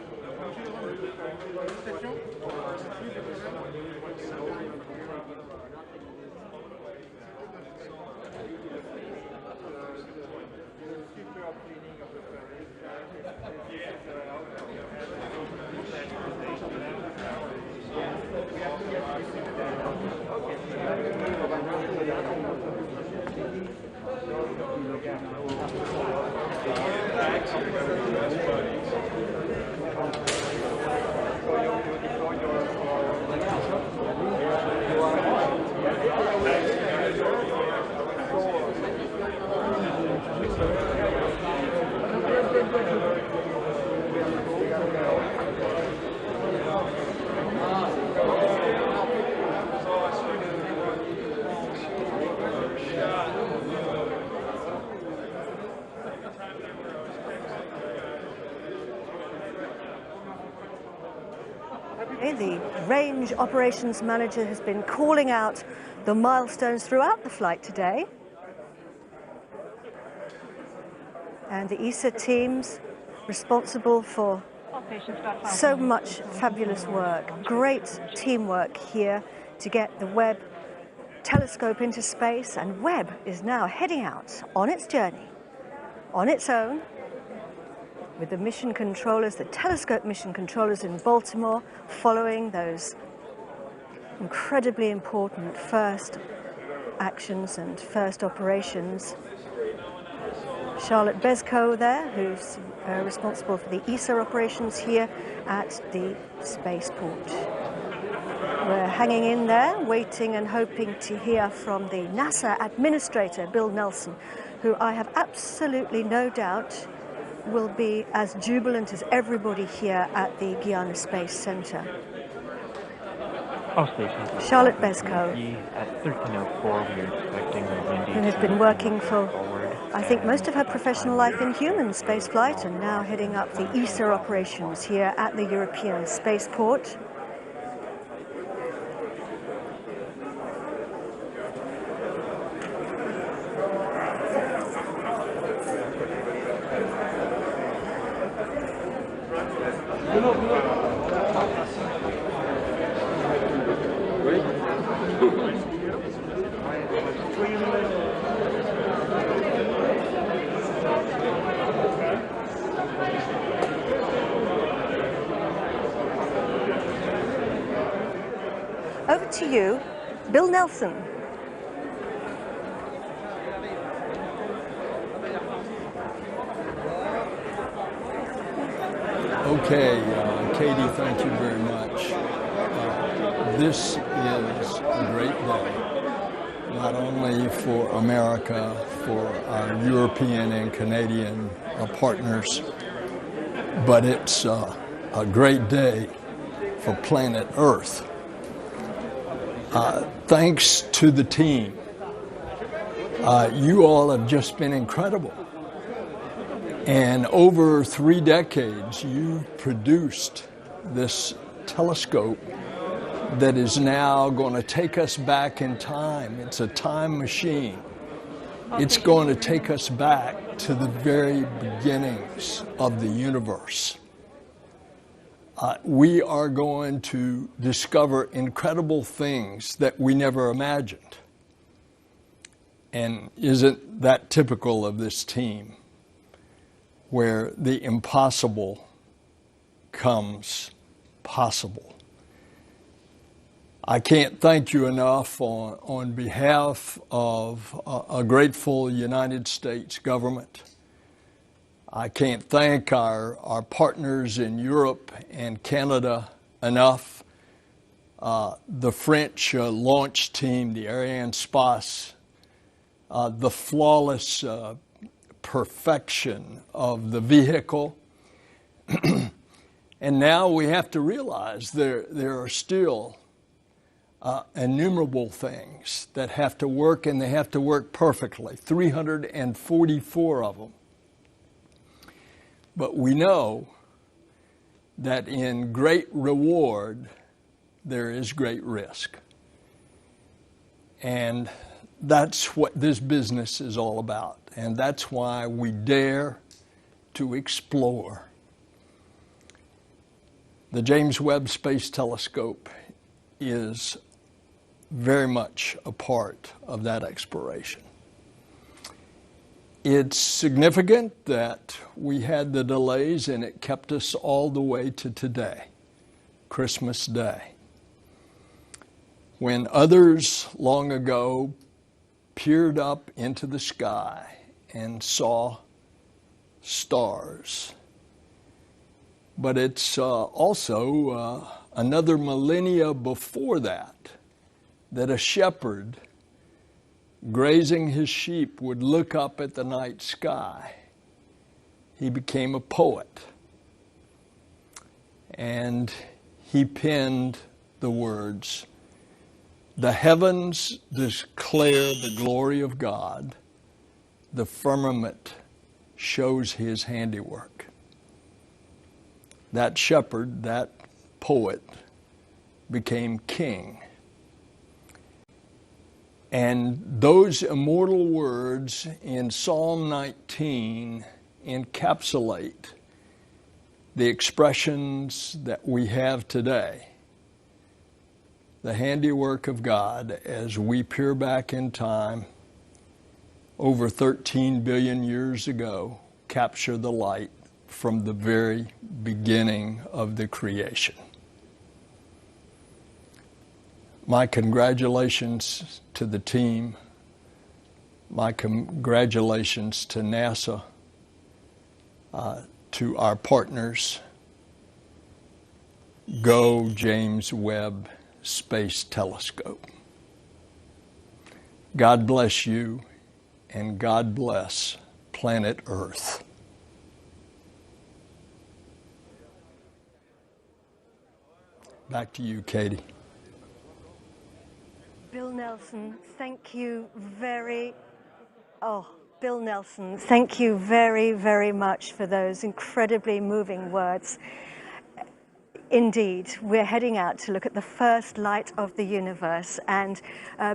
The range operations manager has been calling out the milestones throughout the flight today. And the ESA teams responsible for so much fabulous work, great teamwork here to get the Webb telescope into space, and Webb is now heading out on its journey on its own, with the mission controllers, the telescope mission controllers in Baltimore, following those incredibly important first actions and first operations. Charlotte Bezko there, who's responsible for the ESA operations here at the spaceport. We're hanging in there, waiting and hoping to hear from the NASA administrator, Bill Nelson, who I have absolutely no doubt will be as jubilant as everybody here at the Guiana Space Center. All stations. Charlotte Bezko, at 13:04, we are expecting the windy. who has been working for, I think, most of her professional life in human spaceflight, and now heading up the ESA operations here at the European spaceport. Over to you, Bill Nelson. Okay, Katie, thank you very much. This is a great day, not only for America, for our European and Canadian partners, but it's a great day for planet Earth. Thanks to the team. You all have just been incredible. And over 3 decades, you've produced this telescope that is now going to take us back in time. It's a time machine. It's going to take us back to the very beginnings of the universe. We are going to discover incredible things that we never imagined. And isn't that typical of this team, where the impossible comes possible? I can't thank you enough on behalf of a grateful United States government. I can't thank our partners in Europe and Canada enough. The French launch team, the Ariane Space, the flawless perfection of the vehicle. And now we have to realize there are still innumerable things that have to work, and they have to work perfectly, 344 of them. But we know that in great reward, there is great risk. And that's what this business is all about. And that's why we dare to explore. The James Webb Space Telescope is very much a part of that exploration. It's significant that we had the delays, and it kept us all the way to today, Christmas Day, when others long ago peered up into the sky and saw stars. But it's also another millennia before that a shepherd grazing his sheep would look up at the night sky. He became a poet, and he penned the words, "The heavens declare the glory of God, the firmament shows his handiwork." That shepherd, that poet, became king. And those immortal words in Psalm 19 encapsulate the expressions that we have today. The handiwork of God as we peer back in time over 13 billion years ago, capture the light from the very beginning of the creation. My congratulations to the team. My congratulations to NASA, to our partners. Go James Webb Space Telescope. God bless you, and God bless planet Earth. Back to you, Katie. Bill Nelson, thank you very much for those incredibly moving words. Indeed, we're heading out to look at the first light of the universe. And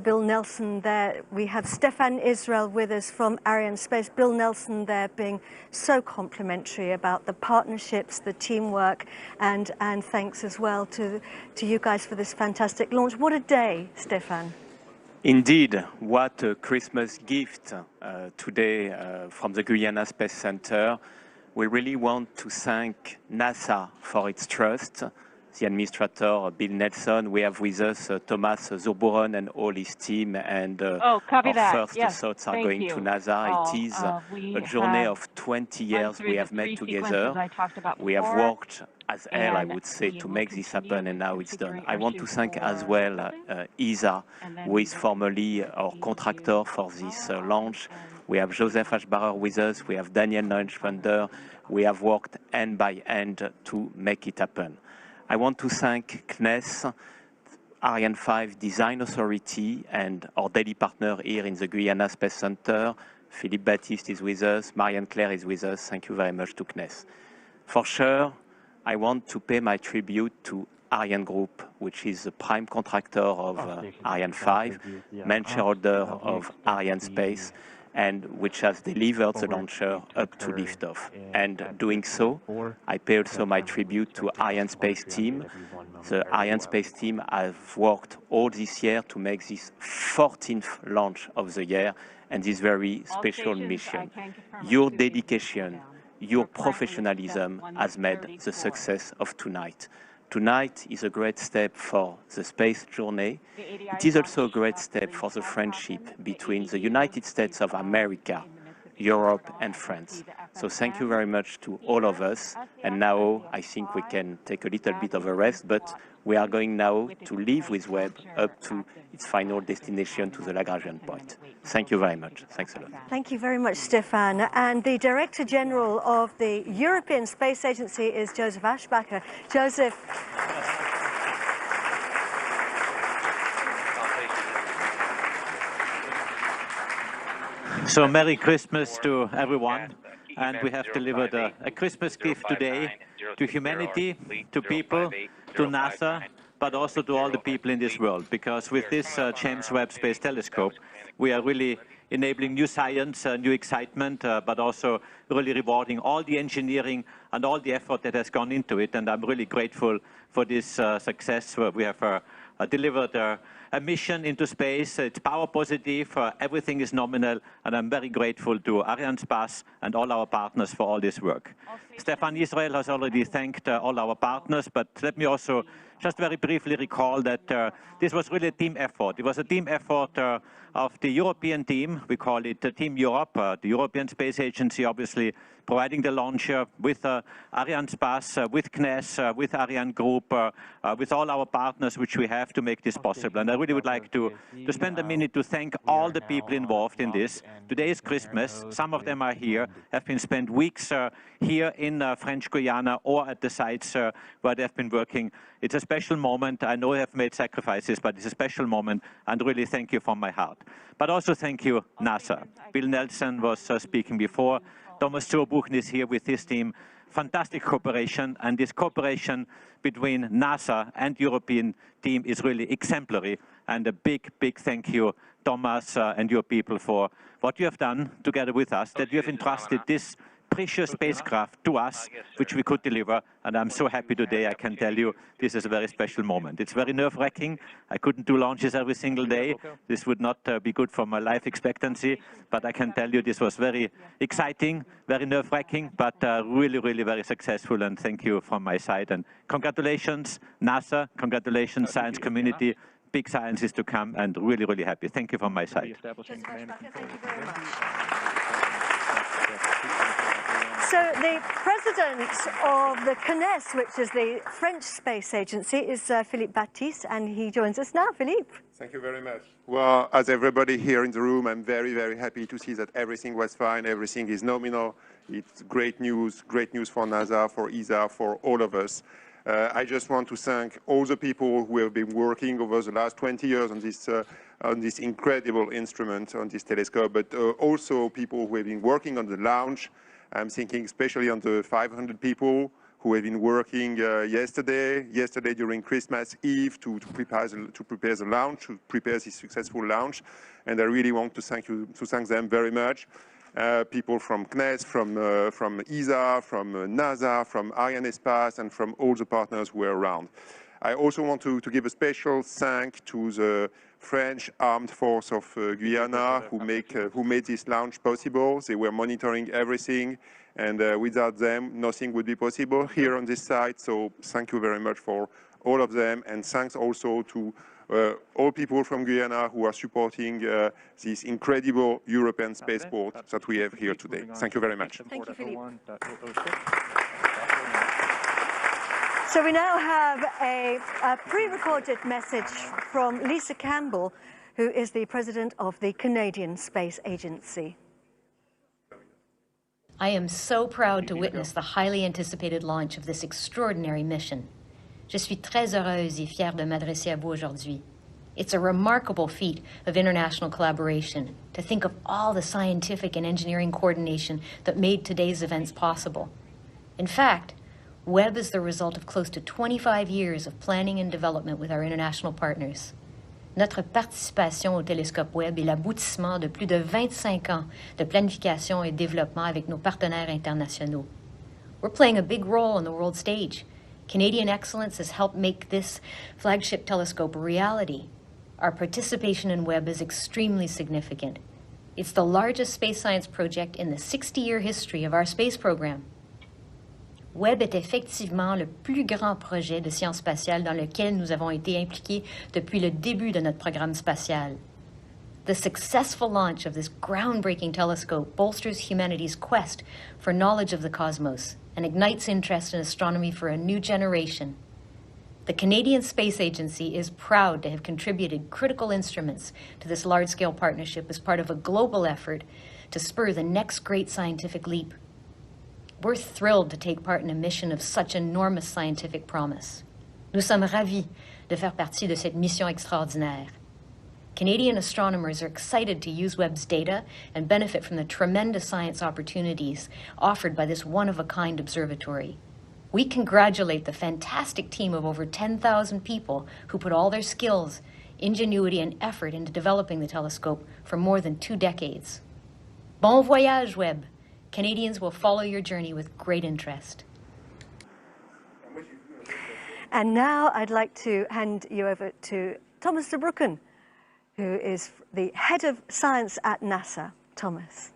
Bill Nelson there, we have Stefan Israel with us from Ariane Space. Bill Nelson there being so complimentary about the partnerships, the teamwork, and thanks as well to you guys for this fantastic launch. What a day, Stefan. Indeed, what a Christmas gift today from the Guyana Space Center. We really want to thank NASA for its trust, the administrator, Bill Nelson. We have with us Thomas Zurbuchen and all his team, and our first thoughts are going to NASA. It is a journey of 20 years we have made together. We have worked as hell, I would say, to make this happen, and now it's done. I want to thank as well ESA, who is formerly our contractor for this launch. We have Joseph Ashbarer with us, we have Daniel Neuenschwander. We have worked hand by hand to make it happen. I want to thank CNES, Ariane 5 Design Authority, and our daily partner here in the Guyana Space Center. Philippe Baptiste is with us, Marianne Claire is with us. Thank you very much to CNES. For sure, I want to pay my tribute to Ariane Group, which is the prime contractor of Ariane 5, main shareholder of Ariane Space, and which has delivered the launcher up to liftoff. And doing so, I pay also my tribute to Ariane Space team. The Ariane Space team have worked all this year to make this 14th launch of the year and this very special mission. Your dedication, your professionalism has made the success of tonight. Tonight is a great step for the space journey. It is also a great step for the friendship between the United States of America, Europe and France. So thank you very much to all of us. And now I think we can take a little bit of a rest, but we are going now to leave with Webb up to its final destination, to the Lagrangian point. Thank you very much. Thanks a lot. Thank you very much, Stefan. And the Director General of the European Space Agency is Joseph Aschbacher. Joseph. So Merry Christmas to everyone. And we have delivered a Christmas gift today to humanity, to people, to NASA, but also to all the people in this world. Because with this James Webb Space Telescope, we are really enabling new science, new excitement, but also really rewarding all the engineering and all the effort that has gone into it. And I'm really grateful for this success. We have delivered a mission into space. It's power positive, everything is nominal, and I'm very grateful to Arianespace and all our partners for all this work. Stefan Israel has already thanked all our partners, but let me also just very briefly recall that this was really a team effort. It was a team effort of the European team. We call it Team Europe, the European Space Agency, obviously providing the launcher with Arianespace, with CNES, with Ariane Group, with all our partners which we have to make this possible. And I really would like to spend a minute to thank all the people involved in this. Today is Christmas. Some of them are here, have been spent weeks here in French Guiana or at the sites where they've been working. It's a special moment. I know you have made sacrifices, but it's a special moment, and really thank you from my heart. But also thank you, NASA. Bill Nelson was speaking before. Thomas Zurbuchen is here with his team. Fantastic cooperation, and this cooperation between NASA and European team is really exemplary. And a big, big thank you, Thomas and your people, for what you have done together with us, that you have entrusted this precious spacecraft to us, which we could deliver. And I'm so happy today, I can tell you, this is a very special moment. It's very nerve-wracking. I couldn't do launches every single day. This would not be good for my life expectancy, but I can tell you this was very exciting, very nerve-wracking, but really, really very successful. And thank you from my side. And congratulations, NASA. Congratulations, science community. Big science is to come, and really, really happy. Thank you from my side. Thank you very much. So the president of the CNES, which is the French space agency, is Philippe Baptiste, and he joins us now. Philippe. Thank you very much. Well, as everybody here in the room, I'm very, very happy to see that everything was fine, everything is nominal. It's great news for NASA, for ESA, for all of us. I just want to thank all the people who have been working over the last 20 years on this incredible instrument, on this telescope, but also people who have been working on the launch. I'm thinking especially on the 500 people who have been working yesterday during Christmas Eve to prepare the launch, to prepare this successful launch. And I really want to thank them very much. People from CNES, from ESA, from NASA, from Arianespace, and from all the partners who are around. I also want to give a special thank to the French Armed Force of Guyana who made this launch possible. They were monitoring everything, and without them, nothing would be possible here on this site. So thank you very much for all of them, and thanks also to all people from Guyana who are supporting this incredible European spaceport that we have here today. Thank you very much. Thank you, Philippe. So we now have a pre-recorded message from Lisa Campbell, who is the president of the Canadian Space Agency. I am so proud to witness the highly anticipated launch of this extraordinary mission. Je suis très heureuse et fière de m'adresser à vous aujourd'hui. It's a remarkable feat of international collaboration to think of all the scientific and engineering coordination that made today's events possible. In fact, Webb is the result of close to 25 years of planning and development with our international partners. Notre participation au Télescope Webb est l'aboutissement de plus de 25 ans de planification et développement avec nos partenaires internationaux. We're playing a big role on the world stage. Canadian excellence has helped make this flagship telescope a reality. Our participation in Webb is extremely significant. It's the largest space science project in the 60-year history of our space program. Webb est effectivement le plus grand projet de sciences spatiales dans lequel nous avons été impliqués depuis le début de notre programme spatial. The successful launch of this groundbreaking telescope bolsters humanity's quest for knowledge of the cosmos and ignites interest in astronomy for a new generation. The Canadian Space Agency is proud to have contributed critical instruments to this large-scale partnership as part of a global effort to spur the next great scientific leap. We're thrilled to take part in a mission of such enormous scientific promise. Nous sommes ravis de faire partie de cette mission extraordinaire. Canadian astronomers are excited to use Webb's data and benefit from the tremendous science opportunities offered by this one-of-a-kind observatory. We congratulate the fantastic team of over 10,000 people who put all their skills, ingenuity, and effort into developing the telescope for more than 2 decades. Bon voyage, Webb! Canadians will follow your journey with great interest. And now I'd like to hand you over to Thomas de Broeken, who is the head of science at NASA. Thomas.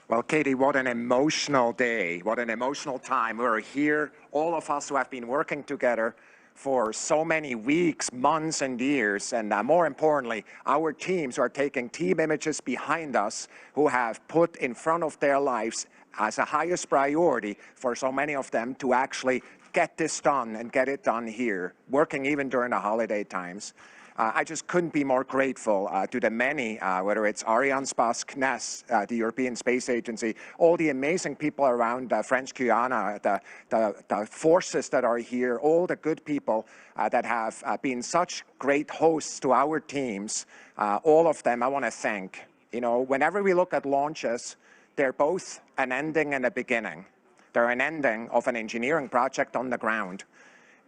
Well, Katie, what an emotional day, what an emotional time. We're here, all of us who have been working together for so many weeks, months, and years, and more importantly, our teams who are taking team images behind us, who have put in front of their lives as a highest priority for so many of them to actually get this done and get it done here, working even during the holiday times. I just couldn't be more grateful to the many, whether it's Arianespace, CNES, the European Space Agency, all the amazing people around French Guiana, the forces that are here, all the good people that have been such great hosts to our teams. All of them I want to thank. You know, whenever we look at launches, they're both an ending and a beginning. They're an ending of an engineering project on the ground,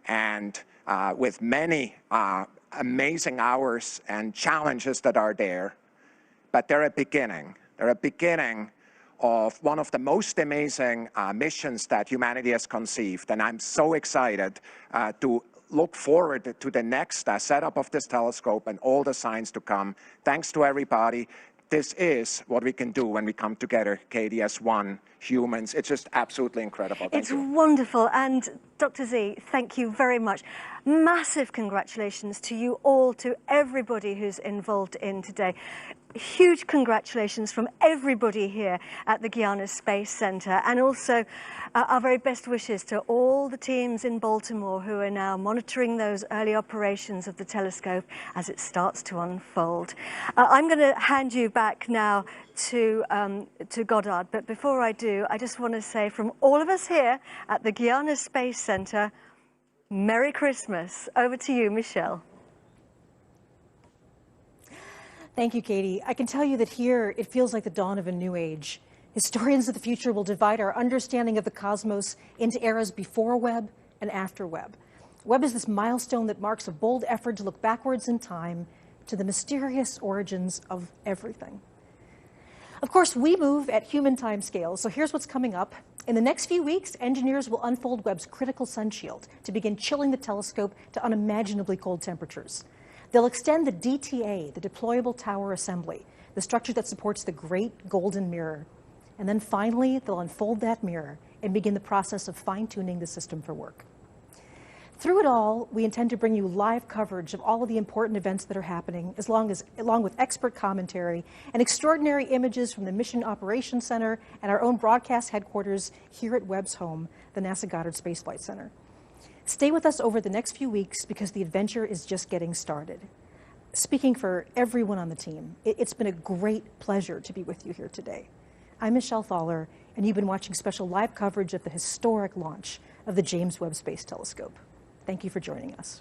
and with many amazing hours and challenges that are there, but they're a beginning. They're a beginning of one of the most amazing missions that humanity has conceived, and I'm so excited to look forward to the next setup of this telescope and all the science to come. Thanks to everybody. This is what we can do when we come together, Katie, as one, humans. It's just absolutely incredible. Thank you. Wonderful. And Dr. Z, thank you very much. Massive congratulations to you all, to everybody who's involved in today. Huge congratulations from everybody here at the Guiana Space Center, and also our very best wishes to all the teams in Baltimore who are now monitoring those early operations of the telescope as it starts to unfold. I'm going to hand you back now to Goddard, but before I do, I just want to say from all of us here at the Guiana Space Center, Merry Christmas. Over to you, Michelle. Thank you, Katie. I can tell you that here it feels like the dawn of a new age. Historians of the future will divide our understanding of the cosmos into eras before Webb and after Webb. Webb is this milestone that marks a bold effort to look backwards in time to the mysterious origins of everything. Of course, we move at human time scales, so here's what's coming up. In the next few weeks, engineers will unfold Webb's critical sun shield to begin chilling the telescope to unimaginably cold temperatures. They'll extend the DTA, the Deployable Tower Assembly, the structure that supports the Great Golden Mirror. And then finally, they'll unfold that mirror and begin the process of fine-tuning the system for work. Through it all, we intend to bring you live coverage of all of the important events that are happening, along with expert commentary and extraordinary images from the Mission Operations Center and our own broadcast headquarters here at Webb's home, the NASA Goddard Space Flight Center. Stay with us over the next few weeks because the adventure is just getting started. Speaking for everyone on the team, it's been a great pleasure to be with you here today. I'm Michelle Thaller, and you've been watching special live coverage of the historic launch of the James Webb Space Telescope. Thank you for joining us.